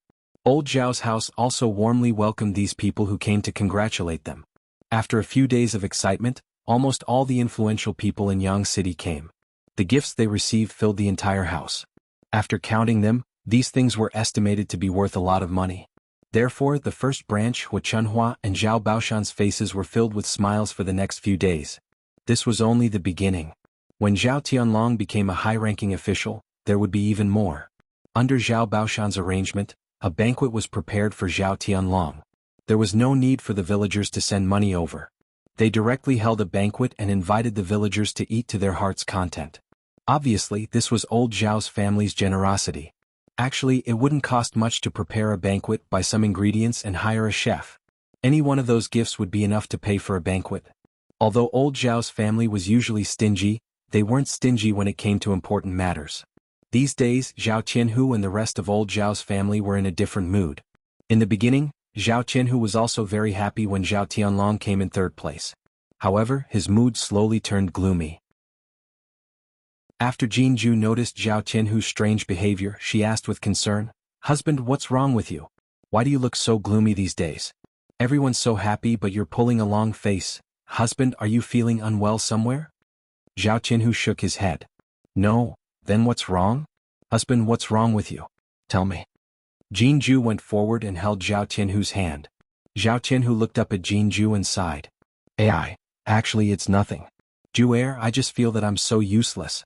Old Zhao's house also warmly welcomed these people who came to congratulate them. After a few days of excitement, almost all the influential people in Yang City came. The gifts they received filled the entire house. After counting them, these things were estimated to be worth a lot of money. Therefore, the first branch, Hu Chunhua and Zhao Baoshan's faces were filled with smiles for the next few days. This was only the beginning. When Zhao Tianlong became a high-ranking official, there would be even more. Under Zhao Baoshan's arrangement, a banquet was prepared for Zhao Tianlong. There was no need for the villagers to send money over. They directly held a banquet and invited the villagers to eat to their heart's content. Obviously, this was old Zhao's family's generosity. Actually, it wouldn't cost much to prepare a banquet, buy some ingredients and hire a chef. Any one of those gifts would be enough to pay for a banquet. Although old Zhao's family was usually stingy, they weren't stingy when it came to important matters. These days, Zhao Qianhu and the rest of old Zhao's family were in a different mood. In the beginning, Zhao Qianhu was also very happy when Zhao Tianlong came in third place. However, his mood slowly turned gloomy. After Jinju noticed Zhao Qianhu's strange behavior, she asked with concern, "Husband, what's wrong with you? Why do you look so gloomy these days? Everyone's so happy but you're pulling a long face. Husband, are you feeling unwell somewhere?" Zhao Qianhu shook his head. "No, then what's wrong? Husband, what's wrong with you? Tell me." Jinju went forward and held Zhao Qianhu's hand. Zhao Qianhu looked up at Jinju and sighed. Actually it's nothing. Ju'er, I just feel that I'm so useless."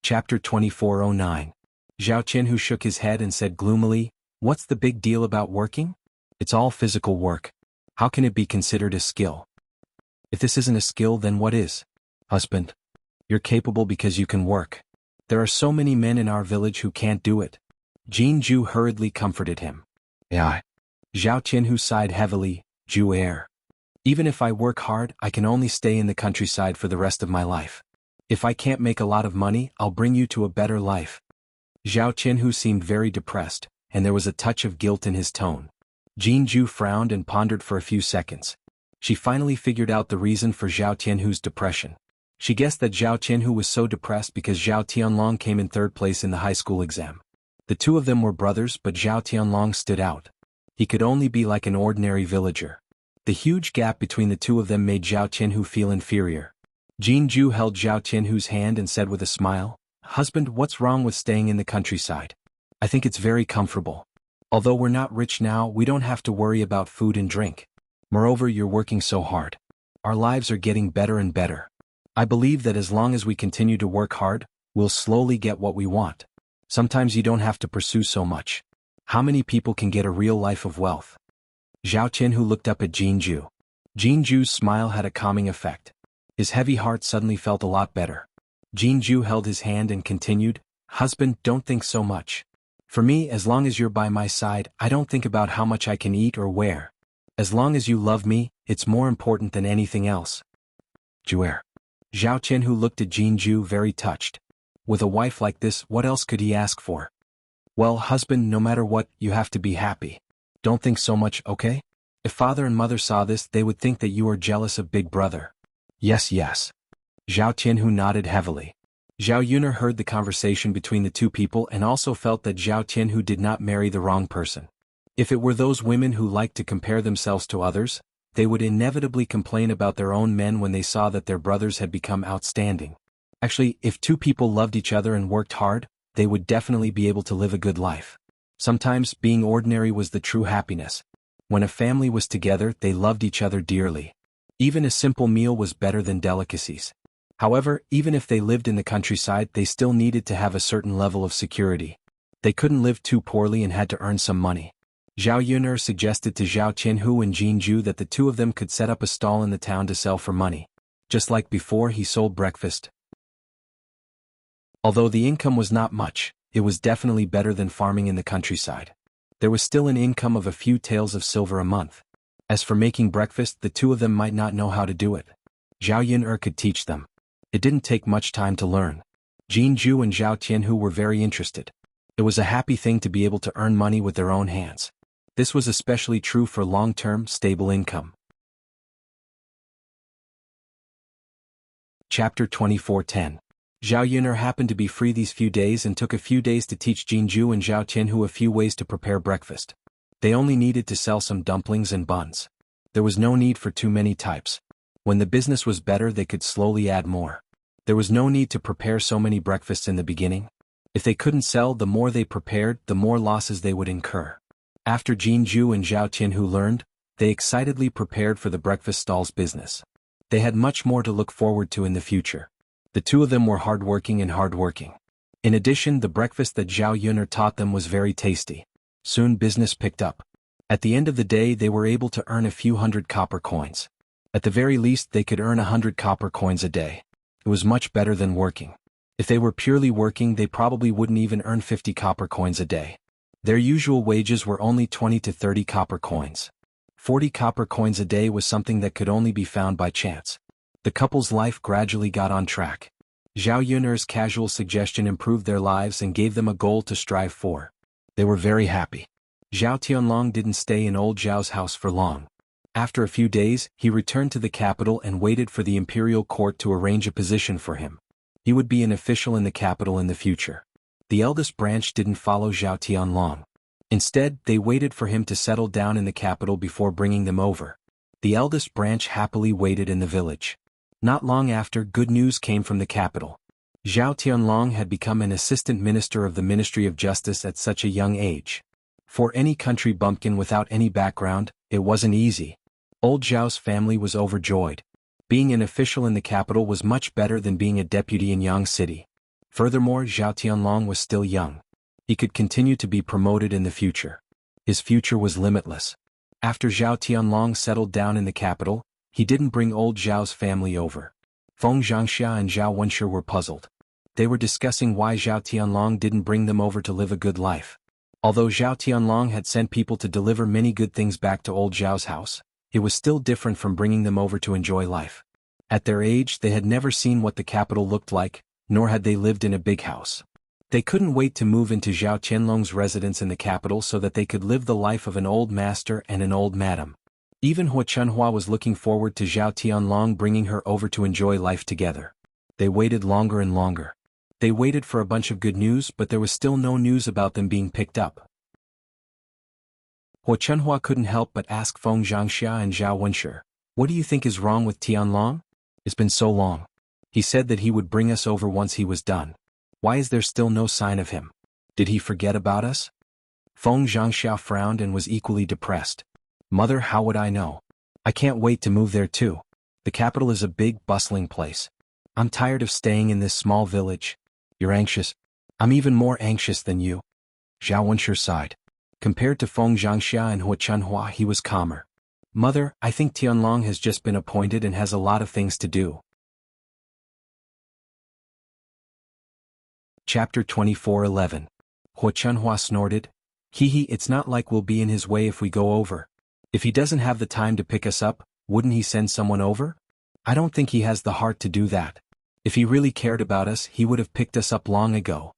Chapter 2409. Zhao Qianhu shook his head and said gloomily, "What's the big deal about working? It's all physical work. How can it be considered a skill? If this isn't a skill, then what is? Husband, you're capable because you can work. There are so many men in our village who can't do it." Jinju hurriedly comforted him. "Yeah." Zhao Qianhu sighed heavily, "Ju'er. Even if I work hard, I can only stay in the countryside for the rest of my life. If I can't make a lot of money, I'll bring you to a better life." Zhao Qianhu seemed very depressed, and there was a touch of guilt in his tone. Jinju frowned and pondered for a few seconds. She finally figured out the reason for Zhao Tianhu's depression. She guessed that Zhao Tianhu was so depressed because Zhao Tianlong came in third place in the high school exam. The two of them were brothers, but Zhao Tianlong stood out. He could only be like an ordinary villager. The huge gap between the two of them made Zhao Tianhu feel inferior. Jinju held Zhao Tianhu's hand and said with a smile, "Husband, what's wrong with staying in the countryside? I think it's very comfortable. Although we're not rich now, we don't have to worry about food and drink. Moreover, you're working so hard. Our lives are getting better and better. I believe that as long as we continue to work hard, we'll slowly get what we want. Sometimes you don't have to pursue so much. How many people can get a real life of wealth?" Zhao Qianhu looked up at Jinju. Jinju's smile had a calming effect. His heavy heart suddenly felt a lot better. Jinju held his hand and continued, "Husband, don't think so much. For me, as long as you're by my side, I don't think about how much I can eat or wear. As long as you love me, it's more important than anything else." Ju'er. Zhao Qianhu looked at Jinju very touched. With a wife like this, what else could he ask for? "Well, husband, no matter what, you have to be happy. Don't think so much, okay? If father and mother saw this, they would think that you are jealous of big brother." Yes. Zhao Qianhu nodded heavily. Zhao Yuner heard the conversation between the two people and also felt that Zhao Qianhu did not marry the wrong person. If it were those women who liked to compare themselves to others, they would inevitably complain about their own men when they saw that their brothers had become outstanding. Actually, if two people loved each other and worked hard, they would definitely be able to live a good life. Sometimes, being ordinary was the true happiness. When a family was together, they loved each other dearly. Even a simple meal was better than delicacies. However, even if they lived in the countryside, they still needed to have a certain level of security. They couldn't live too poorly and had to earn some money. Zhao Yuner suggested to Zhao Qianhu and Jinju that the two of them could set up a stall in the town to sell for money. Just like before, he sold breakfast. Although the income was not much, it was definitely better than farming in the countryside. There was still an income of a few taels of silver a month. As for making breakfast, the two of them might not know how to do it. Zhao Yuner could teach them. It didn't take much time to learn. Jinju and Zhao Tianhu were very interested. It was a happy thing to be able to earn money with their own hands. This was especially true for long-term, stable income. Chapter 2410. Zhao Yuner happened to be free these few days and took a few days to teach Jinju and Zhao Tianhu a few ways to prepare breakfast. They only needed to sell some dumplings and buns. There was no need for too many types. When the business was better, they could slowly add more. There was no need to prepare so many breakfasts in the beginning. If they couldn't sell, the more they prepared, the more losses they would incur. After Jinju and Zhao Tianhu learned, they excitedly prepared for the breakfast stalls business. They had much more to look forward to in the future. The two of them were hardworking. In addition, the breakfast that Zhao Yuner taught them was very tasty. Soon business picked up. At the end of the day, they were able to earn a few hundred copper coins. At the very least, they could earn 100 copper coins a day. It was much better than working. If they were purely working, they probably wouldn't even earn 50 copper coins a day. Their usual wages were only 20 to 30 copper coins. 40 copper coins a day was something that could only be found by chance. The couple's life gradually got on track. Zhao Yun'er's casual suggestion improved their lives and gave them a goal to strive for. They were very happy. Zhao Tianlong didn't stay in old Zhao's house for long. After a few days, he returned to the capital and waited for the imperial court to arrange a position for him. He would be an official in the capital in the future. The eldest branch didn't follow Zhao Tianlong. Instead, they waited for him to settle down in the capital before bringing them over. The eldest branch happily waited in the village. Not long after, good news came from the capital. Zhao Tianlong had become an assistant minister of the Ministry of Justice at such a young age. For any country bumpkin without any background, it wasn't easy. Old Zhao's family was overjoyed. Being an official in the capital was much better than being a deputy in Yang City. Furthermore, Zhao Tianlong was still young. He could continue to be promoted in the future. His future was limitless. After Zhao Tianlong settled down in the capital, he didn't bring old Zhao's family over. Feng Zhangxia and Zhao Wenshi were puzzled. They were discussing why Zhao Tianlong didn't bring them over to live a good life. Although Zhao Tianlong had sent people to deliver many good things back to old Zhao's house, it was still different from bringing them over to enjoy life. At their age, they had never seen what the capital looked like, nor had they lived in a big house. They couldn't wait to move into Zhao Tianlong's residence in the capital so that they could live the life of an old master and an old madam. Even Hua Chunhua was looking forward to Zhao Tianlong bringing her over to enjoy life together. They waited longer and longer. They waited for a bunch of good news, but there was still no news about them being picked up. Hua Chunhua couldn't help but ask Feng Zhangxia and Zhao Wenshi, "What do you think is wrong with Tianlong? It's been so long. He said that he would bring us over once he was done. Why is there still no sign of him? Did he forget about us?" Feng Zhangxia frowned and was equally depressed. "Mother, how would I know? I can't wait to move there too. The capital is a big, bustling place. I'm tired of staying in this small village." "You're anxious. I'm even more anxious than you." Zhao Wenshi sighed. Compared to Feng Zhangxia and Hua Chunhua, he was calmer. "Mother, I think Tianlong has just been appointed and has a lot of things to do." Chapter 24:11. Hua Chunhua snorted. It's not like we'll be in his way if we go over. If he doesn't have the time to pick us up, wouldn't he send someone over? I don't think he has the heart to do that. If he really cared about us, he would have picked us up long ago."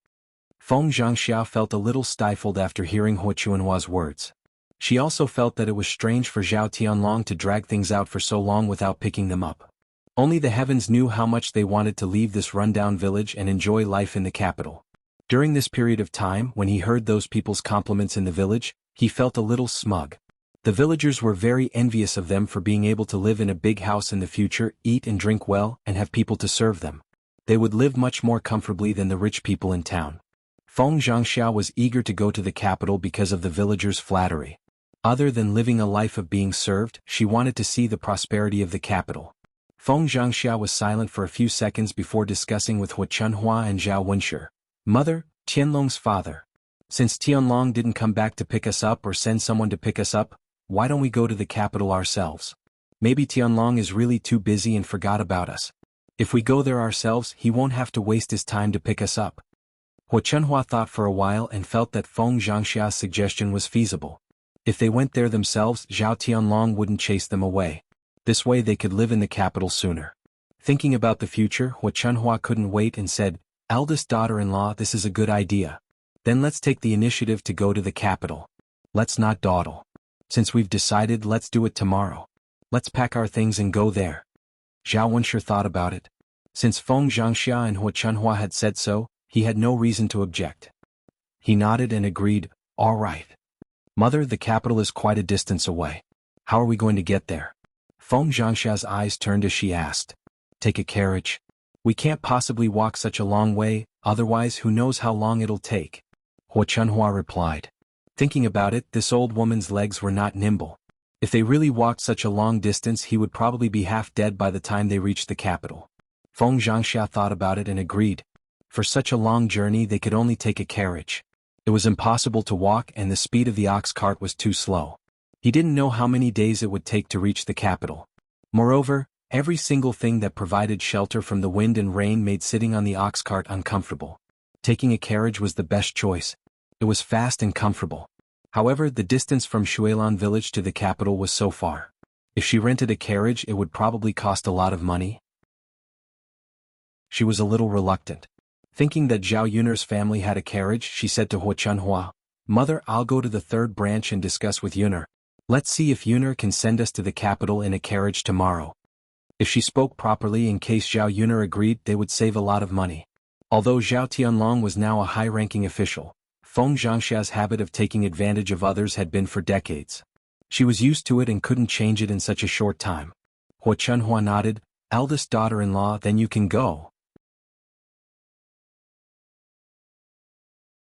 Feng Zhangxia felt a little stifled after hearing Hua Chunhua's words. She also felt that it was strange for Zhao Tianlong to drag things out for so long without picking them up. Only the heavens knew how much they wanted to leave this rundown village and enjoy life in the capital. During this period of time, when he heard those people's compliments in the village, he felt a little smug. The villagers were very envious of them for being able to live in a big house in the future, eat and drink well, and have people to serve them. They would live much more comfortably than the rich people in town. Feng Zhangxia was eager to go to the capital because of the villagers' flattery. Other than living a life of being served, she wanted to see the prosperity of the capital. Feng Zhangxia was silent for a few seconds before discussing with Hua Chunhua and Zhao Wenshi. "Mother, Tianlong's father. Since Tianlong didn't come back to pick us up or send someone to pick us up, why don't we go to the capital ourselves? Maybe Tianlong is really too busy and forgot about us. If we go there ourselves, he won't have to waste his time to pick us up." Hua Chunhua thought for a while and felt that Feng Zhangxia's suggestion was feasible. If they went there themselves, Zhao Tianlong wouldn't chase them away. This way they could live in the capital sooner. Thinking about the future, Hua Chunhua couldn't wait and said, "Eldest daughter-in-law, this is a good idea. Then let's take the initiative to go to the capital. Let's not dawdle. Since we've decided, let's do it tomorrow. Let's pack our things and go there." Zhao Wenshi thought about it. Since Feng Zhangxia and Hua Chunhua had said so, he had no reason to object. He nodded and agreed, "All right. Mother, the capital is quite a distance away. How are we going to get there?" Feng Zhangxia's eyes turned as she asked. "Take a carriage. We can't possibly walk such a long way, otherwise who knows how long it'll take." Hua Chunhua replied. Thinking about it, this old woman's legs were not nimble. If they really walked such a long distance, he would probably be half dead by the time they reached the capital. Feng Zhangxia thought about it and agreed. For such a long journey they could only take a carriage. It was impossible to walk and the speed of the ox cart was too slow. He didn't know how many days it would take to reach the capital. Moreover, every single thing that provided shelter from the wind and rain made sitting on the ox cart uncomfortable. Taking a carriage was the best choice. It was fast and comfortable. However, the distance from Shuilan village to the capital was so far. If she rented a carriage, it would probably cost a lot of money. She was a little reluctant. Thinking that Zhao Yun'er's family had a carriage, she said to Huo Chunhua, "Mother, I'll go to the third branch and discuss with Yun'er. Let's see if Yun'er can send us to the capital in a carriage tomorrow." If she spoke properly, in case Zhao Yun'er agreed, they would save a lot of money. Although Zhao Tianlong was now a high-ranking official, Feng Zhangxia's habit of taking advantage of others had been for decades. She was used to it and couldn't change it in such a short time. Huo Chunhua nodded. "Eldest daughter-in-law, then you can go."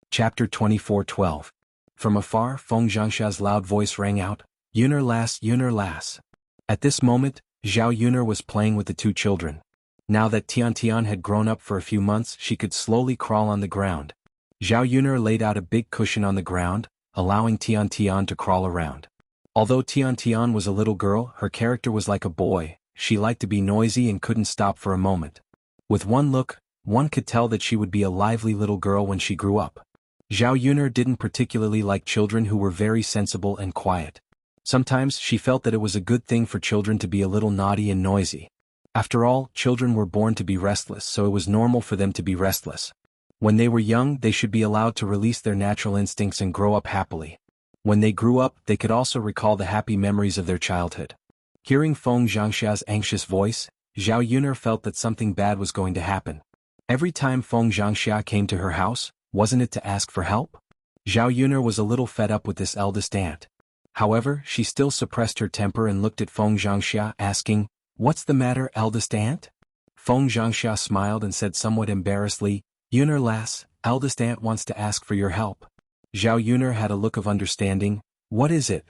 Chapter 24:12. From afar, Feng Zhangxia's loud voice rang out, "Yun'er lass, Yun'er lass." At this moment, Zhao Yun'er was playing with the two children. Now that Tian Tian had grown up for a few months, she could slowly crawl on the ground. Zhao Yun'er laid out a big cushion on the ground, allowing Tian Tian to crawl around. Although Tian Tian was a little girl, her character was like a boy. She liked to be noisy and couldn't stop for a moment. With one look, one could tell that she would be a lively little girl when she grew up. Zhao Yun'er didn't particularly like children who were very sensible and quiet. Sometimes she felt that it was a good thing for children to be a little naughty and noisy. After all, children were born to be restless, so it was normal for them to be restless. When they were young, they should be allowed to release their natural instincts and grow up happily. When they grew up, they could also recall the happy memories of their childhood. Hearing Feng Zhangxia's anxious voice, Zhao Yun'er felt that something bad was going to happen. Every time Feng Zhangxia came to her house, wasn't it to ask for help? Zhao Yun'er was a little fed up with this eldest aunt. However, she still suppressed her temper and looked at Feng Zhangxia, asking, "What's the matter, eldest aunt?" Feng Zhangxia smiled and said somewhat embarrassedly, "Yun'er lass, eldest aunt wants to ask for your help." Zhao Yun'er had a look of understanding. "What is it?"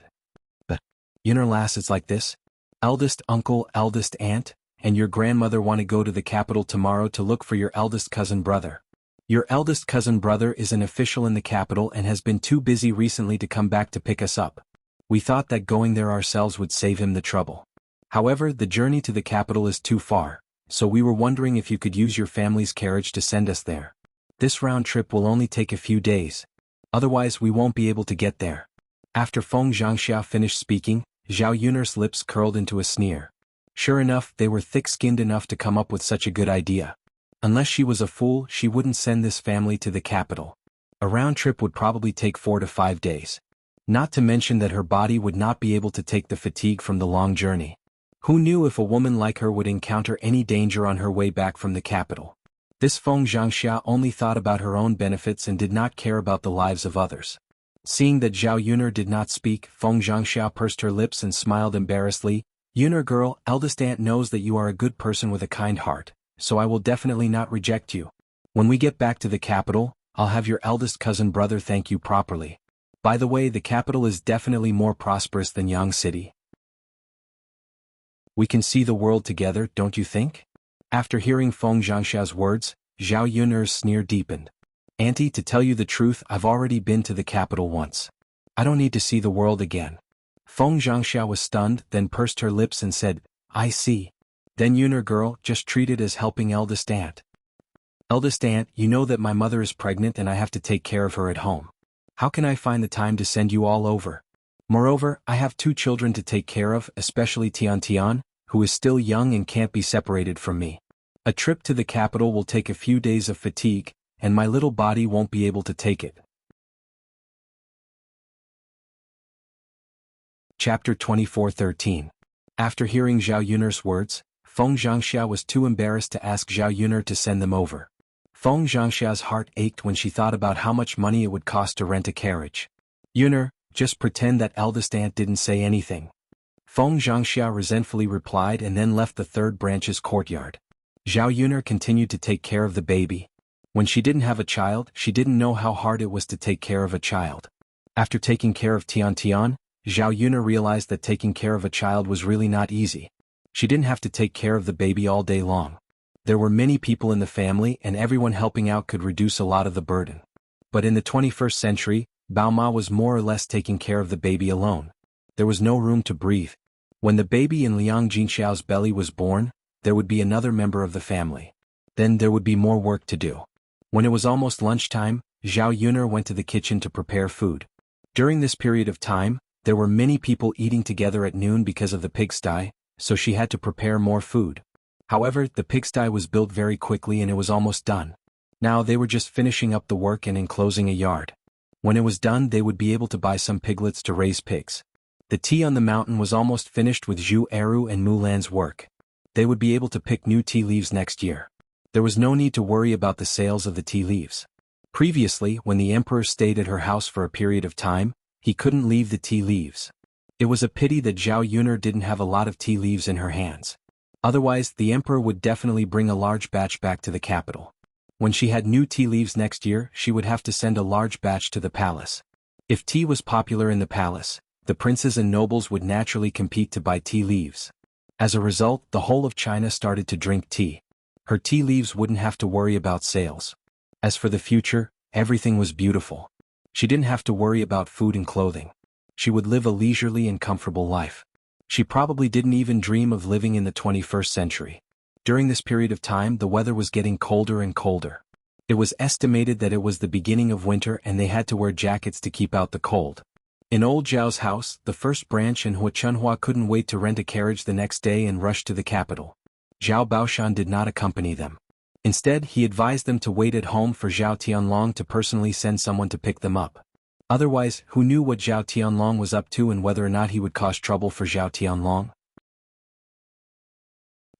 "Yun'er lass, it's like this. Eldest uncle, eldest aunt, and your grandmother want to go to the capital tomorrow to look for your eldest cousin brother. Your eldest cousin brother is an official in the capital and has been too busy recently to come back to pick us up. We thought that going there ourselves would save him the trouble. However, the journey to the capital is too far, so we were wondering if you could use your family's carriage to send us there. This round trip will only take a few days. Otherwise we won't be able to get there." After Feng Zhangxia finished speaking, Zhao Yun'er's lips curled into a sneer. Sure enough, they were thick-skinned enough to come up with such a good idea. Unless she was a fool, she wouldn't send this family to the capital. A round trip would probably take 4 to 5 days. Not to mention that her body would not be able to take the fatigue from the long journey. Who knew if a woman like her would encounter any danger on her way back from the capital? This Feng Zhangxia only thought about her own benefits and did not care about the lives of others. Seeing that Zhao Yun'er did not speak, Feng Zhangxia pursed her lips and smiled embarrassedly. "Yun'er girl, eldest aunt knows that you are a good person with a kind heart, so I will definitely not reject you. When we get back to the capital, I'll have your eldest cousin brother thank you properly. By the way, the capital is definitely more prosperous than Yang City. We can see the world together, don't you think?" After hearing Feng Zhangxia's words, Zhao Yun'er's sneer deepened. "Auntie, to tell you the truth, I've already been to the capital once. I don't need to see the world again." Feng Zhangxia was stunned, then pursed her lips and said, "I see. Then Yun'er girl, just treat it as helping eldest aunt. Eldest aunt, you know that my mother is pregnant and I have to take care of her at home. How can I find the time to send you all over? Moreover, I have 2 children to take care of, especially Tian Tian, who is still young and can't be separated from me. A trip to the capital will take a few days of fatigue, and my little body won't be able to take it." Chapter 24:13. After hearing Zhao Yun'er's words, Feng Zhangxia was too embarrassed to ask Zhao Yun'er to send them over. Feng Zhangxia's heart ached when she thought about how much money it would cost to rent a carriage. "Yun'er, just pretend that eldest aunt didn't say anything." Feng Zhangxia resentfully replied and then left the third branch's courtyard. Zhao Yun'er continued to take care of the baby. When she didn't have a child, she didn't know how hard it was to take care of a child. After taking care of Tian Tian, Zhao Yun'er realized that taking care of a child was really not easy. She didn't have to take care of the baby all day long. There were many people in the family and everyone helping out could reduce a lot of the burden. But in the 21st century, Bao Ma was more or less taking care of the baby alone. There was no room to breathe. When the baby in Liang Jinxiao's belly was born, there would be another member of the family. Then there would be more work to do. When it was almost lunchtime, Zhao Yun'er went to the kitchen to prepare food. During this period of time, there were many people eating together at noon because of the pigsty, so she had to prepare more food. However, the pigsty was built very quickly and it was almost done. Now they were just finishing up the work and enclosing a yard. When it was done, they would be able to buy some piglets to raise pigs. The tea on the mountain was almost finished with Zhu Eru and Mulan's work. They would be able to pick new tea leaves next year. There was no need to worry about the sales of the tea leaves. Previously, when the emperor stayed at her house for a period of time, he couldn't leave the tea leaves. It was a pity that Zhao Yun'er didn't have a lot of tea leaves in her hands. Otherwise, the emperor would definitely bring a large batch back to the capital. When she had new tea leaves next year, she would have to send a large batch to the palace. If tea was popular in the palace, the princes and nobles would naturally compete to buy tea leaves. As a result, the whole of China started to drink tea. Her tea leaves wouldn't have to worry about sales. As for the future, everything was beautiful. She didn't have to worry about food and clothing. She would live a leisurely and comfortable life. She probably didn't even dream of living in the 21st century. During this period of time, the weather was getting colder and colder. It was estimated that it was the beginning of winter and they had to wear jackets to keep out the cold. In old Zhao's house, the first branch and Huo couldn't wait to rent a carriage the next day and rush to the capital. Zhao Baoshan did not accompany them. Instead, he advised them to wait at home for Zhao Tianlong to personally send someone to pick them up. Otherwise, who knew what Zhao Tianlong was up to and whether or not he would cause trouble for Zhao Tianlong?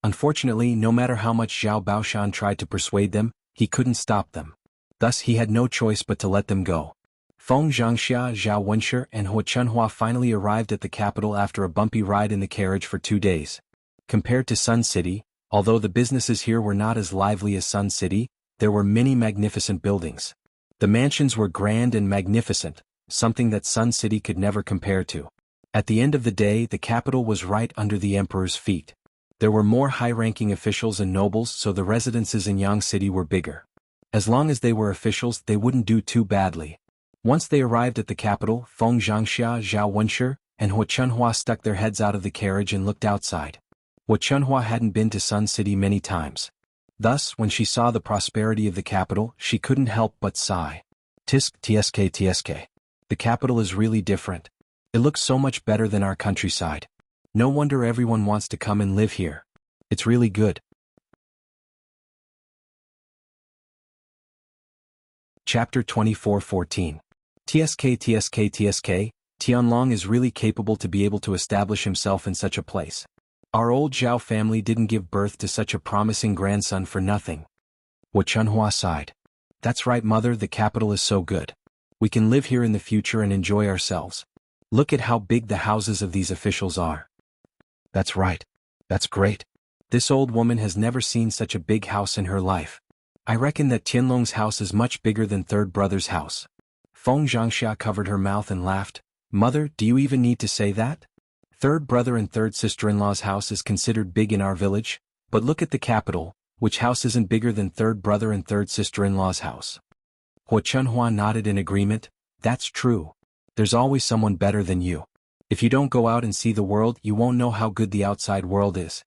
Unfortunately, no matter how much Zhao Baoshan tried to persuade them, he couldn't stop them. Thus he had no choice but to let them go. Feng Zhangxia, Zhao Wenshi, and Huo Chunhua finally arrived at the capital after a bumpy ride in the carriage for 2 days. Compared to Sun City, although the businesses here were not as lively as Sun City, there were many magnificent buildings. The mansions were grand and magnificent, something that Sun City could never compare to. At the end of the day, the capital was right under the emperor's feet. There were more high-ranking officials and nobles, so the residences in Yang City were bigger. As long as they were officials, they wouldn't do too badly. Once they arrived at the capital, Feng Zhangxia, Zhao Wenshi, and Huo Chunhua stuck their heads out of the carriage and looked outside. Huo Chunhua hadn't been to Sun City many times. Thus, when she saw the prosperity of the capital, she couldn't help but sigh. Tsk. The capital is really different. It looks so much better than our countryside. No wonder everyone wants to come and live here. It's really good. Chapter 24:14. Tsk. Tianlong is really capable to be able to establish himself in such a place. Our old Zhao family didn't give birth to such a promising grandson for nothing. Huo Chunhua sighed. That's right, mother, the capital is so good. We can live here in the future and enjoy ourselves. Look at how big the houses of these officials are. That's right. That's great. This old woman has never seen such a big house in her life. I reckon that Tianlong's house is much bigger than third brother's house. Feng Zhangxia covered her mouth and laughed. Mother, do you even need to say that? Third brother and third sister-in-law's house is considered big in our village, but look at the capital, which house isn't bigger than third brother and third sister-in-law's house? Huo Chunhua nodded in agreement. That's true. There's always someone better than you. If you don't go out and see the world, you won't know how good the outside world is.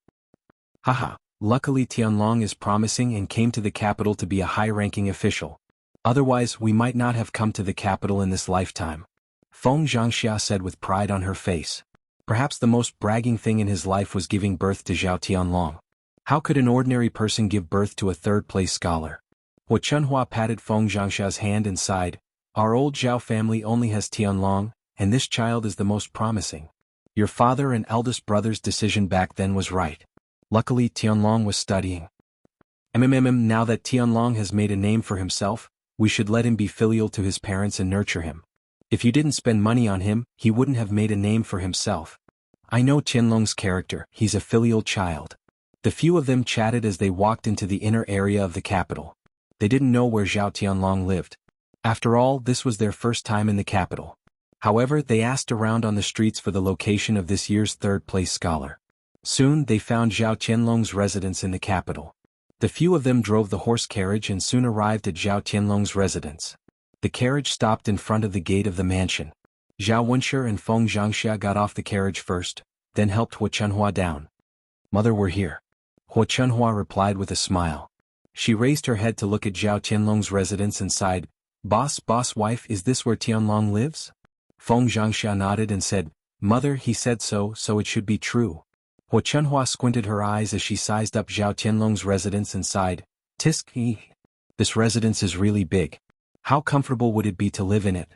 Haha, luckily Tianlong is promising and came to the capital to be a high-ranking official. Otherwise, we might not have come to the capital in this lifetime. Feng Zhangxia said with pride on her face. Perhaps the most bragging thing in his life was giving birth to Zhao Tianlong. How could an ordinary person give birth to a third-place scholar? Huo Chunhua patted Feng Zhangxia's hand and sighed. Our old Zhao family only has Tianlong, and this child is the most promising. Your father and eldest brother's decision back then was right. Luckily Tianlong was studying. Now that Tianlong has made a name for himself, we should let him be filial to his parents and nurture him. If you didn't spend money on him, he wouldn't have made a name for himself. I know Tianlong's character, he's a filial child. The few of them chatted as they walked into the inner area of the capital. They didn't know where Zhao Tianlong lived. After all, this was their first time in the capital. However, they asked around on the streets for the location of this year's third-place scholar. Soon they found Zhao Tianlong's residence in the capital. The few of them drove the horse carriage and soon arrived at Zhao Tianlong's residence. The carriage stopped in front of the gate of the mansion. Zhao Wenshi and Feng Zhangxia got off the carriage first, then helped Huo Chunhua down. Mother, we're here. Huo Chunhua replied with a smile. She raised her head to look at Zhao Tianlong's residence and sighed. Boss wife, is this where Tianlong lives? Feng Zhangxia nodded and said, Mother, he said so it should be true. Hua Chunhua squinted her eyes as she sized up Zhao Tianlong's residence and sighed, Tisk, this residence is really big. How comfortable would it be to live in it?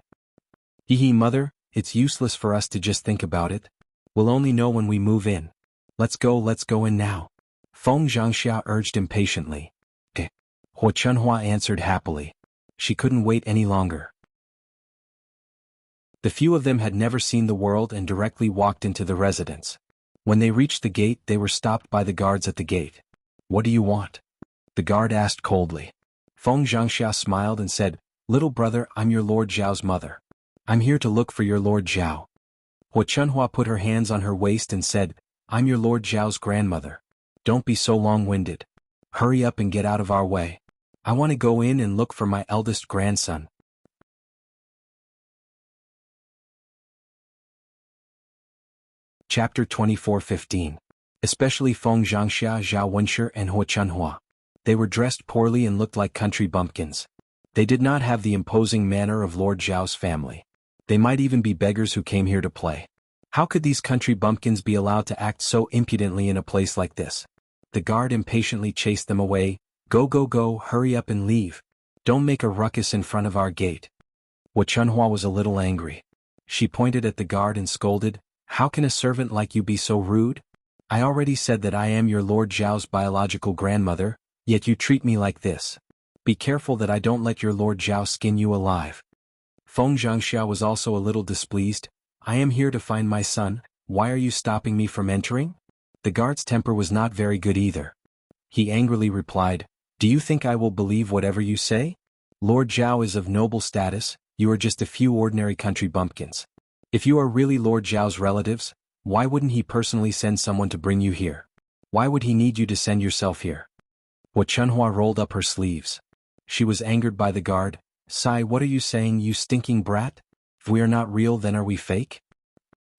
Mother, it's useless for us to just think about it. We'll only know when we move in. Let's go in now. Feng Zhangxia urged impatiently. Hua Chunhua answered happily. She couldn't wait any longer. The few of them had never seen the world and directly walked into the residence. When they reached the gate, they were stopped by the guards at the gate. What do you want? The guard asked coldly. Feng Zhangxia smiled and said, Little brother, I'm your Lord Zhao's mother. I'm here to look for your Lord Zhao. Hua Chunhua put her hands on her waist and said, I'm your Lord Zhao's grandmother. Don't be so long-winded. Hurry up and get out of our way. I want to go in and look for my eldest grandson. Chapter 24:15. Especially Feng Zhangxia, Zhao Wenshi, and Hua Chunhua. They were dressed poorly and looked like country bumpkins. They did not have the imposing manner of Lord Zhao's family. They might even be beggars who came here to play. How could these country bumpkins be allowed to act so impudently in a place like this? The guard impatiently chased them away. Go, hurry up and leave. Don't make a ruckus in front of our gate. Hua Chunhua was a little angry. She pointed at the guard and scolded, How can a servant like you be so rude? I already said that I am your Lord Zhao's biological grandmother, yet you treat me like this. Be careful that I don't let your Lord Zhao skin you alive. Feng Zhangxia was also a little displeased. I am here to find my son, why are you stopping me from entering? The guard's temper was not very good either. He angrily replied, Do you think I will believe whatever you say? Lord Zhao is of noble status, you are just a few ordinary country bumpkins. If you are really Lord Zhao's relatives, why wouldn't he personally send someone to bring you here? Why would he need you to send yourself here? Hua Chunhua rolled up her sleeves. She was angered by the guard. Sai, what are you saying, you stinking brat? If we are not real, then are we fake?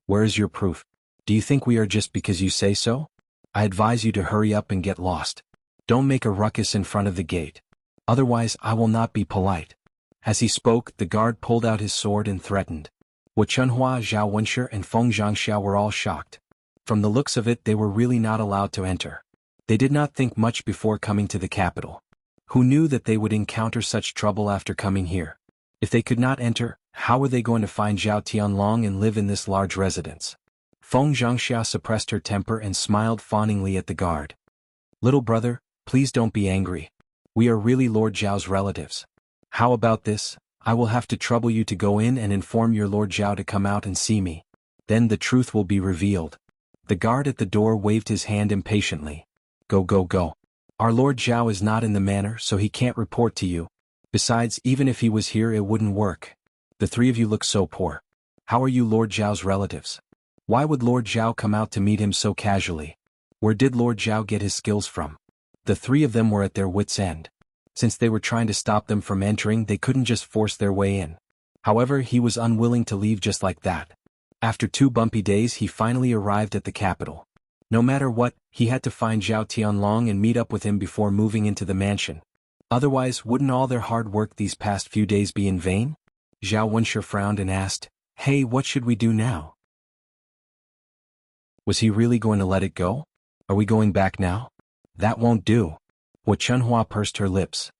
Where is your proof? Do you think we are just because you say so? I advise you to hurry up and get lost. Don't make a ruckus in front of the gate. Otherwise I will not be polite. As he spoke, the guard pulled out his sword and threatened. Hua Chunhua, Zhao Wenshi, and Feng Zhangxia were all shocked. From the looks of it, they were really not allowed to enter. They did not think much before coming to the capital. Who knew that they would encounter such trouble after coming here? If they could not enter, how were they going to find Zhao Tianlong and live in this large residence? Feng Zhangxia suppressed her temper and smiled fawningly at the guard. Little brother, please don't be angry. We are really Lord Zhao's relatives. How about this? I will have to trouble you to go in and inform your Lord Zhao to come out and see me. Then the truth will be revealed. The guard at the door waved his hand impatiently. Go. Our Lord Zhao is not in the manor, so he can't report to you. Besides, even if he was here, it wouldn't work. The three of you look so poor. How are you Lord Zhao's relatives? Why would Lord Zhao come out to meet him so casually? Where did Lord Zhao get his skills from? The three of them were at their wits' end. Since they were trying to stop them from entering, they couldn't just force their way in. However, he was unwilling to leave just like that. After 2 bumpy days, he finally arrived at the capital. No matter what, he had to find Zhao Tianlong and meet up with him before moving into the mansion. Otherwise, wouldn't all their hard work these past few days be in vain? Zhao Wenshi frowned and asked, Hey, what should we do now? Was he really going to let it go? Are we going back now? That won't do. Hua Chunhua pursed her lips.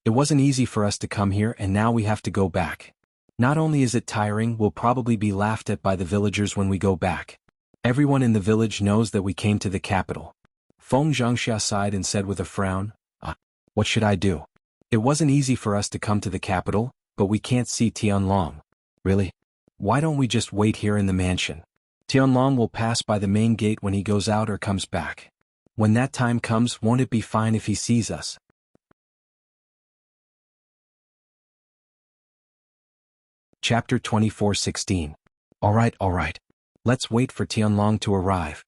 It wasn't easy for us to come here and now we have to go back. Not only is it tiring, we'll probably be laughed at by the villagers when we go back. Everyone in the village knows that we came to the capital. Feng Zhangxia sighed and said with a frown, What should I do? It wasn't easy for us to come to the capital, but we can't see Tianlong. Really? Why don't we just wait here in the mansion? Tianlong will pass by the main gate when he goes out or comes back. When that time comes, won't it be fine if he sees us? Chapter 24:16. All right. Let's wait for Tianlong to arrive.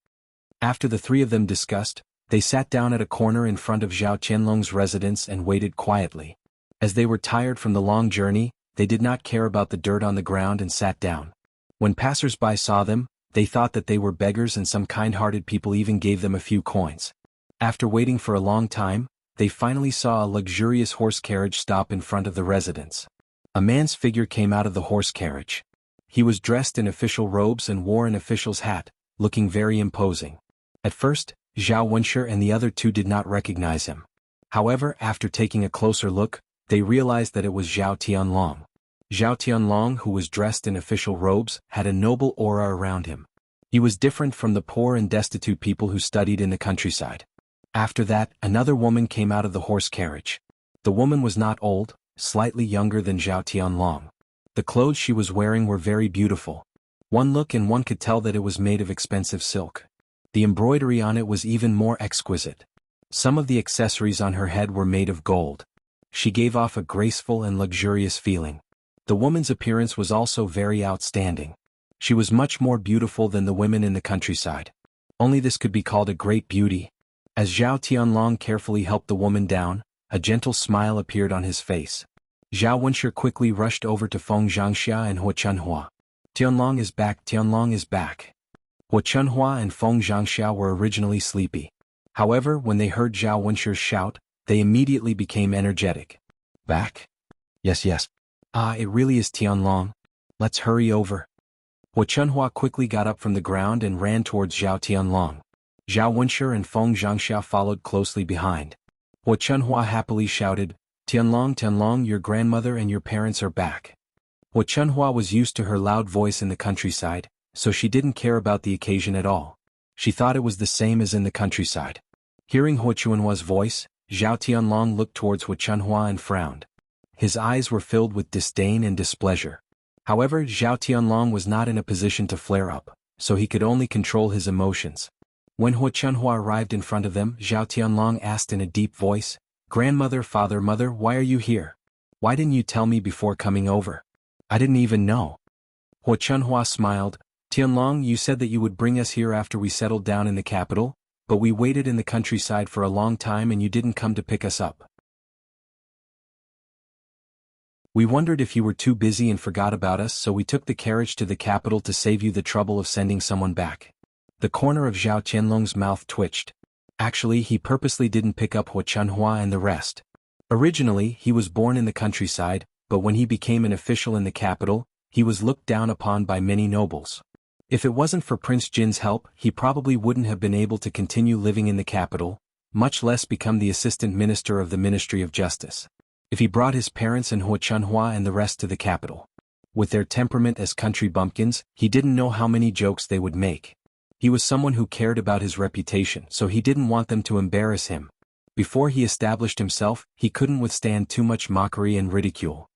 After the three of them discussed, they sat down at a corner in front of Zhao Tianlong's residence and waited quietly. As they were tired from the long journey, they did not care about the dirt on the ground and sat down. When passers-by saw them, they thought that they were beggars and some kind-hearted people even gave them a few coins. After waiting for a long time, they finally saw a luxurious horse carriage stop in front of the residence. A man's figure came out of the horse carriage. He was dressed in official robes and wore an official's hat, looking very imposing. At first, Zhao Wenshi and the other two did not recognize him. However, after taking a closer look, they realized that it was Zhao Tianlong. Zhao Tianlong, who was dressed in official robes, had a noble aura around him. He was different from the poor and destitute people who studied in the countryside. After that, another woman came out of the horse carriage. The woman was not old, slightly younger than Zhao Tianlong. The clothes she was wearing were very beautiful. One look and one could tell that it was made of expensive silk. The embroidery on it was even more exquisite. Some of the accessories on her head were made of gold. She gave off a graceful and luxurious feeling. The woman's appearance was also very outstanding. She was much more beautiful than the women in the countryside. Only this could be called a great beauty. As Zhao Tianlong carefully helped the woman down, a gentle smile appeared on his face. Zhao Wenshi quickly rushed over to Feng Zhangxia and Hua Chunhua. Tianlong is back, Tianlong is back. Hua Chunhua and Feng Zhangxia were originally sleepy. However, when they heard Zhao Wenshi's shout, they immediately became energetic. Back? Yes, yes. Ah, it really is Tianlong. Let's hurry over. Hua Chunhua quickly got up from the ground and ran towards Zhao Tianlong. Zhao Wenshi and Feng Zhangxia followed closely behind. Hua Chunhua happily shouted, Tianlong, Tianlong, your grandmother and your parents are back. Hua Chunhua was used to her loud voice in the countryside, so she didn't care about the occasion at all. She thought it was the same as in the countryside. Hearing Hua Chunhua's voice, Zhao Tianlong looked towards Hua Chunhua and frowned. His eyes were filled with disdain and displeasure. However, Zhao Tianlong was not in a position to flare up, so he could only control his emotions. When Hua Chunhua arrived in front of them, Zhao Tianlong asked in a deep voice, Grandmother, father, mother, why are you here? Why didn't you tell me before coming over? I didn't even know. Hua Chunhua smiled, Tianlong, you said that you would bring us here after we settled down in the capital, but we waited in the countryside for a long time and you didn't come to pick us up. We wondered if you were too busy and forgot about us, so we took the carriage to the capital to save you the trouble of sending someone back. The corner of Zhao Tianlong's mouth twitched. Actually, he purposely didn't pick up Hua Chunhua and the rest. Originally, he was born in the countryside, but when he became an official in the capital, he was looked down upon by many nobles. If it wasn't for Prince Jin's help, he probably wouldn't have been able to continue living in the capital, much less become the assistant minister of the Ministry of Justice. If he brought his parents and Hua Chunhua and the rest to the capital. With their temperament as country bumpkins, he didn't know how many jokes they would make. He was someone who cared about his reputation, so he didn't want them to embarrass him. Before he established himself, he couldn't withstand too much mockery and ridicule.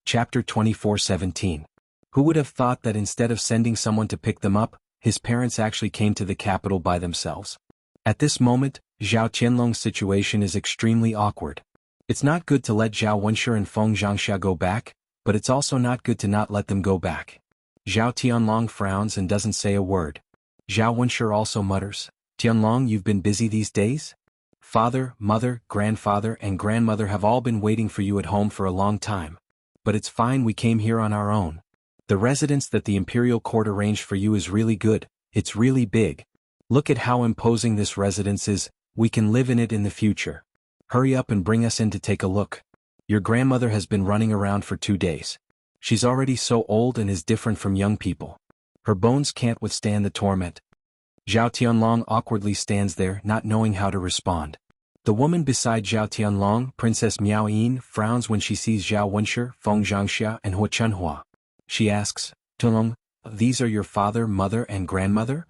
Chapter 24:17. Who would have thought that instead of sending someone to pick them up, his parents actually came to the capital by themselves? At this moment, Zhao Tianlong's situation is extremely awkward. It's not good to let Zhao Wenshi and Feng Zhangxia go back, but it's also not good to not let them go back. Zhao Tianlong frowns and doesn't say a word. Zhao Wenshi also mutters, Tianlong, you've been busy these days? Father, mother, grandfather and grandmother have all been waiting for you at home for a long time. But it's fine, we came here on our own. The residence that the imperial court arranged for you is really good, it's really big. Look at how imposing this residence is, we can live in it in the future. Hurry up and bring us in to take a look. Your grandmother has been running around for 2 days. She's already so old and is different from young people. Her bones can't withstand the torment. Zhao Tianlong awkwardly stands there, not knowing how to respond. The woman beside Zhao Tianlong, Princess Miao Yin, frowns when she sees Zhao Wenshi, Feng Zhangxia and Hua Chunhua. She asks, Tianlong, these are your father, mother and grandmother?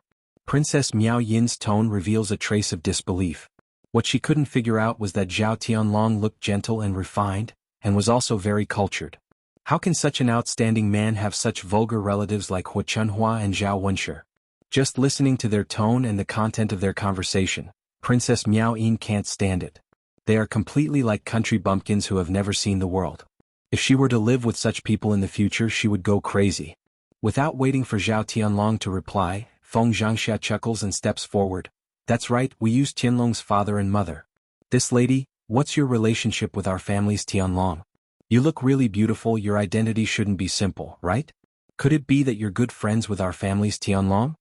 Princess Miao Yin's tone reveals a trace of disbelief. What she couldn't figure out was that Zhao Tianlong looked gentle and refined, and was also very cultured. How can such an outstanding man have such vulgar relatives like Hua Chunhua and Zhao Wenshi? Just listening to their tone and the content of their conversation, Princess Miao Yin can't stand it. They are completely like country bumpkins who have never seen the world. If she were to live with such people in the future, she would go crazy. Without waiting for Zhao Tianlong to reply, Feng Zhangxia chuckles and steps forward. That's right, we use Tianlong's father and mother. This lady, what's your relationship with our families, Tianlong? You look really beautiful, your identity shouldn't be simple, right? Could it be that you're good friends with our families, Tianlong?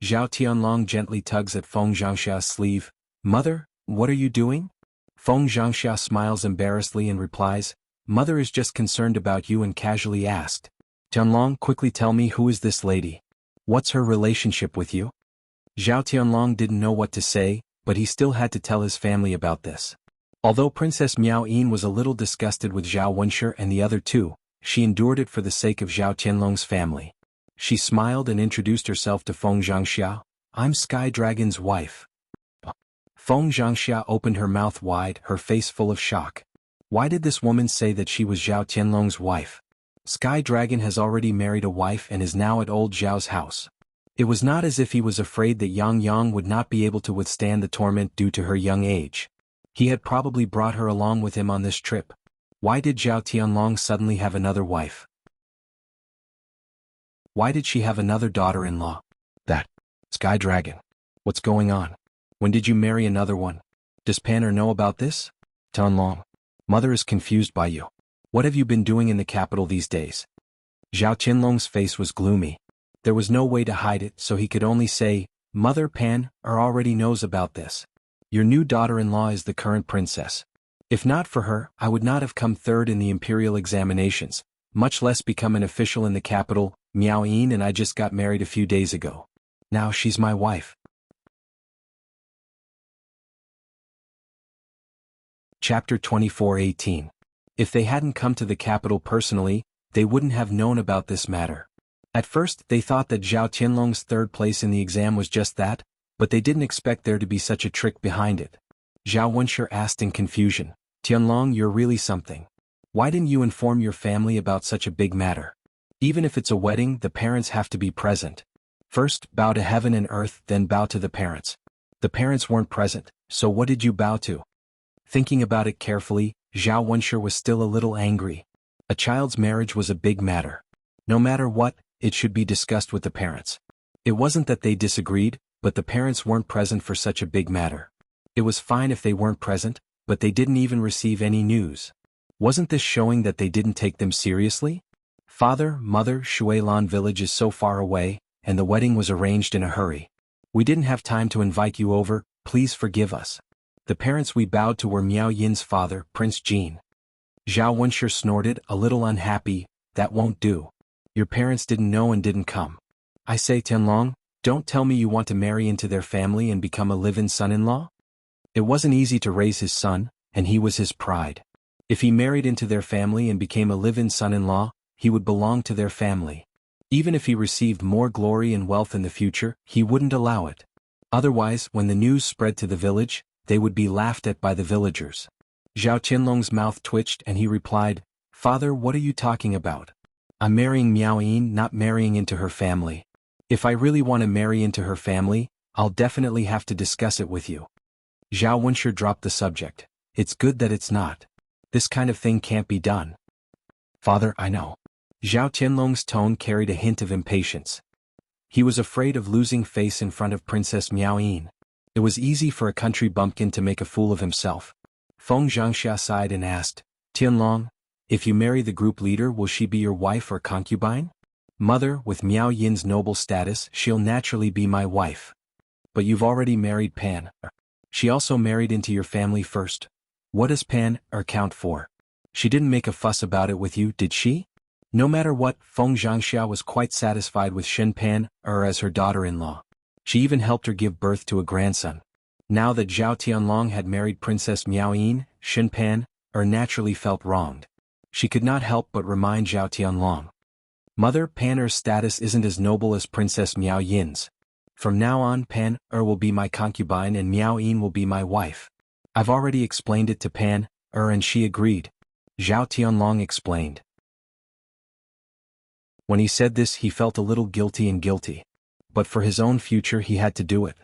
Zhao Tianlong gently tugs at Feng Zhangxia's sleeve. Mother, what are you doing? Feng Zhangxia smiles embarrassedly and replies, "Mother is just concerned about you," and casually asked, "Tianlong, quickly tell me, who is this lady? What's her relationship with you?" Zhao Tianlong didn't know what to say, but he still had to tell his family about this. Although Princess Miao Yin was a little disgusted with Zhao Wenshi and the other two, she endured it for the sake of Zhao Tianlong's family. She smiled and introduced herself to Feng Zhangxia. "I'm Sky Dragon's wife." Feng Zhangxia opened her mouth wide, her face full of shock. Why did this woman say that she was Zhao Tianlong's wife? Sky Dragon has already married a wife and is now at old Zhao's house. It was not as if he was afraid that Yang Yang would not be able to withstand the torment due to her young age. He had probably brought her along with him on this trip. Why did Zhao Tianlong suddenly have another wife? Why did she have another daughter-in-law? That Sky Dragon. What's going on? When did you marry another one? Does Pan know about this? Tianlong, mother is confused by you. What have you been doing in the capital these days? Zhao Tianlong's face was gloomy. There was no way to hide it, so he could only say, "Mother, Pan already knows about this. Your new daughter-in-law is the current princess. If not for her, I would not have come third in the imperial examinations, much less become an official in the capital. Miao Yin and I just got married a few days ago. Now she's my wife." Chapter 24:18. If they hadn't come to the capital personally, they wouldn't have known about this matter. At first, they thought that Zhao Tianlong's third place in the exam was just that, but they didn't expect there to be such a trick behind it. Zhao Wenshi asked in confusion, "Tianlong, you're really something. Why didn't you inform your family about such a big matter? Even if it's a wedding, the parents have to be present. First, bow to heaven and earth, then bow to the parents. The parents weren't present, so what did you bow to?" Thinking about it carefully, Zhao Wenshi was still a little angry. A child's marriage was a big matter. No matter what, it should be discussed with the parents. It wasn't that they disagreed, but the parents weren't present for such a big matter. It was fine if they weren't present, but they didn't even receive any news. Wasn't this showing that they didn't take them seriously? "Father, Mother, Shuilan village is so far away, and the wedding was arranged in a hurry. We didn't have time to invite you over, please forgive us." The parents we bowed to were Miao Yin's father, Prince Jin. Zhao Wenshi snorted, a little unhappy. "That won't do. Your parents didn't know and didn't come. I say, Tianlong, don't tell me you want to marry into their family and become a live-in son-in-law?" It wasn't easy to raise his son, and he was his pride. If he married into their family and became a live-in son-in-law, he would belong to their family. Even if he received more glory and wealth in the future, he wouldn't allow it. Otherwise, when the news spread to the village, they would be laughed at by the villagers. Zhao Tianlong's mouth twitched and he replied, "Father, what are you talking about? I'm marrying Miao Yin, not marrying into her family. If I really want to marry into her family, I'll definitely have to discuss it with you." Zhao Wenshi dropped the subject. "It's good that it's not. This kind of thing can't be done." "Father, I know." Zhao Tianlong's tone carried a hint of impatience. He was afraid of losing face in front of Princess Miao Yin. It was easy for a country bumpkin to make a fool of himself. Feng Zhangxia sighed and asked, "Tianlong, if you marry the group leader, will she be your wife or concubine?" "Mother, with Miao Yin's noble status, she'll naturally be my wife." "But you've already married Pan. She also married into your family first. What does Pan count for? She didn't make a fuss about it with you, did she?" No matter what, Feng Zhangxia was quite satisfied with Shen Pan as her daughter-in-law. She even helped her give birth to a grandson. Now that Zhao Tianlong had married Princess Miao Yin, Shen Pan naturally felt wronged. She could not help but remind Zhao Tianlong, "Mother, Pan status isn't as noble as Princess Miao Yin's. From now on, Pan will be my concubine and Miao Yin will be my wife. I've already explained it to Pan and she agreed." Zhao Tianlong explained. When he said this, he felt a little guilty. But for his own future he had to do it.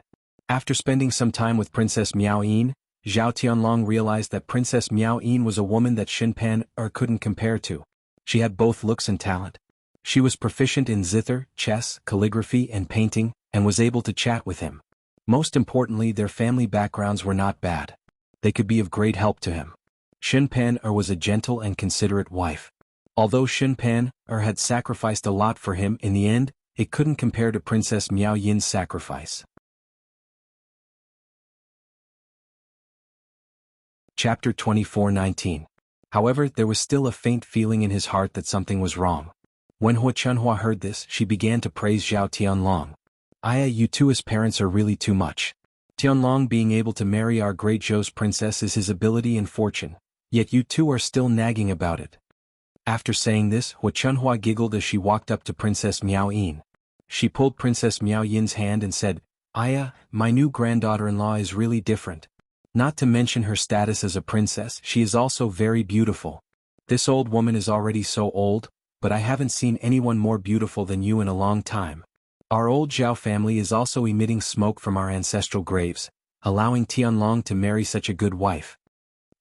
After spending some time with Princess Miao Yin, Zhao Tianlong realized that Princess Miao Yin was a woman that Shen Pan couldn't compare to. She had both looks and talent. She was proficient in zither, chess, calligraphy and painting, and was able to chat with him. Most importantly, their family backgrounds were not bad. They could be of great help to him. Shen Pan was a gentle and considerate wife. Although Shen Pan had sacrificed a lot for him, in the end, it couldn't compare to Princess Miao Yin's sacrifice. Chapter 24:19. However, there was still a faint feeling in his heart that something was wrong. When Hua Chunhua heard this, she began to praise Zhao Tianlong. "Aya, you two as parents are really too much. Tianlong being able to marry our great Zhou's princess is his ability and fortune, yet you two are still nagging about it." After saying this, Hua Chunhua giggled as she walked up to Princess Miao Yin. She pulled Princess Miao Yin's hand and said, "Aya, my new granddaughter-in-law is really different. Not to mention her status as a princess, she is also very beautiful. This old woman is already so old, but I haven't seen anyone more beautiful than you in a long time. Our old Zhao family is also emitting smoke from our ancestral graves, allowing Tianlong to marry such a good wife."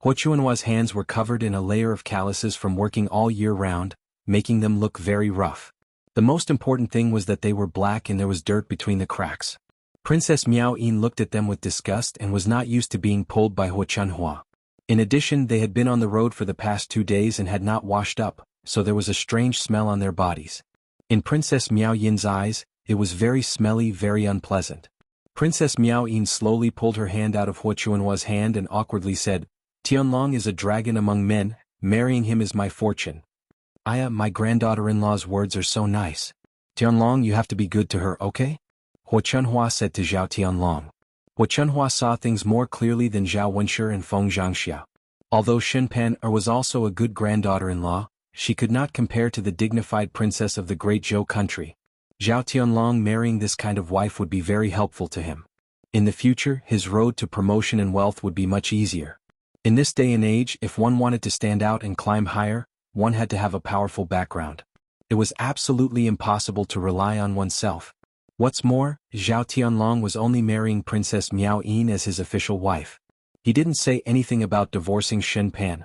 Hua Chunhua's hands were covered in a layer of calluses from working all year round, making them look very rough. The most important thing was that they were black and there was dirt between the cracks. Princess Miao Yin looked at them with disgust and was not used to being pulled by Hua Chunhua. In addition, they had been on the road for the past 2 days and had not washed up, so there was a strange smell on their bodies. In Princess Miao Yin's eyes, it was very smelly, very unpleasant. Princess Miao Yin slowly pulled her hand out of Hua Chunhua's hand and awkwardly said, "Tianlong is a dragon among men, marrying him is my fortune." "Aya, my granddaughter-in-law's words are so nice. Tianlong, you have to be good to her, okay?" Hua Chunhua said to Zhao Tianlong. Hua Chunhua saw things more clearly than Zhao Wenshi and Feng Zhangxia. Although Shen was also a good granddaughter-in-law, she could not compare to the dignified princess of the great Zhou country. Zhao Tianlong marrying this kind of wife would be very helpful to him. In the future, his road to promotion and wealth would be much easier. In this day and age, if one wanted to stand out and climb higher, one had to have a powerful background. It was absolutely impossible to rely on oneself. What's more, Zhao Tianlong was only marrying Princess Miao Yin as his official wife. He didn't say anything about divorcing Shen Pan.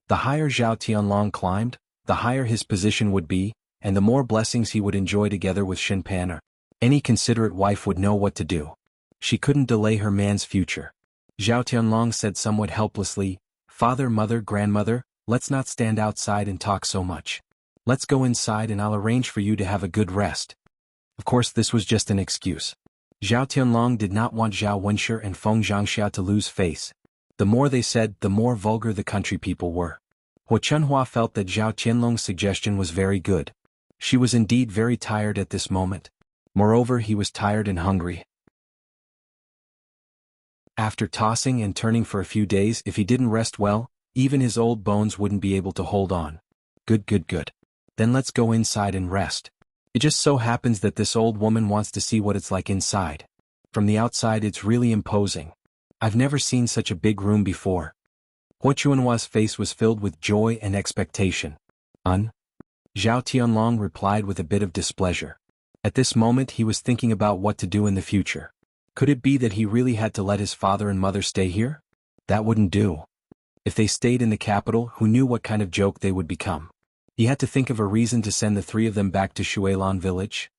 The higher Zhao Tianlong climbed, the higher his position would be, and the more blessings he would enjoy together with Shen Pan. Any considerate wife would know what to do. She couldn't delay her man's future. Zhao Tianlong said somewhat helplessly, "Father, mother, grandmother, let's not stand outside and talk so much. Let's go inside and I'll arrange for you to have a good rest." Of course, this was just an excuse. Zhao Tianlong did not want Zhao Wenshi and Feng Zhangxia to lose face. The more they said, the more vulgar the country people were. Hua Chunhua felt that Zhao Tianlong's suggestion was very good. She was indeed very tired at this moment. Moreover, he was tired and hungry. After tossing and turning for a few days, if he didn't rest well, even his old bones wouldn't be able to hold on. Good. Then let's go inside and rest. It just so happens that this old woman wants to see what it's like inside. From the outside it's really imposing. I've never seen such a big room before. Hua Chunhua's face was filled with joy and expectation. Zhao Tianlong replied with a bit of displeasure. At this moment he was thinking about what to do in the future. Could it be that he really had to let his father and mother stay here? That wouldn't do. If they stayed in the capital, who knew what kind of joke they would become? He had to think of a reason to send the 3 of them back to Shuilan village.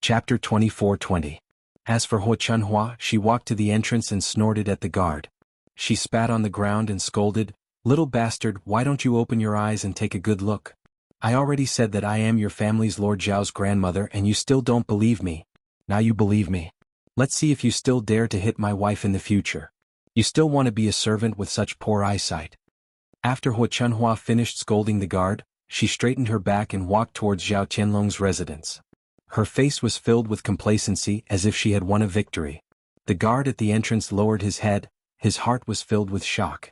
Chapter 24:20. As for Hua Chunhua, she walked to the entrance and snorted at the guard. She spat on the ground and scolded, "Little bastard, why don't you open your eyes and take a good look? I already said that I am your family's Lord Zhao's grandmother and you still don't believe me. Now you believe me. Let's see if you still dare to hit my wife in the future. You still want to be a servant with such poor eyesight." After Hua Chunhua finished scolding the guard, she straightened her back and walked towards Zhao Tianlong's residence. Her face was filled with complacency as if she had won a victory. The guard at the entrance lowered his head, his heart was filled with shock.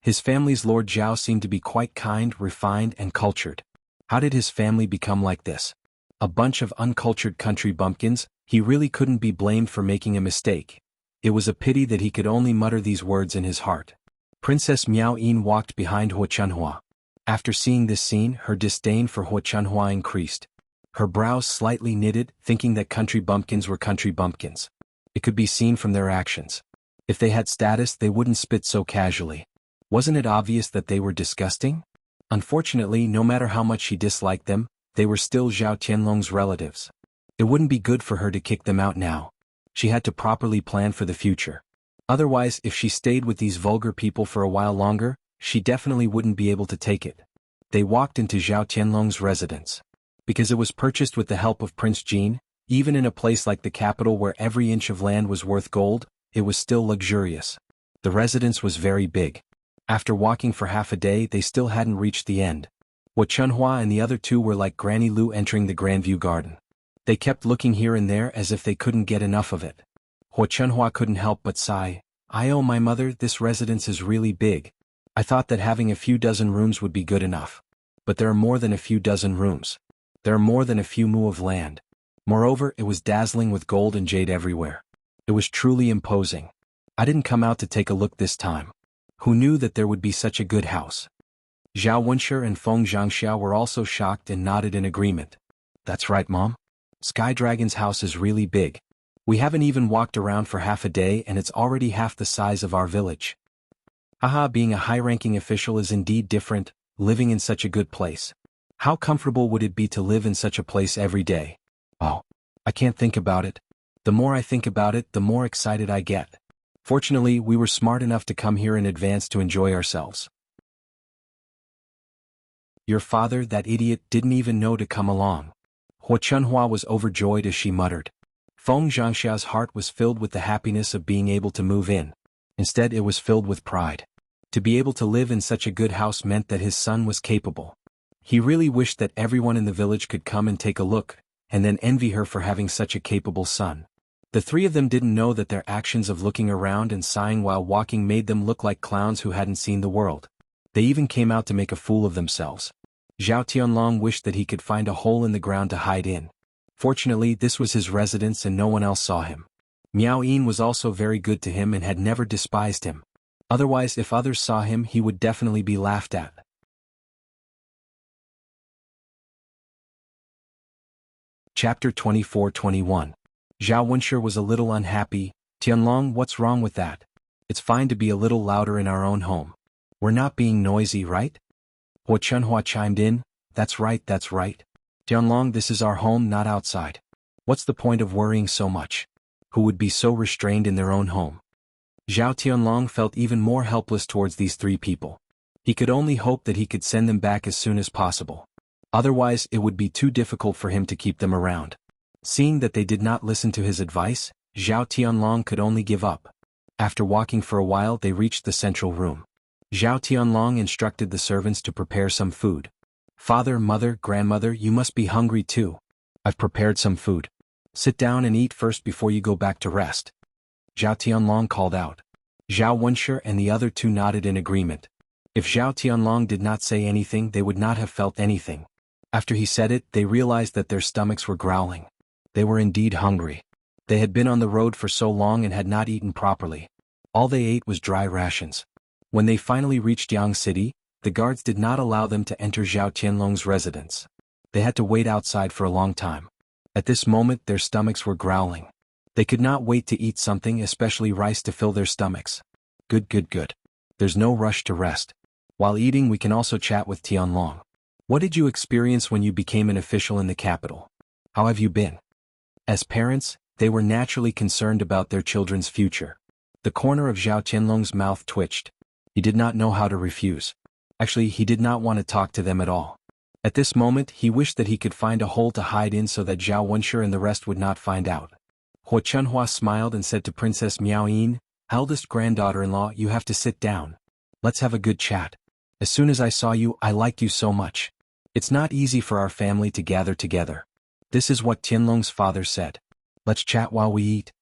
His family's Lord Zhao seemed to be quite kind, refined and cultured. How did his family become like this? A bunch of uncultured country bumpkins. He really couldn't be blamed for making a mistake. It was a pity that he could only mutter these words in his heart. Princess Miao Yin walked behind Hua Chunhua. After seeing this scene, her disdain for Hua Chunhua increased. Her brows slightly knitted, thinking that country bumpkins were country bumpkins. It could be seen from their actions. If they had status, they wouldn't spit so casually. Wasn't it obvious that they were disgusting? Unfortunately, no matter how much she disliked them, they were still Zhao Tianlong's relatives. It wouldn't be good for her to kick them out now. She had to properly plan for the future. Otherwise, if she stayed with these vulgar people for a while longer, she definitely wouldn't be able to take it. They walked into Zhao Tianlong's residence. Because it was purchased with the help of Prince Jin, Even in a place like the capital where every inch of land was worth gold, it was still luxurious. The residence was very big. After walking for half a day, they still hadn't reached the end. What Chunhua and the other two were like Granny Lu entering the Grandview Garden. They kept looking here and there as if they couldn't get enough of it. Hua Chunhua couldn't help but sigh. "Oh my mother, this residence is really big. I thought that having a few dozen rooms would be good enough. But there are more than a few dozen rooms. There are more than a few mu of land. Moreover, it was dazzling with gold and jade everywhere. It was truly imposing. I didn't come out to take a look this time. Who knew that there would be such a good house?" Zhao Wenshi and Feng Zhangxiao were also shocked and nodded in agreement. "That's right, Mom. Sky Dragon's house is really big. We haven't even walked around for half a day and it's already half the size of our village. Haha, being a high-ranking official is indeed different, living in such a good place. How comfortable would it be to live in such a place every day? Oh, I can't think about it. The more I think about it, the more excited I get. Fortunately, we were smart enough to come here in advance to enjoy ourselves." "Your father, that idiot, didn't even know to come along." Hua Chunhua was overjoyed as she muttered. Feng Zhangxiao's heart was filled with the happiness of being able to move in. Instead, it was filled with pride. To be able to live in such a good house meant that his son was capable. He really wished that everyone in the village could come and take a look, and then envy her for having such a capable son. The three of them didn't know that their actions of looking around and sighing while walking made them look like clowns who hadn't seen the world. They even came out to make a fool of themselves. Zhao Tianlong wished that he could find a hole in the ground to hide in. Fortunately, this was his residence and no one else saw him. Miao Yin was also very good to him and had never despised him. Otherwise, if others saw him, he would definitely be laughed at. Chapter 24-21. Zhao Wenshi was a little unhappy. "Tianlong, what's wrong with that? It's fine to be a little louder in our own home. We're not being noisy, right?" Hua Chunhua chimed in. That's right. Tianlong, this is our home, not outside. What's the point of worrying so much? Who would be so restrained in their own home?" Zhao Tianlong felt even more helpless towards these three people. He could only hope that he could send them back as soon as possible. Otherwise, it would be too difficult for him to keep them around. Seeing that they did not listen to his advice, Zhao Tianlong could only give up. After walking for a while, they reached the central room. Zhao Tianlong instructed the servants to prepare some food. "Father, mother, grandmother, you must be hungry too. I've prepared some food. Sit down and eat first before you go back to rest." Zhao Tianlong called out. Zhao Wenshi and the other two nodded in agreement. If Zhao Tianlong did not say anything, they would not have felt anything. After he said it, they realized that their stomachs were growling. They were indeed hungry. They had been on the road for so long and had not eaten properly. All they ate was dry rations. When they finally reached Yang City, the guards did not allow them to enter Zhao Tianlong's residence. They had to wait outside for a long time. At this moment, their stomachs were growling. They could not wait to eat something, especially rice, to fill their stomachs. Good. There's no rush to rest. While eating, we can also chat with Tianlong. What did you experience when you became an official in the capital? How have you been? As parents, they were naturally concerned about their children's future. The corner of Zhao Tianlong's mouth twitched. He did not know how to refuse. Actually, he did not want to talk to them at all. At this moment, he wished that he could find a hole to hide in so that Zhao Wenshi and the rest would not find out. Hua Chunhua smiled and said to Princess Miao Yin, "Eldest granddaughter-in-law, you have to sit down. Let's have a good chat. As soon as I saw you, I liked you so much. It's not easy for our family to gather together." This is what Tianlong's father said. "Let's chat while we eat."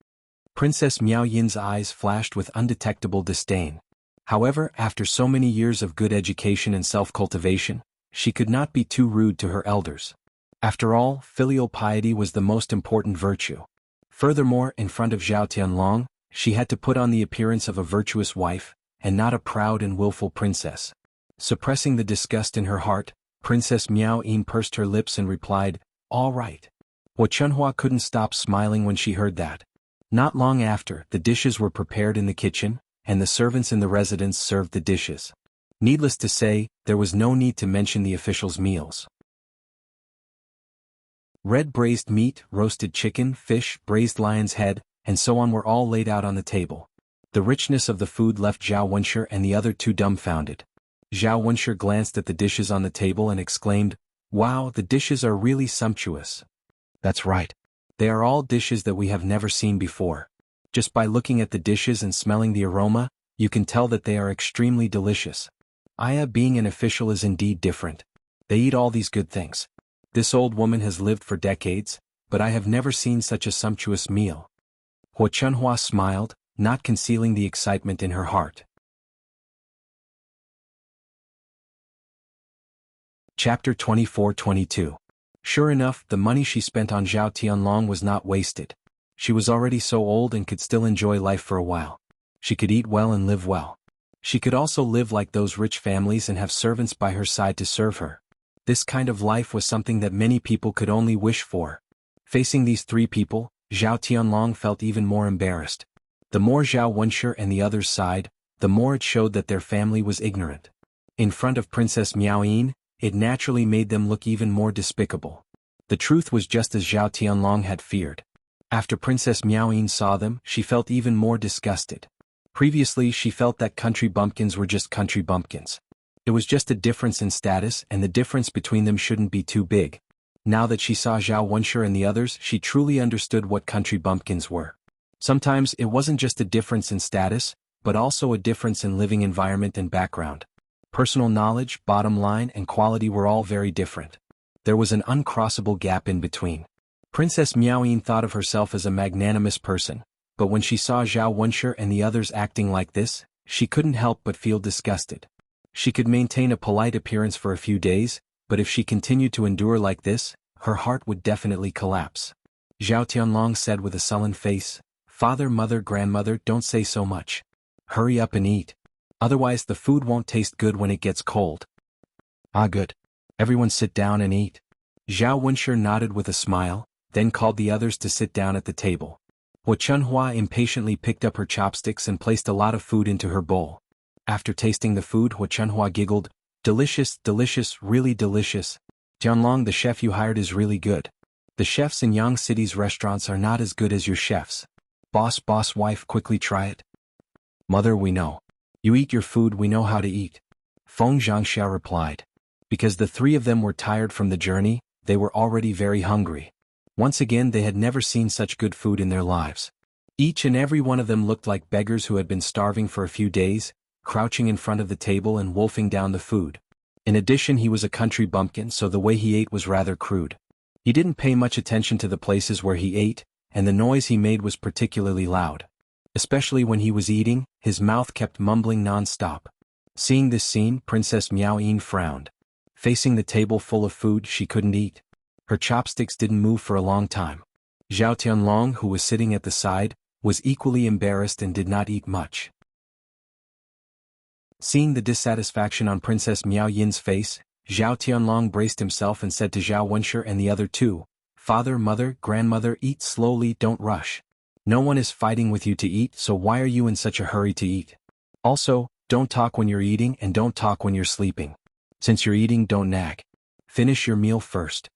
Princess Miao Yin's eyes flashed with undetectable disdain. However, after so many years of good education and self-cultivation, she could not be too rude to her elders. After all, filial piety was the most important virtue. Furthermore, in front of Zhao Tianlong, she had to put on the appearance of a virtuous wife, and not a proud and willful princess. Suppressing the disgust in her heart, Princess Miao Yin pursed her lips and replied, "All right." Hua Chunhua couldn't stop smiling when she heard that. Not long after, the dishes were prepared in the kitchen, and the servants in the residence served the dishes. Needless to say, there was no need to mention the officials' meals. Red braised meat, roasted chicken, fish, braised lion's head, and so on were all laid out on the table. The richness of the food left Zhao Wenshi and the other two dumbfounded. Zhao Wenshi glanced at the dishes on the table and exclaimed, "Wow, the dishes are really sumptuous." "That's right. They are all dishes that we have never seen before. Just by looking at the dishes and smelling the aroma, you can tell that they are extremely delicious. Aya, being an official, is indeed different. They eat all these good things. This old woman has lived for decades, but I have never seen such a sumptuous meal. Hua Chunhua smiled, not concealing the excitement in her heart. Chapter 24-22. Sure enough, the money she spent on Zhao Tianlong was not wasted. She was already so old and could still enjoy life for a while. She could eat well and live well. She could also live like those rich families and have servants by her side to serve her. This kind of life was something that many people could only wish for. Facing these three people, Zhao Tianlong felt even more embarrassed. The more Zhao Wenshi and the others sighed, the more it showed that their family was ignorant. In front of Princess Miaoyin, it naturally made them look even more despicable. The truth was just as Zhao Tianlong had feared. After Princess Miaoyin saw them, she felt even more disgusted. Previously she felt that country bumpkins were just country bumpkins. It was just a difference in status, and the difference between them shouldn't be too big. Now that she saw Zhao Wenshi and the others, she truly understood what country bumpkins were. Sometimes it wasn't just a difference in status, but also a difference in living environment and background. Personal knowledge, bottom line, and quality were all very different. There was an uncrossable gap in between. Princess Miaoyin thought of herself as a magnanimous person, but when she saw Zhao Wenshi and the others acting like this, she couldn't help but feel disgusted. She could maintain a polite appearance for a few days, but if she continued to endure like this, her heart would definitely collapse. Zhao Tianlong said with a sullen face, "Father, mother, grandmother, don't say so much. Hurry up and eat. Otherwise the food won't taste good when it gets cold." "Ah, good. Everyone sit down and eat." Zhao Wenshi nodded with a smile, then called the others to sit down at the table. Hua Chunhua impatiently picked up her chopsticks and placed a lot of food into her bowl. After tasting the food, Hua Chunhua giggled, "Delicious, delicious, really delicious. Tianlong, the chef you hired is really good. The chefs in Yang City's restaurants are not as good as your chefs. Boss, wife, quickly try it." "Mother, we know. You eat your food, we know how to eat." Feng Zhangxia replied. Because the three of them were tired from the journey, they were already very hungry. Once again they had never seen such good food in their lives. Each and every one of them looked like beggars who had been starving for a few days, crouching in front of the table and wolfing down the food. In addition, he was a country bumpkin, so the way he ate was rather crude. He didn't pay much attention to the places where he ate, and the noise he made was particularly loud. Especially when he was eating, his mouth kept mumbling non-stop. Seeing this scene, Princess Miaoyin frowned. Facing the table full of food, she couldn't eat. Her chopsticks didn't move for a long time. Zhao Tianlong, who was sitting at the side, was equally embarrassed and did not eat much. Seeing the dissatisfaction on Princess Miaoyin's face, Zhao Tianlong braced himself and said to Zhao Wenshi and the other two, "Father, mother, grandmother, eat slowly, don't rush. No one is fighting with you to eat, so why are you in such a hurry to eat? Also, don't talk when you're eating and don't talk when you're sleeping. Since you're eating, don't nag. Finish your meal first."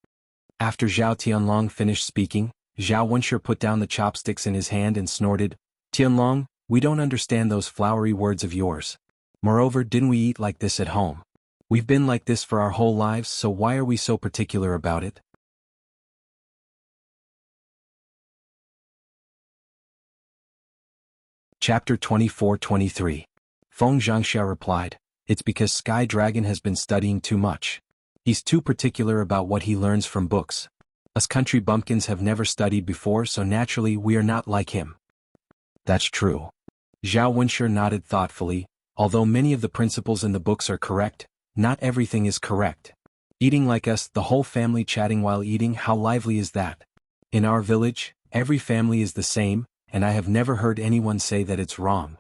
After Zhao Tianlong finished speaking, Zhao Wenshi put down the chopsticks in his hand and snorted, "Tianlong, we don't understand those flowery words of yours. Moreover, didn't we eat like this at home? We've been like this for our whole lives, so why are we so particular about it?" Chapter 24-23. Feng Zhangxia replied, "It's because Sky Dragon has been studying too much. He's too particular about what he learns from books. Us country bumpkins have never studied before, so naturally we are not like him." "That's true." Zhao Wenshi nodded thoughtfully. Although many of the principles in the books are correct, not everything is correct. Eating like us, the whole family chatting while eating, how lively is that? In our village, every family is the same, and I have never heard anyone say that it's wrong.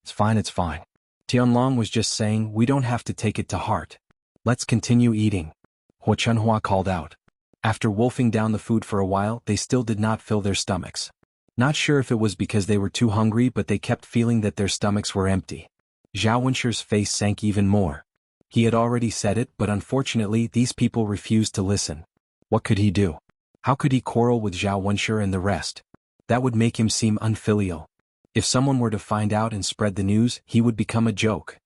It's fine. Tianlong was just saying, we don't have to take it to heart. Let's continue eating." Hua Chunhua called out. After wolfing down the food for a while, they still did not fill their stomachs. Not sure if it was because they were too hungry, but they kept feeling that their stomachs were empty. Zhao Wenshi's face sank even more. He had already said it, but unfortunately these people refused to listen. What could he do? How could he quarrel with Zhao Wenshi and the rest? That would make him seem unfilial. If someone were to find out and spread the news, he would become a joke.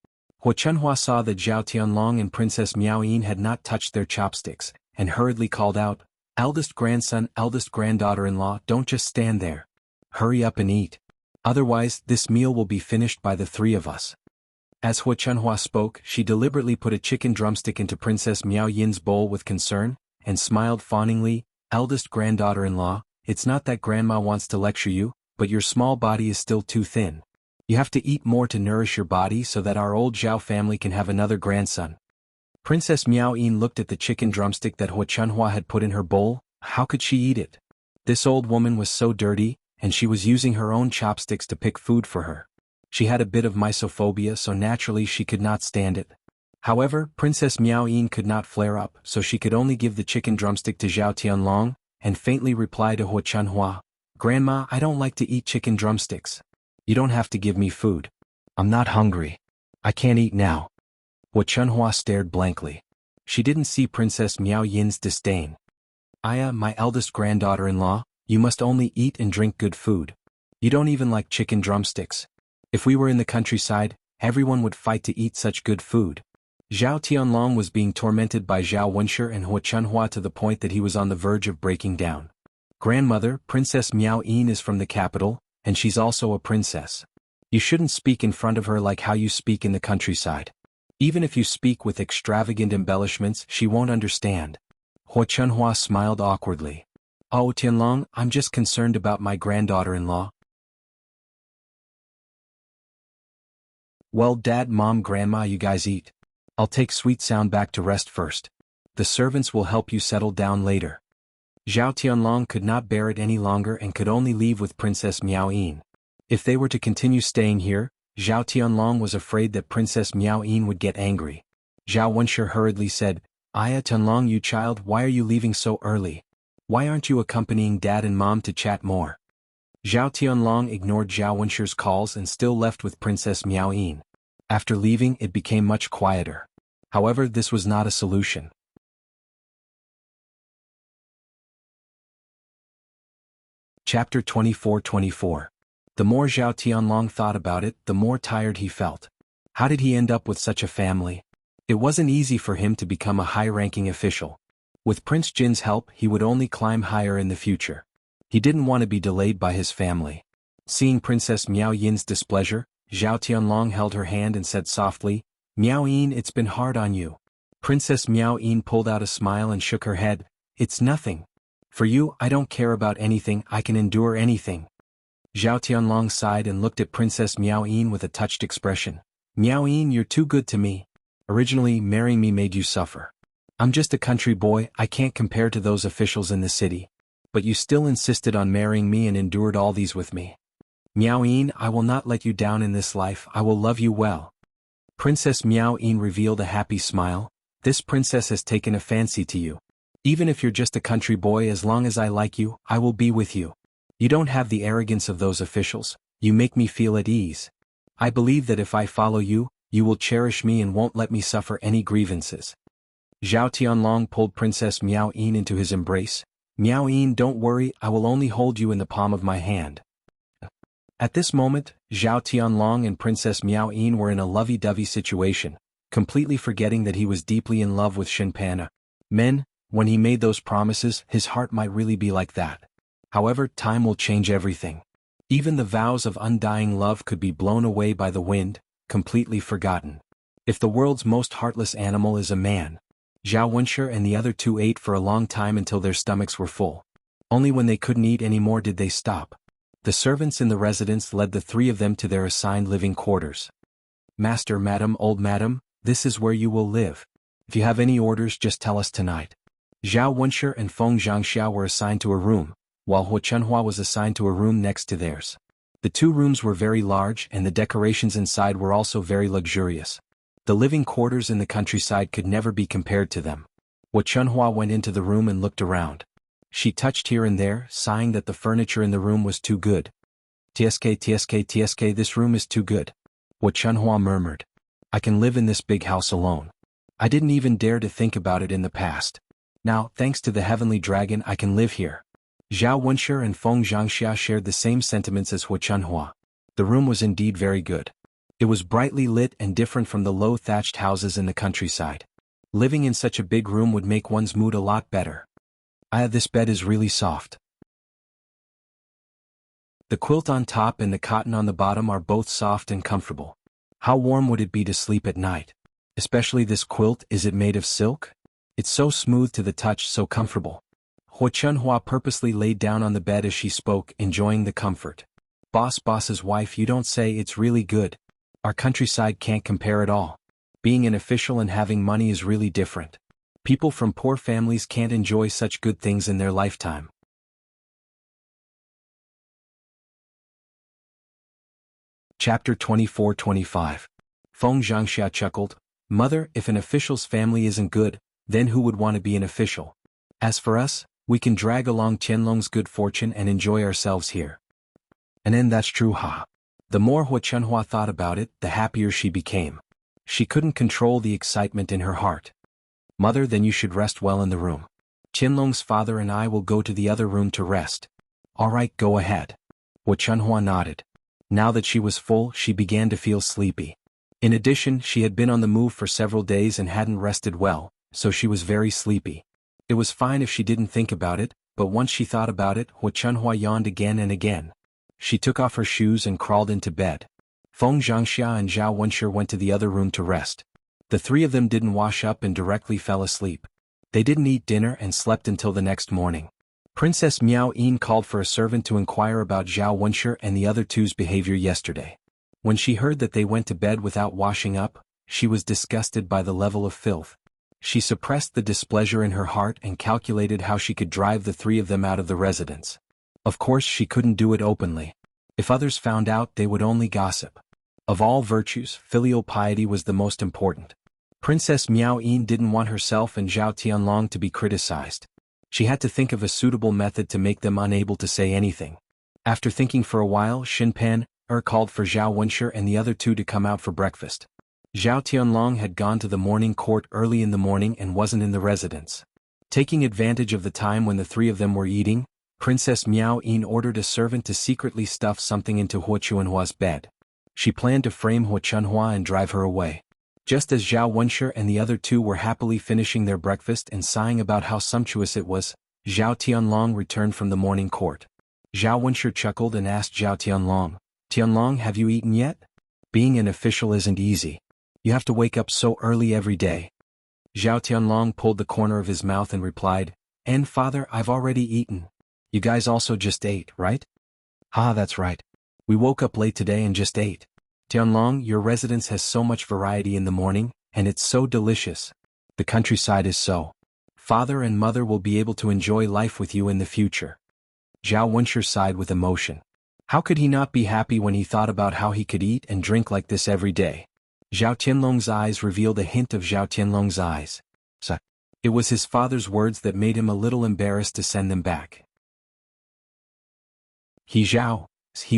Hua Chunhua saw that Zhao Tianlong and Princess Miaoyin had not touched their chopsticks, and hurriedly called out, Eldest grandson, eldest granddaughter-in-law, don't just stand there. Hurry up and eat. Otherwise, this meal will be finished by the three of us. As Hua Chunhua spoke, she deliberately put a chicken drumstick into Princess Miao Yin's bowl with concern, and smiled fawningly. Eldest granddaughter-in-law, it's not that grandma wants to lecture you, but your small body is still too thin. You have to eat more to nourish your body so that our old Zhao family can have another grandson. Princess Miao Yin looked at the chicken drumstick that Hua Chunhua had put in her bowl. How could she eat it? This old woman was so dirty, and she was using her own chopsticks to pick food for her. She had a bit of misophobia, so naturally she could not stand it. However, Princess Miao Yin could not flare up, so she could only give the chicken drumstick to Zhao Tianlong, and faintly reply to Hua Chunhua, "Grandma, I don't like to eat chicken drumsticks. You don't have to give me food. I'm not hungry. I can't eat now." Hua Chunhua stared blankly. She didn't see Princess Miao Yin's disdain. "Aya, my eldest granddaughter-in-law, you must only eat and drink good food. You don't even like chicken drumsticks. If we were in the countryside, everyone would fight to eat such good food." Zhao Tianlong was being tormented by Zhao Wenshi and Hua Chunhua to the point that he was on the verge of breaking down. "Grandmother, Princess Miao Yin is from the capital, and she's also a princess. You shouldn't speak in front of her like how you speak in the countryside. Even if you speak with extravagant embellishments, she won't understand." Hua Chunhua smiled awkwardly. "Oh, Tianlong, I'm just concerned about my granddaughter-in-law." "Well, Dad, Mom, Grandma, you guys eat. I'll take Sweet Sound back to rest first. The servants will help you settle down later." Zhao Tianlong could not bear it any longer and could only leave with Princess Miao Yin. If they were to continue staying here, Zhao Tianlong was afraid that Princess Miao Yin would get angry. Zhao Wenshi hurriedly said, "Aya Tianlong, you child, why are you leaving so early? Why aren't you accompanying Dad and Mom to chat more?" Zhao Tianlong ignored Zhao Wenshi's calls and still left with Princess Miao Yin. After leaving, it became much quieter. However, this was not a solution. Chapter 24-24. The more Zhao Tianlong thought about it, the more tired he felt. How did he end up with such a family? It wasn't easy for him to become a high-ranking official. With Prince Jin's help, he would only climb higher in the future. He didn't want to be delayed by his family. Seeing Princess Miao Yin's displeasure, Zhao Tianlong held her hand and said softly, "Miao Yin, it's been hard on you." Princess Miao Yin pulled out a smile and shook her head. "It's nothing. For you, I don't care about anything, I can endure anything." Zhao Tianlong sighed and looked at Princess Miao Yin with a touched expression. "Miao Yin, you're too good to me. Originally, marrying me made you suffer. I'm just a country boy, I can't compare to those officials in the city. But you still insisted on marrying me and endured all these with me. Miao Yin, I will not let you down in this life, I will love you well." Princess Miao Yin revealed a happy smile. "This princess has taken a fancy to you. Even if you're just a country boy, as long as I like you, I will be with you. You don't have the arrogance of those officials, you make me feel at ease. I believe that if I follow you, you will cherish me and won't let me suffer any grievances." Zhao Tianlong pulled Princess Miao Yin into his embrace. "Miao Yin, don't worry, I will only hold you in the palm of my hand." At this moment, Zhao Tianlong and Princess Miao Yin were in a lovey-dovey situation, completely forgetting that he was deeply in love with Shinpana. When he made those promises, his heart might really be like that. However, time will change everything. Even the vows of undying love could be blown away by the wind, completely forgotten. If the world's most heartless animal is a man. Zhao Wenshi and the other two ate for a long time until their stomachs were full. Only when they couldn't eat anymore did they stop. The servants in the residence led the three of them to their assigned living quarters. "Master, Madam, old Madam, this is where you will live. If you have any orders, just tell us tonight." Zhao Wenshi and Feng Zhangxia were assigned to a room, while Hua Chunhua was assigned to a room next to theirs. The two rooms were very large and the decorations inside were also very luxurious. The living quarters in the countryside could never be compared to them. Hua Chunhua went into the room and looked around. She touched here and there, sighing that the furniture in the room was too good. "TSK, this room is too good," Hua Chunhua murmured. "I can live in this big house alone. I didn't even dare to think about it in the past. Now, thanks to the heavenly dragon, I can live here." Zhao Wenshi and Feng Zhangxia shared the same sentiments as Hua Chunhua. The room was indeed very good. It was brightly lit and different from the low thatched houses in the countryside. Living in such a big room would make one's mood a lot better. This bed is really soft. The quilt on top and the cotton on the bottom are both soft and comfortable. How warm would it be to sleep at night? Especially this quilt, is it made of silk? It's so smooth to the touch, so comfortable. Hua Chunhua purposely laid down on the bed as she spoke, enjoying the comfort. Boss's wife, you don't say, it's really good. Our countryside can't compare at all. Being an official and having money is really different. People from poor families can't enjoy such good things in their lifetime. Chapter 24-25. Feng Zhangxia chuckled. Mother, if an official's family isn't good, then who would want to be an official? As for us, we can drag along Qianlong's good fortune and enjoy ourselves here. And then that's true, ha. The more Hua Chunhua thought about it, the happier she became. She couldn't control the excitement in her heart. Mother, then you should rest well in the room. Qianlong's father and I will go to the other room to rest. All right, go ahead. Hua Chunhua nodded. Now that she was full, she began to feel sleepy. In addition, she had been on the move for several days and hadn't rested well, so she was very sleepy. It was fine if she didn't think about it, but once she thought about it, Hua Chunhua yawned again and again. She took off her shoes and crawled into bed. Feng Zhangxia and Zhao Wenshi went to the other room to rest. The three of them didn't wash up and directly fell asleep. They didn't eat dinner and slept until the next morning. Princess Miao Yin called for a servant to inquire about Zhao Wenshi and the other two's behavior yesterday. When she heard that they went to bed without washing up, she was disgusted by the level of filth. She suppressed the displeasure in her heart and calculated how she could drive the three of them out of the residence. Of course, she couldn't do it openly. If others found out, they would only gossip. Of all virtues, filial piety was the most important. Princess Miao Yin didn't want herself and Zhao Tianlong to be criticized. She had to think of a suitable method to make them unable to say anything. After thinking for a while, Xinpan called for Zhao Wenshi and the other two to come out for breakfast. Zhao Tianlong had gone to the morning court early in the morning and wasn't in the residence. Taking advantage of the time when the three of them were eating, Princess Miao Yin ordered a servant to secretly stuff something into Hua Chunhua's bed. She planned to frame Hua Chunhua and drive her away. Just as Zhao Wenshi and the other two were happily finishing their breakfast and sighing about how sumptuous it was, Zhao Tianlong returned from the morning court. Zhao Wenshi chuckled and asked Zhao Tianlong, "Tianlong, have you eaten yet? Being an official isn't easy. You have to wake up so early every day." Zhao Tianlong pulled the corner of his mouth and replied, Father, I've already eaten. You guys also just ate, right?" That's right. We woke up late today and just ate. Tianlong, your residence has so much variety in the morning, and it's so delicious. The countryside is so. Father and Mother will be able to enjoy life with you in the future. Zhao Wenshi sighed with emotion. How could he not be happy when he thought about how he could eat and drink like this every day? Zhao Tianlong's eyes revealed a hint of Zhao Tianlong's eyes. So, it was his father's words that made him a little embarrassed to send them back. He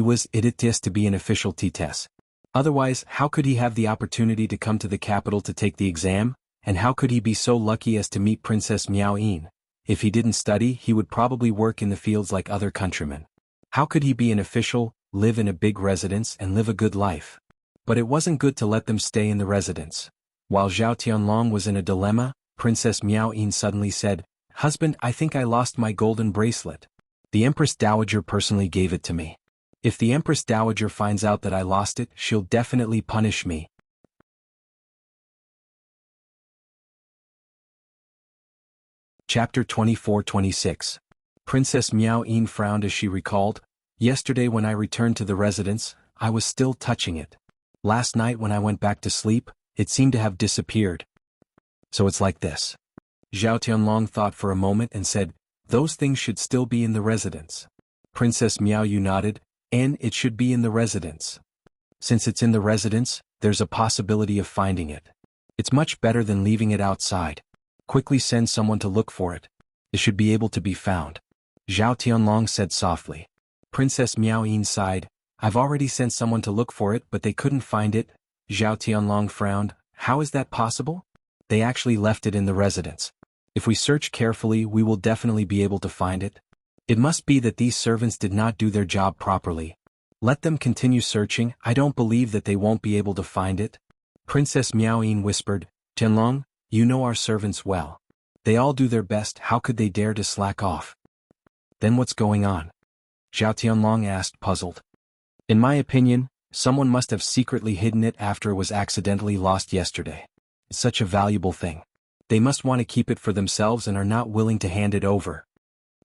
was idiotus to be an official T-test. Otherwise, how could he have the opportunity to come to the capital to take the exam, and how could he be so lucky as to meet Princess Miao Yin? If he didn't study, he would probably work in the fields like other countrymen. How could he be an official, live in a big residence and live a good life? But it wasn't good to let them stay in the residence. While Zhao Tianlong was in a dilemma, Princess Miao Yin suddenly said, "Husband, I think I lost my golden bracelet. The Empress Dowager personally gave it to me. If the Empress Dowager finds out that I lost it, she'll definitely punish me." Chapter 24-26. Princess Miao Yin frowned as she recalled, "Yesterday when I returned to the residence, I was still touching it. Last night when I went back to sleep, it seemed to have disappeared. So it's like this." Zhao Tianlong thought for a moment and said, "Those things should still be in the residence." Princess Miao Yu nodded, "And it should be in the residence. Since it's in the residence, there's a possibility of finding it. It's much better than leaving it outside. Quickly send someone to look for it. It should be able to be found." Zhao Tianlong said softly. Princess Miao Yin sighed, "I've already sent someone to look for it but they couldn't find it." Zhao Tianlong frowned, "How is that possible? They actually left it in the residence. If we search carefully, we will definitely be able to find it. It must be that these servants did not do their job properly. Let them continue searching, I don't believe that they won't be able to find it." Princess Miao Yin whispered, "Tianlong, you know our servants well. They all do their best, how could they dare to slack off? Then what's going on? Zhao Tianlong asked, puzzled. In my opinion, someone must have secretly hidden it after it was accidentally lost yesterday. It's such a valuable thing. They must want to keep it for themselves and are not willing to hand it over.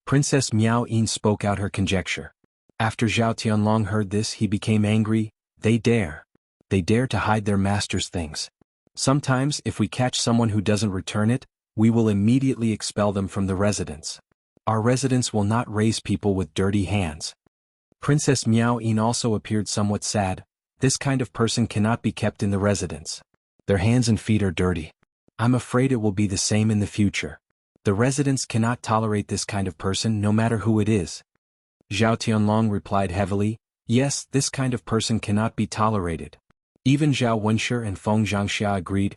Princess Miao Yin spoke out her conjecture. After Zhao Tianlong heard this, he became angry. They dare to hide their master's things. Sometimes, if we catch someone who doesn't return it, we will immediately expel them from the residence. Our residence will not raise people with dirty hands. Princess Miao Yin also appeared somewhat sad. This kind of person cannot be kept in the residence. Their hands and feet are dirty. I'm afraid it will be the same in the future. The residence cannot tolerate this kind of person no matter who it is. Zhao Tianlong replied heavily, yes, this kind of person cannot be tolerated. Even Zhao Wenshi and Feng Zhangxia agreed,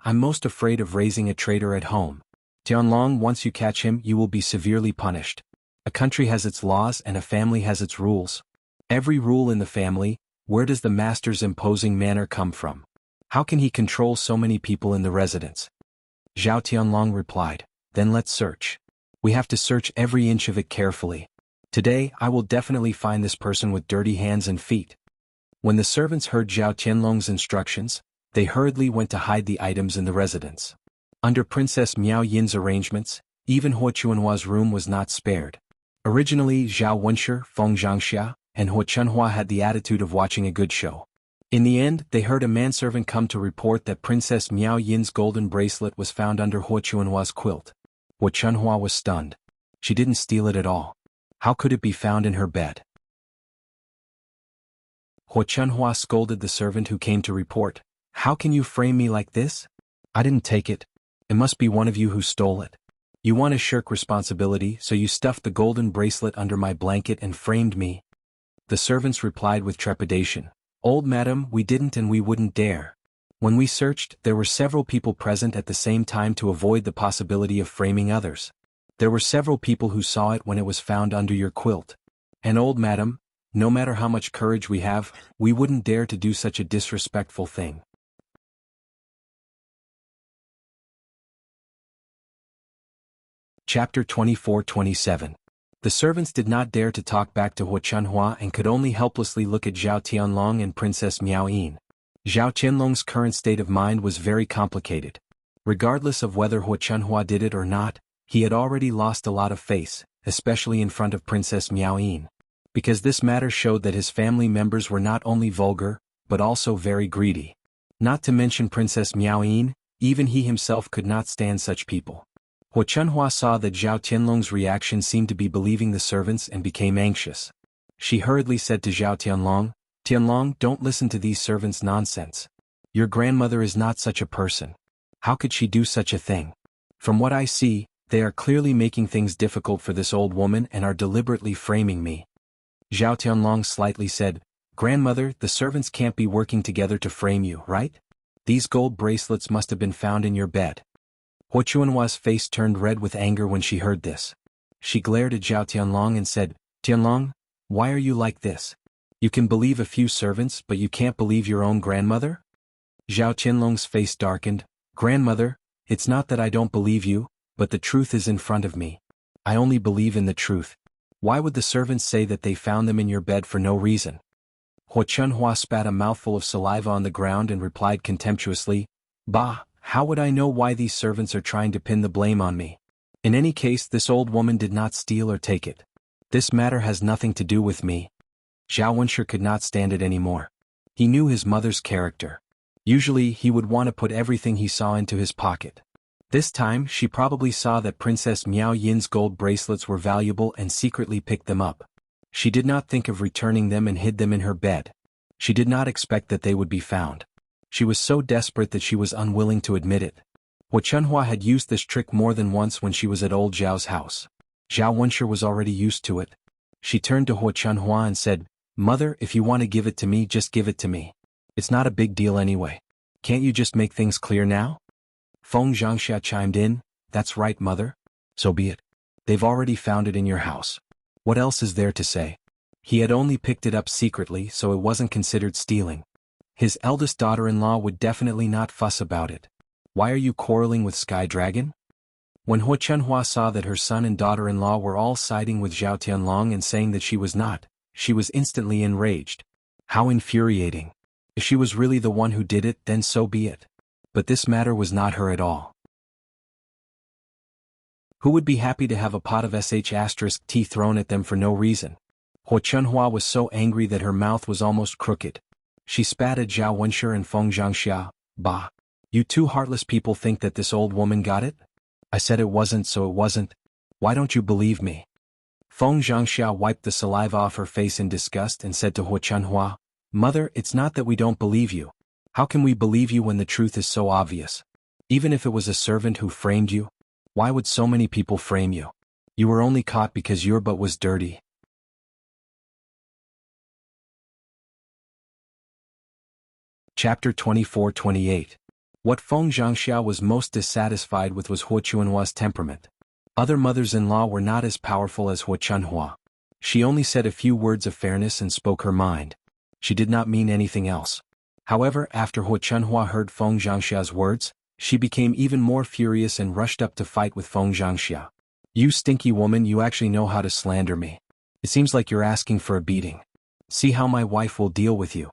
I'm most afraid of raising a traitor at home. Tianlong, once you catch him, you will be severely punished. A country has its laws and a family has its rules. Every rule in the family, where does the master's imposing manner come from? How can he control so many people in the residence? Zhao Tianlong replied, then let's search. We have to search every inch of it carefully. Today, I will definitely find this person with dirty hands and feet. When the servants heard Zhao Tianlong's instructions, they hurriedly went to hide the items in the residence. Under Princess Miao Yin's arrangements, even Huo Chuanhua's room was not spared. Originally, Zhao Wenshi, Feng Zhangxia, and Huo Chunhua had the attitude of watching a good show. In the end, they heard a manservant come to report that Princess Miao Yin's golden bracelet was found under Huo Chuanhua's quilt. Huo Chunhua was stunned. She didn't steal it at all. How could it be found in her bed? Huo Chunhua scolded the servant who came to report. How can you frame me like this? I didn't take it. It must be one of you who stole it. You want to shirk responsibility, so you stuffed the golden bracelet under my blanket and framed me. The servants replied with trepidation. Old madam, we didn't and we wouldn't dare. When we searched, there were several people present at the same time to avoid the possibility of framing others. There were several people who saw it when it was found under your quilt. And old madam, no matter how much courage we have, we wouldn't dare to do such a disrespectful thing. Chapter 24-27. The servants did not dare to talk back to Huo Chunhua and could only helplessly look at Zhao Tianlong and Princess Miao Yin. Zhao Tianlong's current state of mind was very complicated. Regardless of whether Huo Chunhua did it or not, he had already lost a lot of face, especially in front of Princess Miao Yin. Because this matter showed that his family members were not only vulgar, but also very greedy. Not to mention Princess Miao Yin, even he himself could not stand such people. Huo Chunhua saw that Zhao Tianlong's reaction seemed to be believing the servants and became anxious. She hurriedly said to Zhao Tianlong, Tianlong, don't listen to these servants' nonsense. Your grandmother is not such a person. How could she do such a thing? From what I see, they are clearly making things difficult for this old woman and are deliberately framing me. Zhao Tianlong slightly said, Grandmother, the servants can't be working together to frame you, right? These gold bracelets must have been found in your bed. Huo Chuanhua's face turned red with anger when she heard this. She glared at Zhao Tianlong and said, Tianlong, why are you like this? You can believe a few servants but you can't believe your own grandmother? Zhao Tianlong's face darkened. Grandmother, it's not that I don't believe you, but the truth is in front of me. I only believe in the truth. Why would the servants say that they found them in your bed for no reason? Huo Chunhua spat a mouthful of saliva on the ground and replied contemptuously, Bah, how would I know why these servants are trying to pin the blame on me? In any case, this old woman did not steal or take it. This matter has nothing to do with me. Zhao Wenshi could not stand it anymore. He knew his mother's character. Usually, he would want to put everything he saw into his pocket. This time, she probably saw that Princess Miao Yin's gold bracelets were valuable and secretly picked them up. She did not think of returning them and hid them in her bed. She did not expect that they would be found. She was so desperate that she was unwilling to admit it. Huo Chunhua had used this trick more than once when she was at old Zhao's house. Zhao Wenshi was already used to it. She turned to Huo Chunhua and said, Mother, if you want to give it to me, just give it to me. It's not a big deal anyway. Can't you just make things clear now? Feng Zhangxia chimed in, That's right, Mother. So be it. They've already found it in your house. What else is there to say? He had only picked it up secretly, so it wasn't considered stealing. His eldest daughter-in-law would definitely not fuss about it. Why are you quarreling with Sky Dragon? When Hua Chunhua saw that her son and daughter-in-law were all siding with Zhao Tianlong and saying that she was not, she was instantly enraged. How infuriating. If she was really the one who did it, then so be it. But this matter was not her at all. Who would be happy to have a pot of sh*t thrown at them for no reason? Hua Chunhua was so angry that her mouth was almost crooked. She spat at Zhao Wenshi and Feng Zhangxia. Bah! You two heartless people think that this old woman got it? I said it wasn't, so it wasn't. Why don't you believe me? Feng Zhangxia wiped the saliva off her face in disgust and said to Hua Chunhua, Mother, it's not that we don't believe you. How can we believe you when the truth is so obvious? Even if it was a servant who framed you? Why would so many people frame you? You were only caught because your butt was dirty. Chapter 24-28. What Feng Zhangxia was most dissatisfied with was Hua Chunhua's temperament. Other mothers-in-law were not as powerful as Hua Chunhua. She only said a few words of fairness and spoke her mind. She did not mean anything else. However, after Hua Chunhua heard Feng Zhangxia's words, she became even more furious and rushed up to fight with Feng Zhangxia. You stinky woman, you actually know how to slander me. It seems like you're asking for a beating. See how my wife will deal with you.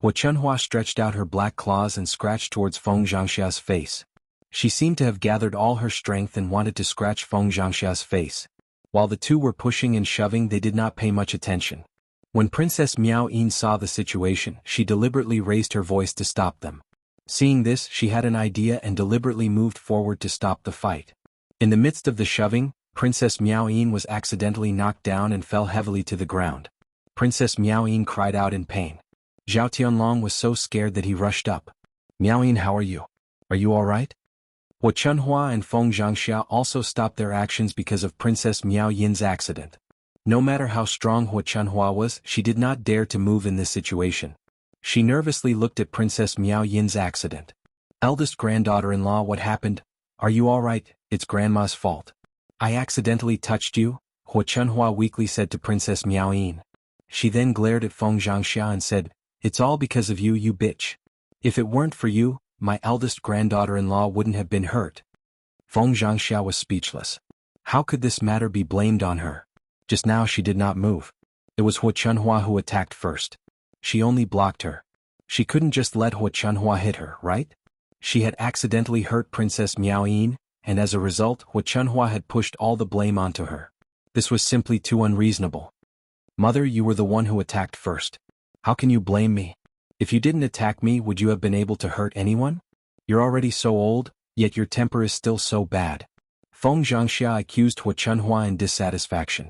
Hua Chunhua stretched out her black claws and scratched towards Feng Zhangxia's face. She seemed to have gathered all her strength and wanted to scratch Feng Zhangxia's face. While the two were pushing and shoving, they did not pay much attention. When Princess Miao Yin saw the situation, she deliberately raised her voice to stop them. Seeing this, she had an idea and deliberately moved forward to stop the fight. In the midst of the shoving, Princess Miao Yin was accidentally knocked down and fell heavily to the ground. Princess Miao Yin cried out in pain. Zhao Tianlong was so scared that he rushed up. Miao Yin, how are you? Are you all right? Hua Chunhua and Feng Zhangxia also stopped their actions because of Princess Miao Yin's accident. No matter how strong Hua Chunhua was, she did not dare to move in this situation. She nervously looked at Princess Miao Yin's accident. Eldest granddaughter-in-law, what happened? Are you all right? It's grandma's fault. I accidentally touched you, Hua Chunhua weakly said to Princess Miao Yin. She then glared at Feng Zhangxia and said, It's all because of you, you bitch. If it weren't for you, my eldest granddaughter-in-law wouldn't have been hurt. Feng Zhangxia was speechless. How could this matter be blamed on her? Just now she did not move. It was Hua Chunhua who attacked first. She only blocked her. She couldn't just let Hua Chunhua hit her, right? She had accidentally hurt Princess Miao Yin, and as a result, Hua Chunhua had pushed all the blame onto her. This was simply too unreasonable. Mother, you were the one who attacked first. How can you blame me? If you didn't attack me, would you have been able to hurt anyone? You're already so old, yet your temper is still so bad. Feng Zhangxia accused Hua Chunhua in dissatisfaction.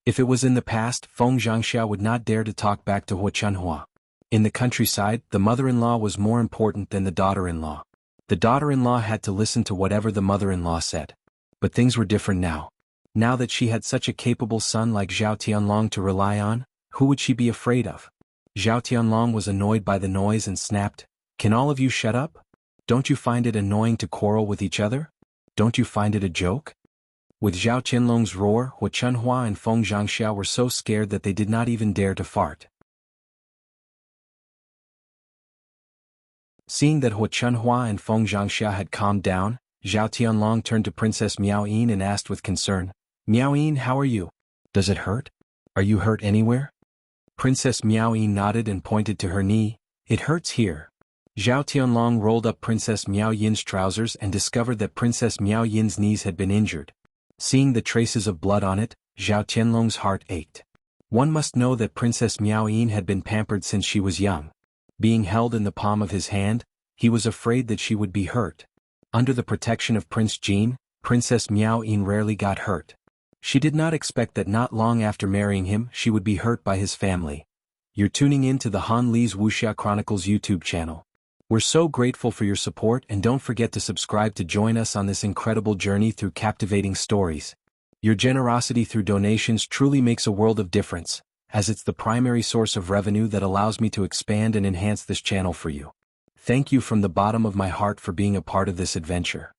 If it was in the past, Feng Zhangxia would not dare to talk back to Hua Chunhua. In the countryside, the mother-in-law was more important than the daughter-in-law. The daughter-in-law had to listen to whatever the mother-in-law said. But things were different now. Now that she had such a capable son like Zhao Tianlong to rely on, who would she be afraid of? Zhao Tianlong was annoyed by the noise and snapped, Can all of you shut up? Don't you find it annoying to quarrel with each other? Don't you find it a joke? With Zhao Tianlong's roar, Hua Chunhua and Feng Zhangxia were so scared that they did not even dare to fart. Seeing that Hua Chunhua and Feng Zhangxia had calmed down, Zhao Tianlong turned to Princess Miao Yin and asked with concern, Miao Yin, how are you? Does it hurt? Are you hurt anywhere? Princess Miao Yin nodded and pointed to her knee. It hurts here. Zhao Tianlong rolled up Princess Miao Yin's trousers and discovered that Princess Miao Yin's knees had been injured. Seeing the traces of blood on it, Zhao Tianlong's heart ached. One must know that Princess Miao Yin had been pampered since she was young. Being held in the palm of his hand, he was afraid that she would be hurt. Under the protection of Prince Jin, Princess Miao Yin rarely got hurt. She did not expect that not long after marrying him she would be hurt by his family. You're tuning in to the Han Li's Wuxia Chronicles YouTube channel. We're so grateful for your support, and don't forget to subscribe to join us on this incredible journey through captivating stories. Your generosity through donations truly makes a world of difference, as it's the primary source of revenue that allows me to expand and enhance this channel for you. Thank you from the bottom of my heart for being a part of this adventure.